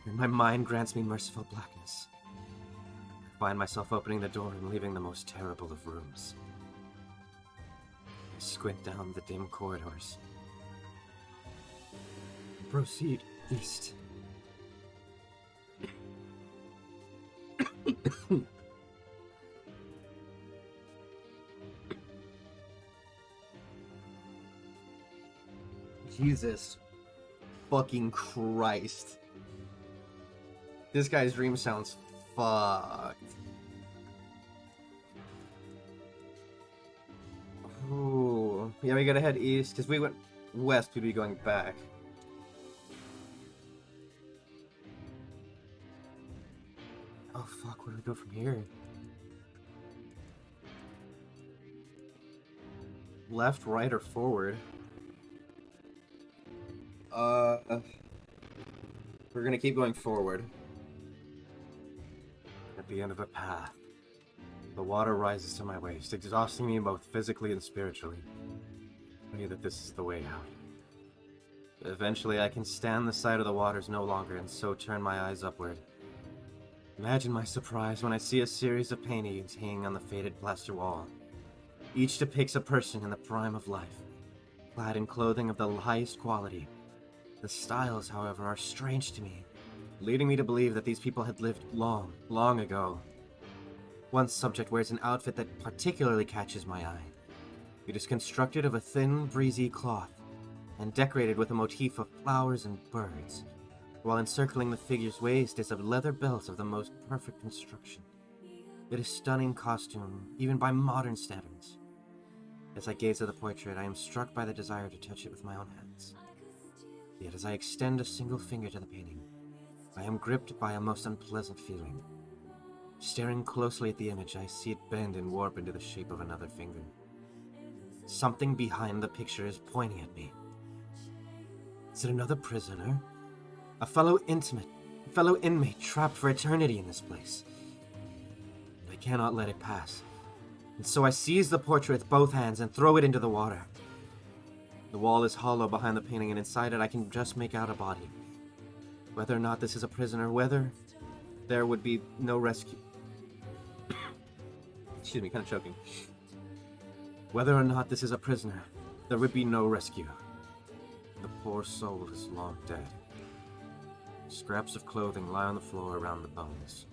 and my mind grants me merciful blackness. I find myself opening the door and leaving the most terrible of rooms. I squint down the dim corridors. Proceed east. Jesus fucking Christ. This guy's dream sounds fucked. Ooh. Yeah, we gotta head east, because we went west, we'd be going back. Oh fuck, where do we go from here? Left, right, or forward? We're gonna keep going forward. At the end of a path, the water rises to my waist, exhausting me both physically and spiritually. I pray that this is the way out. Eventually, I can stand the sight of the waters no longer, and so turn my eyes upward. Imagine my surprise when I see a series of paintings hanging on the faded plaster wall. Each depicts a person in the prime of life, clad in clothing of the highest quality. The styles, however, are strange to me, leading me to believe that these people had lived long, long ago. One subject wears an outfit that particularly catches my eye. It is constructed of a thin, breezy cloth, and decorated with a motif of flowers and birds, while encircling the figure's waist is a leather belt of the most perfect construction. It is a stunning costume, even by modern standards. As I gaze at the portrait, I am struck by the desire to touch it with my own hands. Yet as I extend a single finger to the painting, I am gripped by a most unpleasant feeling. Staring closely at the image, I see it bend and warp into the shape of another finger. Something behind the picture is pointing at me. Is it another prisoner? A fellow inmate trapped for eternity in this place. I cannot let it pass, and so I seize the portrait with both hands and throw it into the water. The wall is hollow behind the painting, and inside it I can just make out a body. Whether or not this is a prisoner, whether there would be no rescue... Excuse me, kind of choking. Whether or not this is a prisoner, there would be no rescue. The poor soul is long dead. Scraps of clothing lie on the floor around the bones.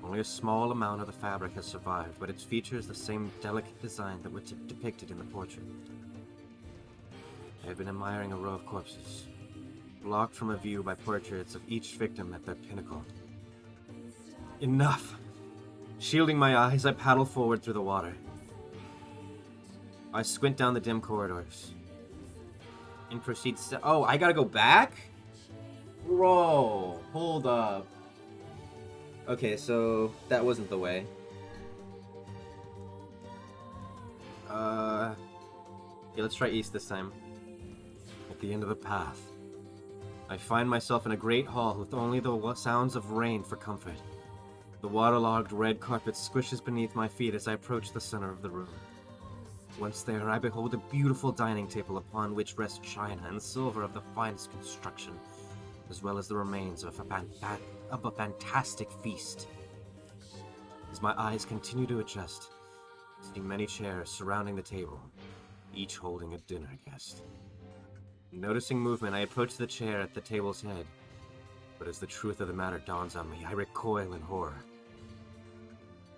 Only a small amount of the fabric has survived, but its features the same delicate design that were depicted in the portrait. I have been admiring a row of corpses, blocked from a view by portraits of each victim at their pinnacle. Enough! Shielding my eyes, I paddle forward through the water. I squint down the dim corridors and proceed to... Oh, I gotta go back? Bro, hold up. Okay, so that wasn't the way. Yeah, let's try east this time. At the end of the path, I find myself in a great hall with only the sounds of rain for comfort. The waterlogged red carpet squishes beneath my feet as I approach the center of the room. Once there, I behold a beautiful dining table upon which rest china and silver of the finest construction, as well as the remains of a fantastic feast. As my eyes continue to adjust, I see many chairs surrounding the table, each holding a dinner guest. Noticing movement, I approach the chair at the table's head, but as the truth of the matter dawns on me, I recoil in horror.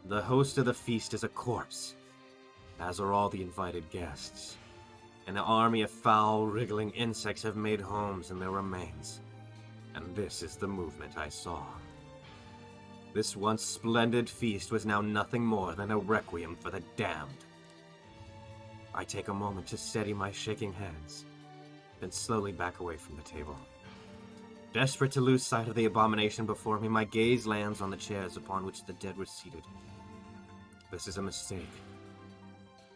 The host of the feast is a corpse, as are all the invited guests. An army of foul, wriggling insects have made homes in their remains. And this is the movement I saw. This once splendid feast was now nothing more than a requiem for the damned. I take a moment to steady my shaking hands, then slowly back away from the table. Desperate to lose sight of the abomination before me, my gaze lands on the chairs upon which the dead were seated. This is a mistake,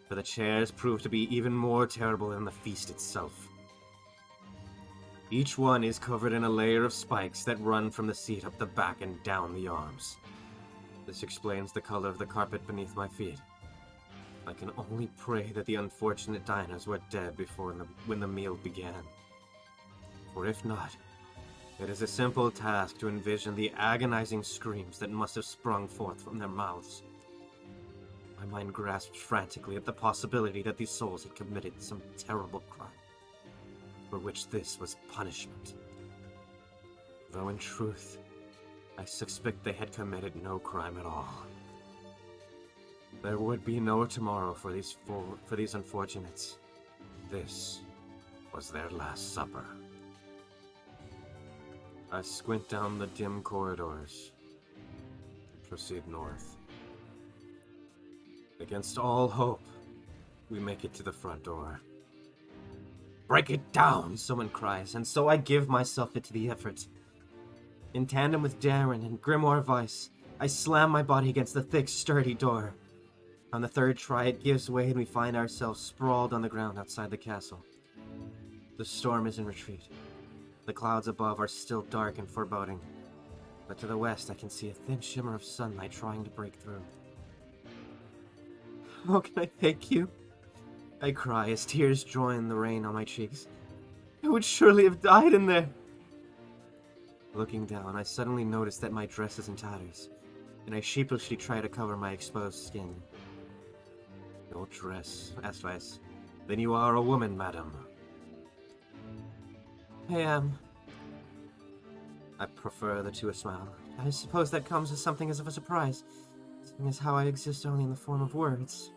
for the chairs prove to be even more terrible than the feast itself. Each one is covered in a layer of spikes that run from the seat up the back and down the arms. This explains the color of the carpet beneath my feet. I can only pray that the unfortunate diners were dead when the meal began. For if not, it is a simple task to envision the agonizing screams that must have sprung forth from their mouths. My mind grasped frantically at the possibility that these souls had committed some terrible crime, for which this was punishment. Though in truth, I suspect they had committed no crime at all. There would be no tomorrow for these unfortunates. This was their last supper. I squint down the dim corridors and proceed north. Against all hope, we make it to the front door. Break it down, someone cries, and so I give myself into the effort. In tandem with Darren and Grimoire Vice, I slam my body against the thick, sturdy door. On the third try, it gives way and we find ourselves sprawled on the ground outside the castle. The storm is in retreat. The clouds above are still dark and foreboding, but to the west I can see a thin shimmer of sunlight trying to break through. How can I thank you? I cry as tears join the rain on my cheeks. I would surely have died in there. Looking down, I suddenly notice that my dress is in tatters, and I sheepishly try to cover my exposed skin. Your dress, asked Vice. Then you are a woman, madam. I am. I prefer to a smile. I suppose that comes as something as of a surprise, seeing as how I exist only in the form of words.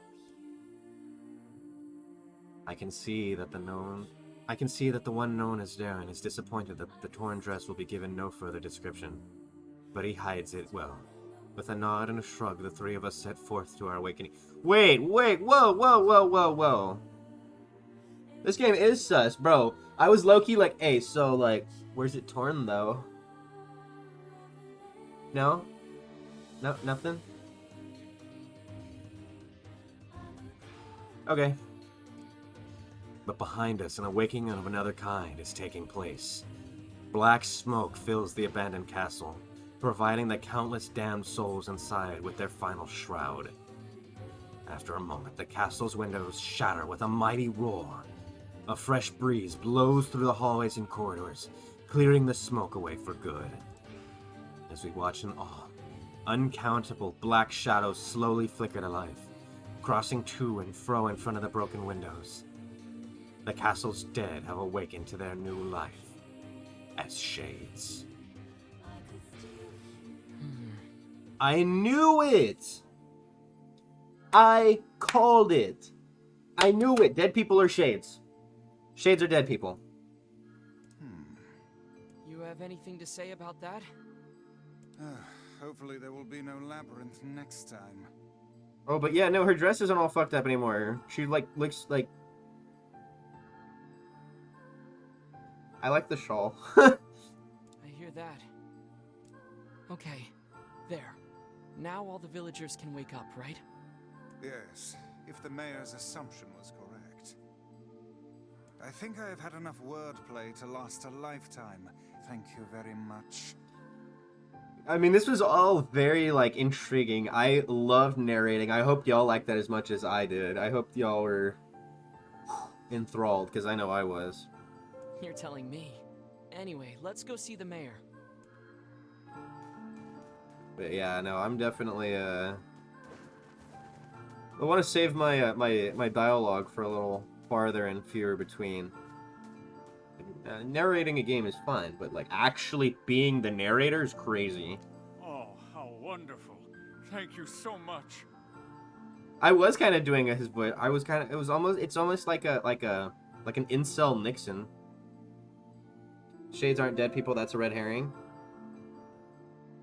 I can see that the one known as Darren is disappointed that the torn dress will be given no further description, but he hides it well. With a nod and a shrug, the three of us set forth to our awakening. Wait, whoa. This game is sus, bro. I was low-key like, hey, so, like, where's it torn, though? No? No, nothing? Okay. But behind us, an awakening of another kind is taking place. Black smoke fills the abandoned castle, providing the countless damned souls inside with their final shroud. After a moment, the castle's windows shatter with a mighty roar. A fresh breeze blows through the hallways and corridors, clearing the smoke away for good. As we watch in awe, uncountable black shadows slowly flicker to life, crossing to and fro in front of the broken windows. The castle's dead have awakened to their new life as shades. I knew it! I called it! I knew it! Dead people are shades. Shades are dead people. You have anything to say about that? Hopefully there will be no labyrinth next time. Oh, but yeah, no, her dress isn't all fucked up anymore. She, like, looks like... I like the shawl. I hear that. Okay, there. Now all the villagers can wake up, right? Yes, if the mayor's assumption was correct. I think I have had enough wordplay to last a lifetime. Thank you very much. I mean, this was all very, like, intriguing. I loved narrating. I hope y'all liked that as much as I did. I hope y'all were enthralled, because I know I was. You're telling me. Anyway, let's go see the mayor. But yeah, no, I'm definitely, I want to save my, my dialogue for a little farther and fewer between. Narrating a game is fun, but, like, actually being the narrator is crazy. Oh, how wonderful. Thank you so much. I was kind of doing his voice. I was kind of, it's almost like an incel Nixon. Shades aren't dead people, that's a red herring.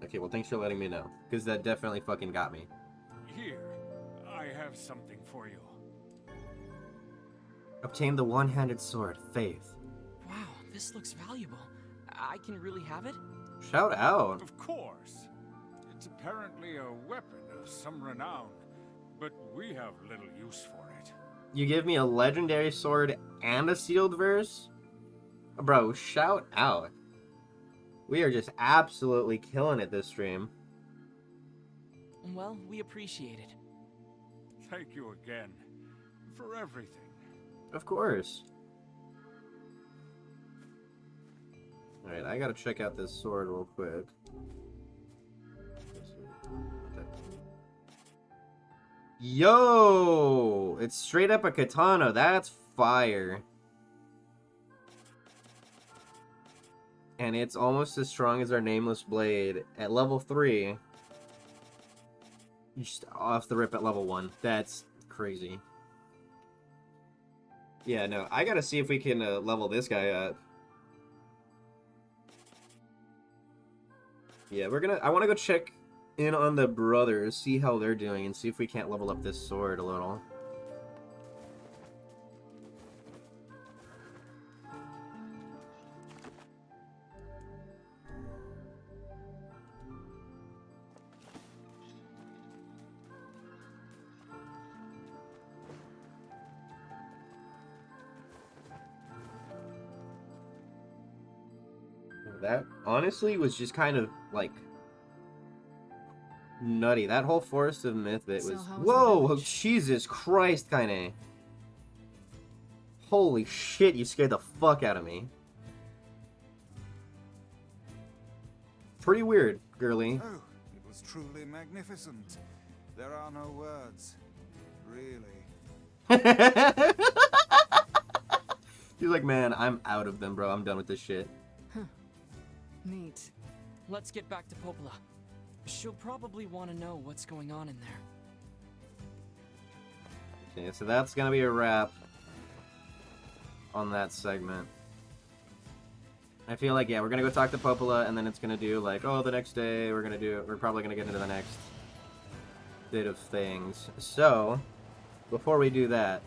Okay, well, thanks for letting me know, because that definitely fucking got me. Here, I have something for you. Obtain the one-handed sword, Faith. Wow, this looks valuable. I can really have it? Shout out. Of course. It's apparently a weapon of some renown, but we have little use for it. You give me a legendary sword and a sealed verse? Bro, shout out. We are just absolutely killing it this stream. Well, we appreciate it. Thank you again for everything. Of course. Alright, I gotta check out this sword real quick. Yo! It's straight up a katana. That's fire. And it's almost as strong as our nameless blade at level 3. Just off the rip at level 1. That's crazy. Yeah, no, I gotta see if we can level this guy up. Yeah, I wanna go check in on the brothers, see how they're doing, and see if we can't level up this sword a little. That honestly was just kind of like nutty. That whole Forest of Myth bit was whoa, Jesus Christ, kinda. Holy shit, you scared the fuck out of me. Pretty weird, girly. Oh, it was truly magnificent. There are no words. Really. He's like, man, I'm out of them, bro. I'm done with this shit. Neat. Let's get back to Popola. She'll probably want to know what's going on in there. Okay, so that's gonna be a wrap on that segment. I feel like, yeah, we're gonna go talk to Popola, and then it's gonna do like, oh, the next day we're probably gonna get into the next bit of things. So, before we do that,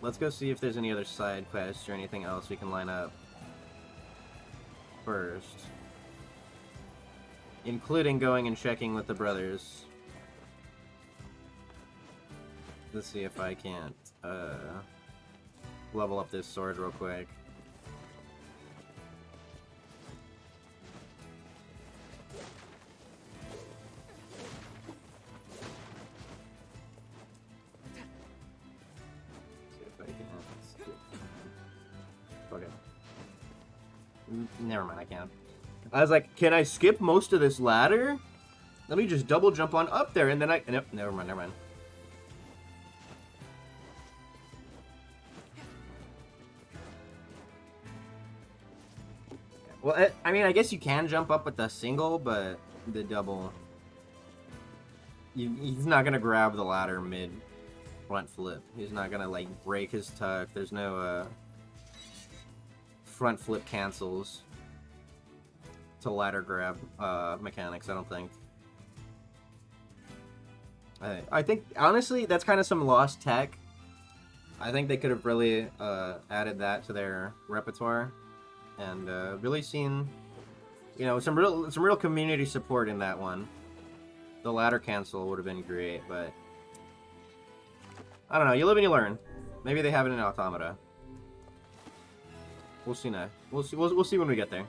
let's go see if there's any other side quests or anything else we can line up first. Including going and checking with the brothers. Let's see if I can't level up this sword real quick. See if I can. Okay. Never mind, I can't. I was like, can I skip most of this ladder? Let me just double jump on up there, and then I... Nope, never mind, never mind. Well, I mean, I guess you can jump up with the single, but the double... He's not gonna grab the ladder mid front flip. He's not gonna, like, break his tuck. There's no, front flip cancels to ladder grab mechanics, I don't think. I think, honestly, that's kind of some lost tech. I think they could have really added that to their repertoire and really seen, you know, some real community support in that one. The ladder cancel would have been great, but I don't know. You live and you learn. Maybe they have it in Automata. We'll see now. We'll see when we get there.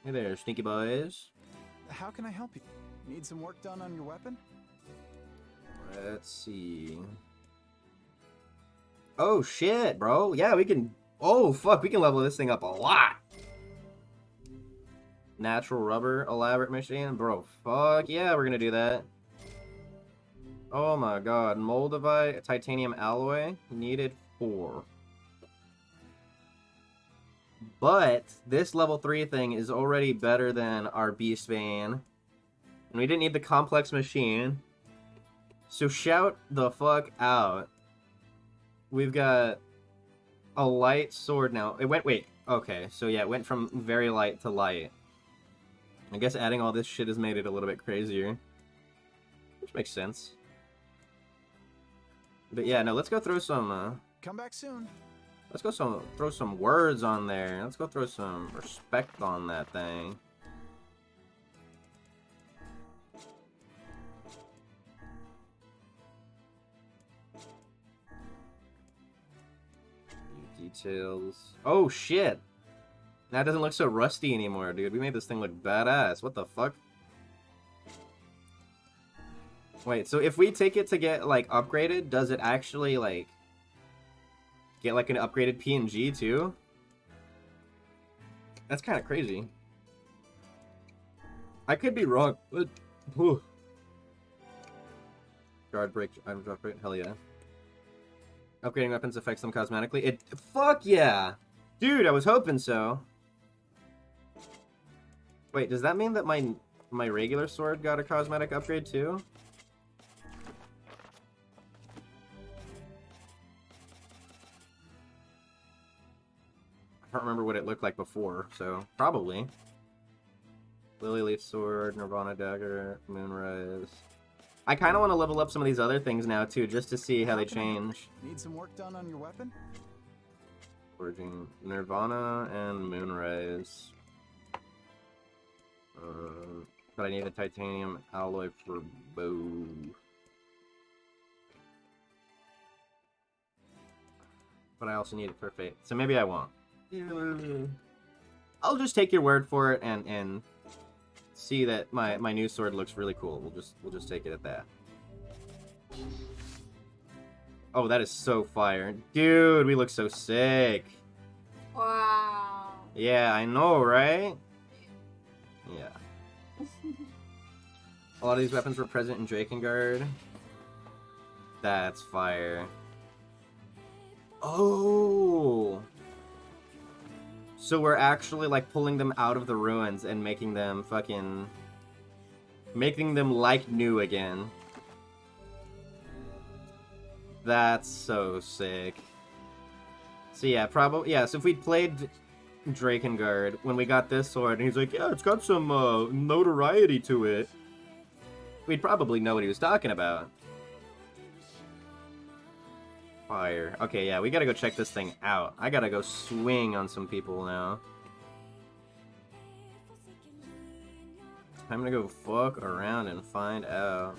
Hey there, sneaky boys. How can I help you? Need some work done on your weapon? Let's see. Oh shit, bro. Yeah, we can... Oh fuck, we can level this thing up a lot. Natural rubber elaborate machine. Bro, fuck yeah, we're gonna do that. Oh my god. Moldavite titanium alloy. Needed 4. But this level 3 thing is already better than our Beast Vein. And we didn't need the complex machine. So shout the fuck out. We've got a light sword now. It went, wait, okay. So yeah, it went from very light to light. I guess adding all this shit has made it a little bit crazier. Which makes sense. But yeah, no, let's go throw some, Come back soon. Let's go throw some words on there. Let's go throw some respect on that thing. Details. Oh shit! That doesn't look so rusty anymore, dude. We made this thing look badass. What the fuck? Wait, so if we take it to get, like, upgraded, does it actually, like, get, like, an upgraded PNG, too? That's kind of crazy. I could be wrong, but... Whew. Guard break, item drop rate, hell yeah. Upgrading weapons affects them cosmetically. It... Fuck yeah! Dude, I was hoping so. Wait, does that mean that my regular sword got a cosmetic upgrade, too? I don't remember what it looked like before, so probably. Lily Leaf Sword, Nirvana Dagger, Moonrise. I kind of want to level up some of these other things now, too, just to see how they change. Need some work done on your weapon? Forging Nirvana and Moonrise. But I need a titanium alloy for bow. But I also need it for fate, so maybe I won't. I'll just take your word for it and see that my new sword looks really cool. We'll just take it at that. Oh, that is so fire. Dude, we look so sick. Wow. Yeah, I know, right? Yeah. A lot of these weapons were present in Drakengard. That's fire. Oh! So we're actually, like, pulling them out of the ruins and making them fucking... making them, like, new again. That's so sick. So yeah, probably... Yeah, so if we'd played Drakengard when we got this sword, and he's like, yeah, it's got some, notoriety to it, we'd probably know what he was talking about. Fire. Okay, yeah, we gotta go check this thing out. I gotta go swing on some people now. I'm gonna go fuck around and find out.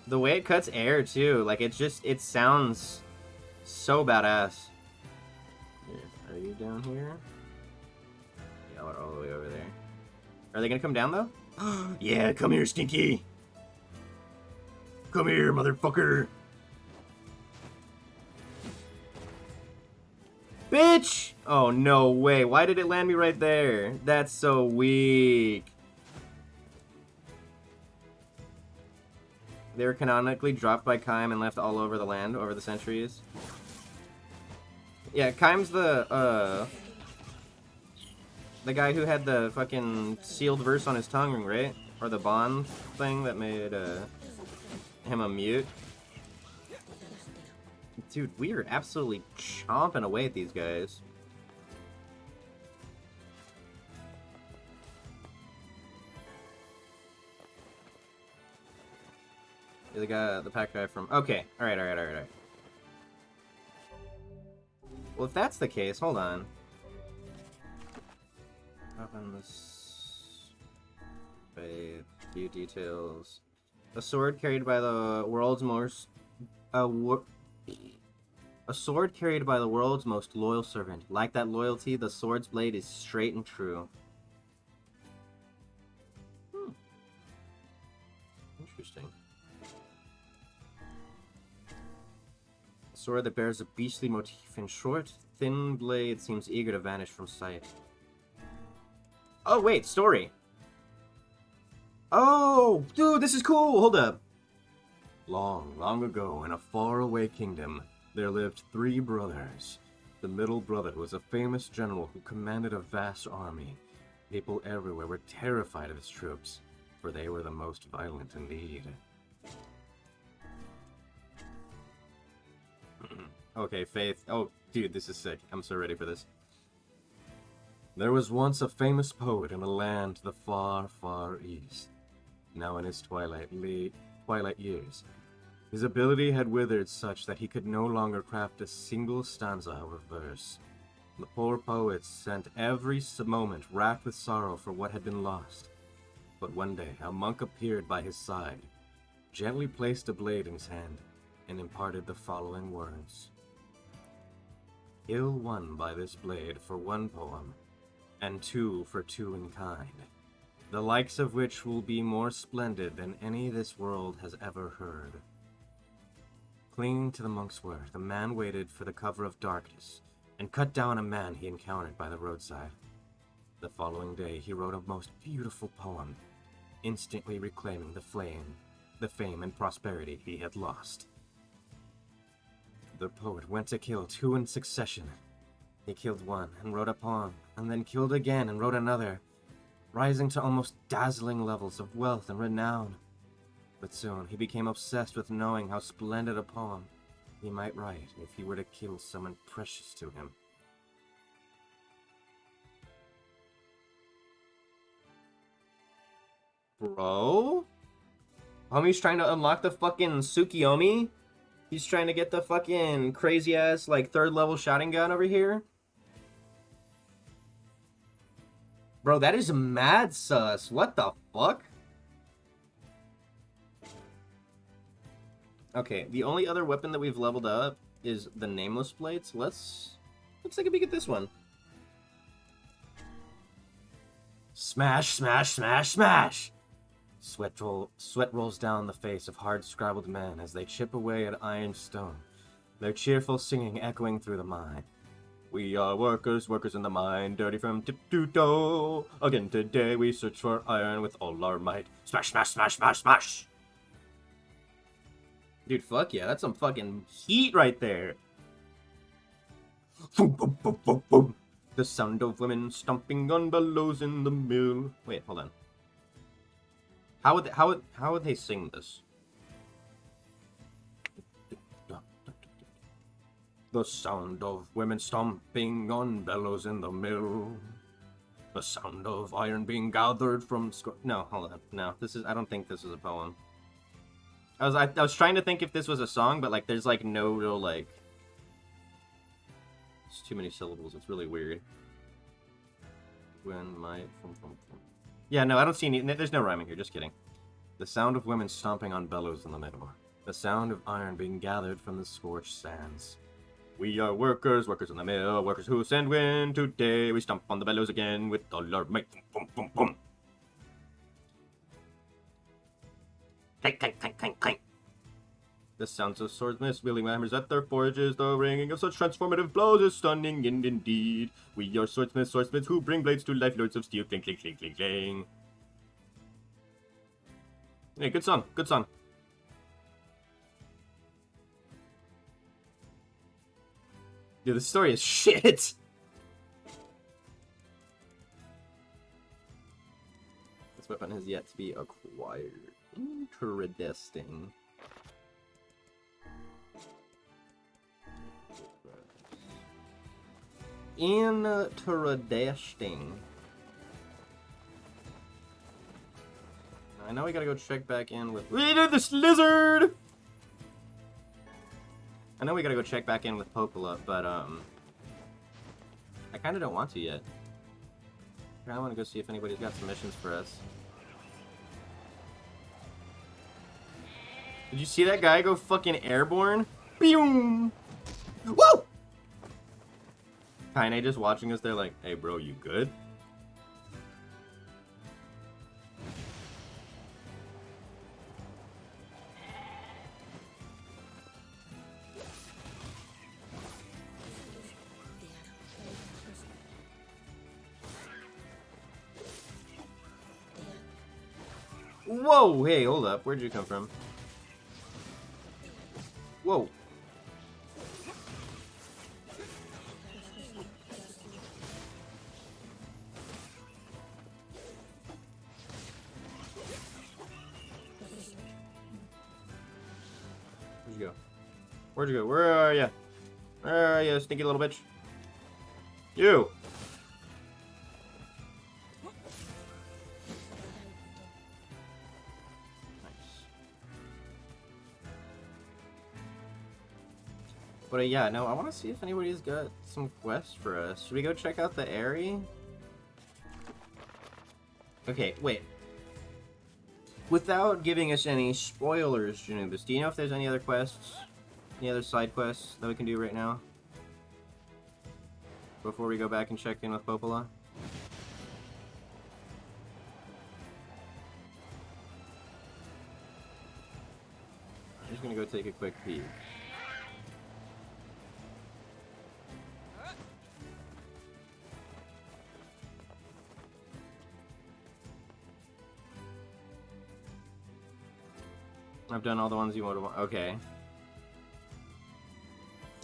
The way it cuts air, too, like, it sounds so badass. Are you down here? Yeah, we're all the way over there. Are they gonna come down, though? Yeah, come here, Stinky! Come here, motherfucker! Bitch! Oh, no way. Why did it land me right there? That's so weak. They were canonically dropped by Kaim and left all over the land over the centuries. Yeah, Kaim's the guy who had the fucking sealed verse on his tongue, right? Or the bond thing that made him a mute. Dude, we are absolutely chomping away at these guys. The guy, the pack guy from... Okay, alright. Well, if that's the case, hold on. Open this... Wait, few details. A sword carried by the world's most... A sword carried by the world's most loyal servant. Like that loyalty, the sword's blade is straight and true. Interesting. A sword that bears a beastly motif in short, thin blade seems eager to vanish from sight. Oh, wait, story. Oh, dude, this is cool. Hold up. Long, long ago, in a faraway kingdom, there lived 3 brothers. The middle brother was a famous general who commanded a vast army. People everywhere were terrified of his troops, for they were the most violent indeed. Okay, Faith. Oh, dude, this is sick. I'm so ready for this. There was once a famous poet in a land to the far, far east. Now in his twilight years, his ability had withered such that he could no longer craft a single stanza or verse. The poor poet spent every moment racked with sorrow for what had been lost. But one day, a monk appeared by his side, gently placed a blade in his hand, and imparted the following words. Ill won by this blade for 1 poem, and 2 for 2 in kind, the likes of which will be more splendid than any this world has ever heard. Clinging to the monk's word, the man waited for the cover of darkness, and cut down a man he encountered by the roadside. The following day he wrote a most beautiful poem, instantly reclaiming the fame and prosperity he had lost. The poet went to kill 2 in succession. He killed one and wrote a poem, and then killed again and wrote another, rising to almost dazzling levels of wealth and renown. But soon he became obsessed with knowing how splendid a poem he might write if he were to kill someone precious to him. Bro? Homie's trying to unlock the fucking Tsukiyomi? He's trying to get the fucking crazy ass, like, 3rd level shotting gun over here? Bro, that is mad sus. What the fuck? Okay, the only other weapon that we've leveled up is the Nameless Blade, so let's take a peek at this one. Smash, smash, smash, smash! Sweat rolls down the face of hard-scrabbled men as they chip away at iron stone, their cheerful singing echoing through the mine. We are workers, workers in the mine, dirty from tip to toe. Again today we search for iron with all our might. Smash, smash, smash, smash, smash! Dude, fuck yeah, that's some fucking heat right there. Boom, boom, boom, boom, boom. The sound of women stomping on bellows in the mill. Wait, hold on. How would they sing this? The sound of women stomping on bellows in the mill. The sound of iron being gathered from... No, hold on. No, this is... I don't think this is a poem. I was trying to think if this was a song, but, like, there's, like, no real, like... It's too many syllables. It's really weird. When my... Yeah, no, I don't see any... There's no rhyming here. Just kidding. The sound of women stomping on bellows in the middle. The sound of iron being gathered from the scorched sands. We are workers, workers in the mill, workers who send wind today. We stomp on the bellows again with all our might. Boom, boom, boom. Clank, clank, clank, clank, clank. The sounds of swordsmiths wielding hammers at their forges. The ringing of such transformative blows is stunning and indeed. We are swordsmiths, swordsmiths who bring blades to life, lords of steel. Clink, clink, clink, clink, clink. Hey, good song, good song. Dude, the story is shit! This weapon has yet to be acquired. Interesting. Interesting. I know we gotta go check back in with... We did this lizard! I know we gotta go check back in with Popola, but, I kinda don't want to yet. I kinda wanna go see if anybody's got some missions for us. Did you see that guy go fucking airborne? Boom! Woo! Kaine just watching us there like, hey bro, you good? Whoa, hey, hold up. Where'd you come from? Whoa. Where'd you go? Where'd you go? Where are ya? Where are ya, stinky little bitch? You! But yeah, no, I want to see if anybody's got some quests for us. Should we go check out the area? Okay, wait. Without giving us any spoilers, Janubis, do you know if there's any other quests? Any other side quests that we can do right now? Before we go back and check in with Popola? I'm just gonna go take a quick peek. I've done all the ones you want. Okay.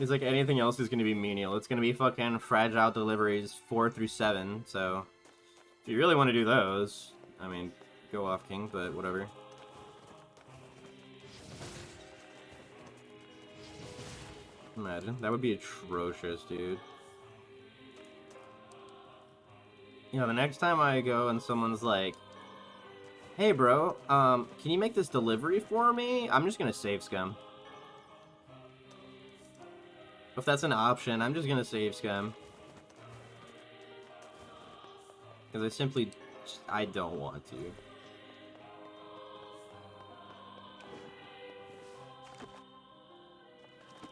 It's like anything else is going to be menial. It's going to be fucking fragile deliveries 4 through 7. So, if you really want to do those, I mean, go off King, but whatever. Imagine. That would be atrocious, dude. You know, the next time I go and someone's like, hey bro, can you make this delivery for me? I'm just gonna save scum. If that's an option, I'm just gonna save scum. Because I don't want to.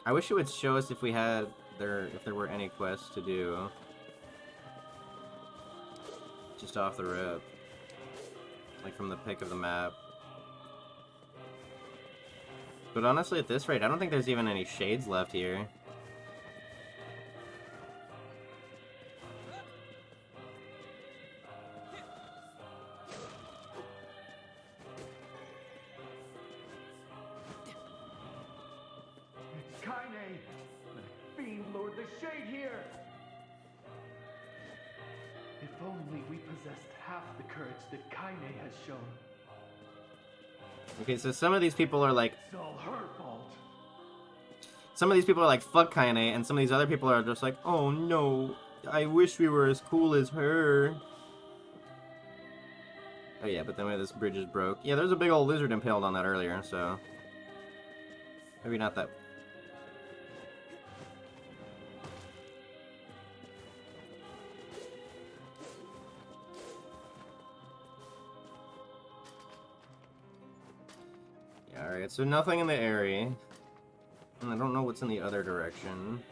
I wish it would show us if we had if there were any quests to do. Just off the rip. Like from the pick of the map. But honestly, at this rate, I don't think there's even any shades left here. It's Kaine! The Fiend Lord the Shade here! If only we possessed half the courage that Kaine has shown. Okay, so some of these people are like... It's all her fault. Some of these people are like, fuck Kaine, and some of these other people are just like, oh no, I wish we were as cool as her. Oh yeah, but then this bridge is broke. Yeah, there's a big old lizard impaled on that earlier, so maybe not that. Yeah, alright, so nothing in the area. And I don't know what's in the other direction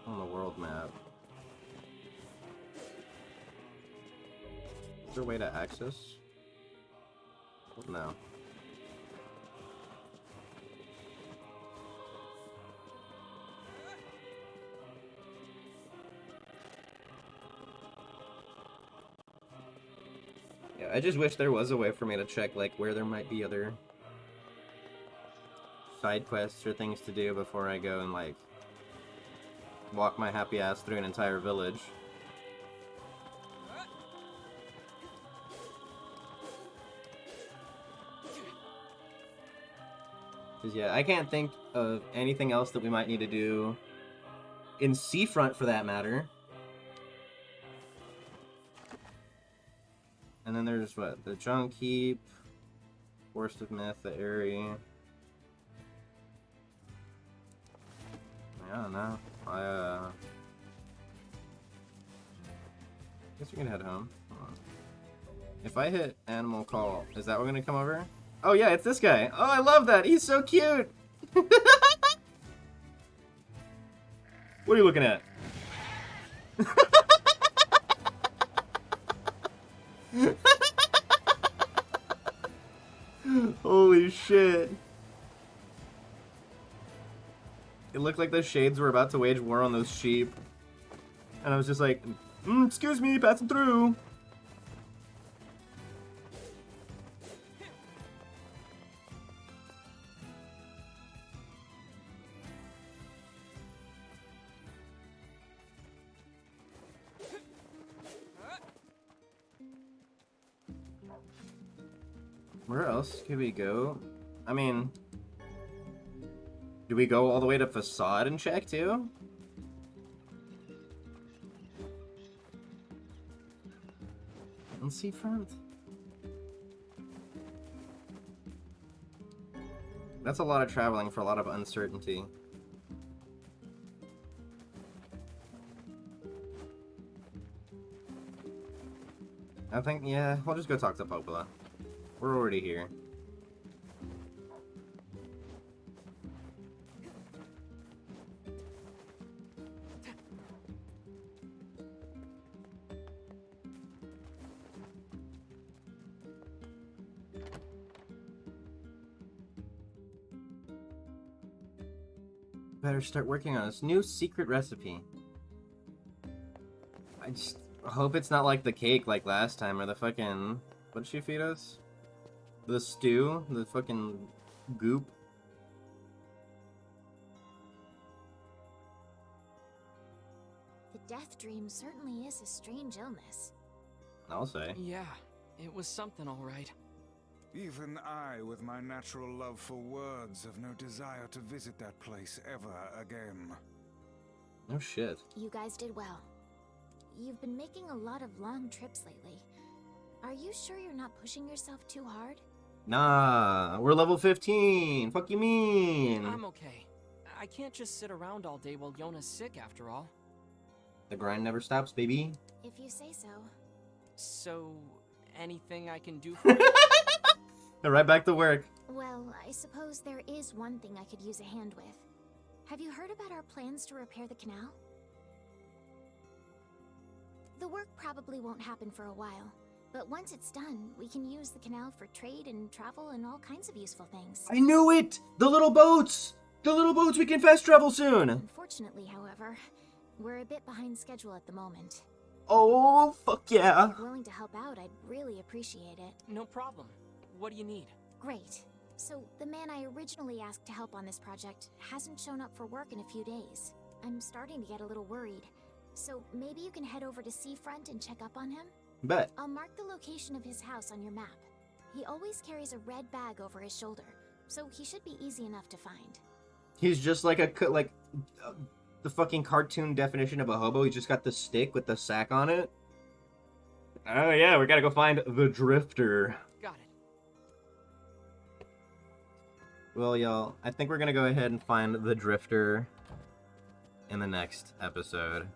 on the world map. Is there a way to access? No. Yeah, I just wish there was a way for me to check, like, where there might be other side quests or things to do before I go and, like, walk my happy ass through an entire village. Because, yeah, I can't think of anything else that we might need to do in Seafront, for that matter. And then there's, what, the Junk Heap, Forest of Myth, the area. I don't know. I guess we can head home. Hold on. If I hit Animal Call, is that what gonna come over? Oh yeah, it's this guy. Oh, I love that. He's so cute. What are you looking at? Holy shit. It looked like the shades were about to wage war on those sheep. And I was just like, excuse me, passing through. Where else could we go? I mean, do we go all the way to Facade and check too? On Seafront? That's a lot of traveling for a lot of uncertainty. I think, yeah, we'll just go talk to Popola. We're already here. Better start working on this new secret recipe. I just hope it's not like the cake like last time, or the fucking... What did she feed us? The stew? The fucking goop? The death dream certainly is a strange illness. I'll say. Yeah, it was something alright. Even I, with my natural love for words, have no desire to visit that place ever again. Oh shit. You guys did well. You've been making a lot of long trips lately. Are you sure you're not pushing yourself too hard? Nah, we're level 15. Fuck you mean? I'm okay. I can't just sit around all day while Yona's sick, after all. The grind never stops, baby. If you say so. So, anything I can do for you? Right back to work. Well, I suppose there is one thing I could use a hand with. Have you heard about our plans to repair the canal? The work probably won't happen for a while, but once it's done, we can use the canal for trade and travel and all kinds of useful things. I knew it! The little boats! The little boats, we can fast travel soon! Unfortunately, however, we're a bit behind schedule at the moment. Oh, fuck yeah! If you're willing to help out, I'd really appreciate it. No problem. What do you need? Great. So, the man I originally asked to help on this project hasn't shown up for work in a few days. I'm starting to get a little worried. So, maybe you can head over to Seafront and check up on him? Bet. I'll mark the location of his house on your map. He always carries a red bag over his shoulder, so he should be easy enough to find. He's just like the fucking cartoon definition of a hobo. He's just got the stick with the sack on it. Oh yeah, we gotta go find the Drifter. Got it. Well, y'all, I think we're gonna go ahead and find the Drifter in the next episode.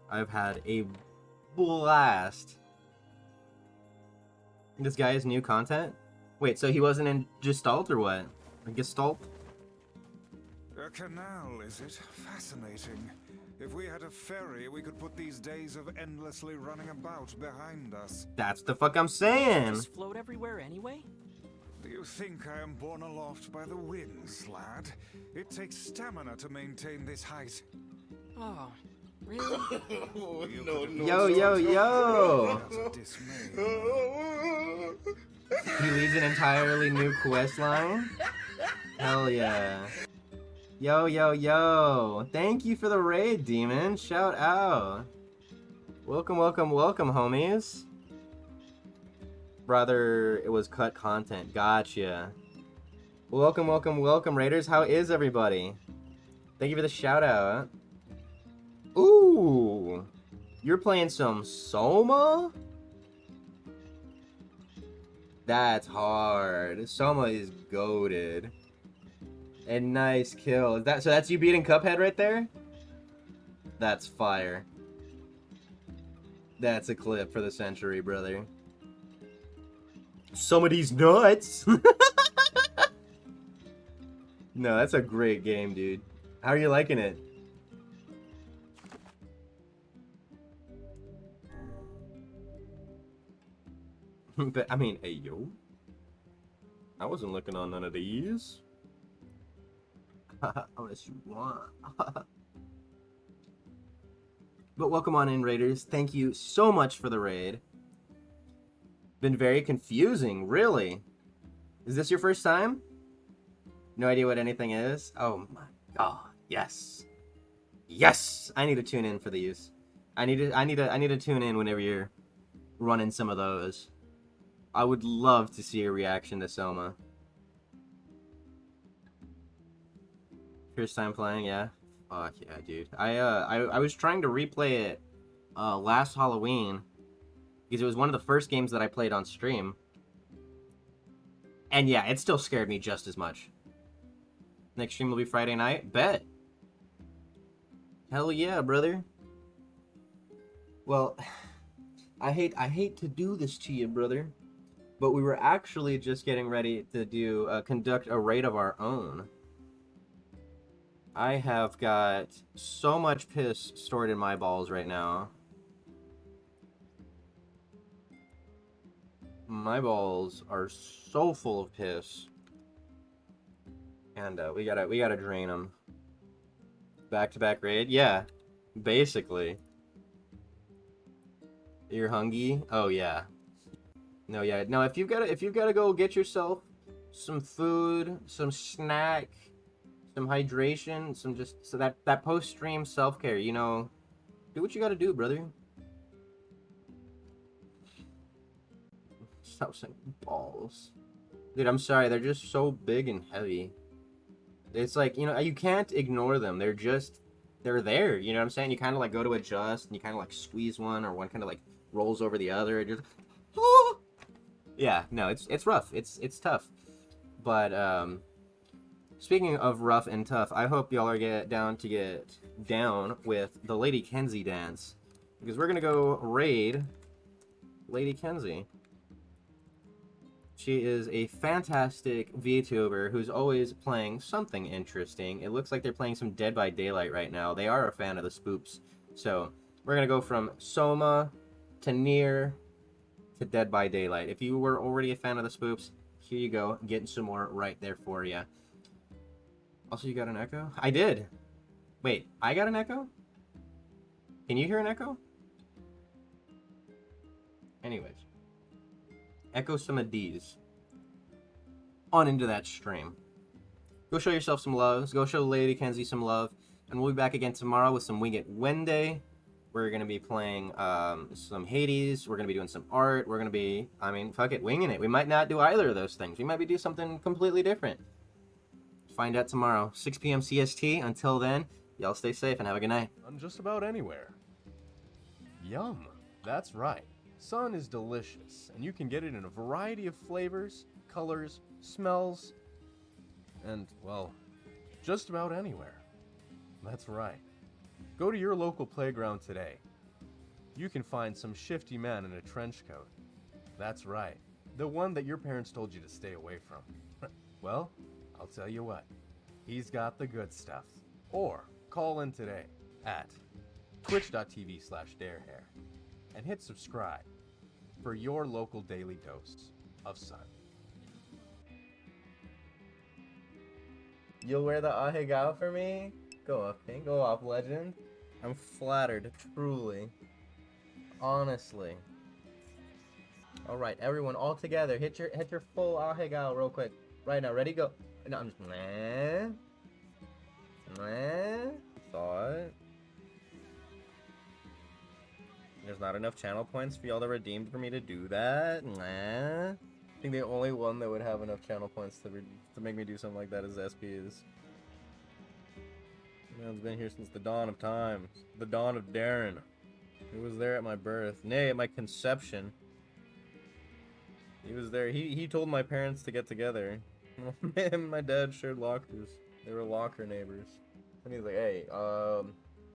I've had a blast. This guy has new content? Wait, so he wasn't in Gestalt or what? Or Gestalt? A canal, is it? Fascinating. If we had a ferry, we could put these days of endlessly running about behind us. That's the fuck I'm saying. Just float everywhere anyway? Do you think I am borne aloft by the winds, lad? It takes stamina to maintain this height. Oh, really? Yo. He leads an entirely new quest line? Hell yeah. Yo. Thank you for the raid, Demon. Shout out. Welcome, homies. Brother, it was cut content. Gotcha. Welcome, raiders. How is everybody? Thank you for the shout out. Ooh. You're playing some Soma? That's hard. Soma is goated. And nice kill. So that's you beating Cuphead right there? That's fire. That's a clip for the century, brother. Some of these nuts. No, that's a great game, dude. How are you liking it? But I mean, hey yo. I wasn't looking on none of these. Unless you want. But welcome on in, raiders. Thank you so much for the raid. Been very confusing, really. Is this your first time? No idea what anything is? Oh my god, yes. Yes! I need to tune in for these. I need to tune in whenever you're running some of those. I would love to see a reaction to Soma. First time playing, yeah. Fuck yeah, dude. I was trying to replay it last Halloween because it was one of the first games that I played on stream. And yeah, it still scared me just as much. Next stream will be Friday night. Bet. Hell yeah, brother. Well, I hate to do this to you, brother, but we were actually just getting ready to do conduct a raid of our own. I have got so much piss stored in my balls right now. My balls are so full of piss, and we gotta drain them. Back-to-back raid, yeah, basically. You're hungry? Oh yeah. No, yeah, no. If you've gotta go get yourself some food, some snack, some hydration, so that post-stream self-care, you know, do what you gotta do, brother. Stop saying balls. Dude, I'm sorry, they're just so big and heavy. It's like, you know, you can't ignore them. They're there, you know what I'm saying? You kind of like go to adjust, and you kind of like squeeze one, or one kind of like rolls over the other, and you're just, oh! Yeah, no, it's rough. It's tough. But, speaking of rough and tough, I hope y'all are get down with the Lady Kenzie dance. Because we're gonna go raid Lady Kenzie. She is a fantastic VTuber who's always playing something interesting. It looks like they're playing some Dead by Daylight right now. They are a fan of the spoops. So, we're gonna go from Soma to NieR to Dead by Daylight. If you were already a fan of the spoops, here you go. Getting some more right there for you. Also, you got an echo? I did. Wait, I got an echo? Can you hear an echo? Anyways. Echo some of these. On into that stream. Go show yourself some love. Go show Lady Kenzie some love. And we'll be back again tomorrow with some Wing It Wednesday. We're going to be playing some Hades. We're going to be doing some art. We're going to be, I mean, fuck it, winging it. We might not do either of those things. We might be doing something completely different. Find out tomorrow, 6 p.m. CST. Until then, Y'all stay safe and have a good night. On just about anywhere. Yum. That's right. Sun is delicious, and you can get it in a variety of flavors, colors, smells, and, well, just about anywhere. That's right. Go to your local playground today. You can find some shifty man in a trench coat. That's right. The one that your parents told you to stay away from. Well, I'll tell you what. He's got the good stuff. Or call in today at twitch.tv/DarrHerr and hit subscribe for your local daily dose of sun. You'll wear the ahegao for me? Go off, Pink. Go off, legend. I'm flattered, truly. Honestly. Alright, everyone, all together. Hit your full ahegao real quick. Right now, ready, go. No, I'm just thought. There's not enough channel points for y'all to redeem for me to do that. I think the only one that would have enough channel points to make me do something like that is SPs. Man's been here since the dawn of time. The dawn of Darren. He was there at my birth. Nay, at my conception. He was there. He told my parents to get together. Him and my dad shared lockers. They were locker neighbors. And he's like, hey,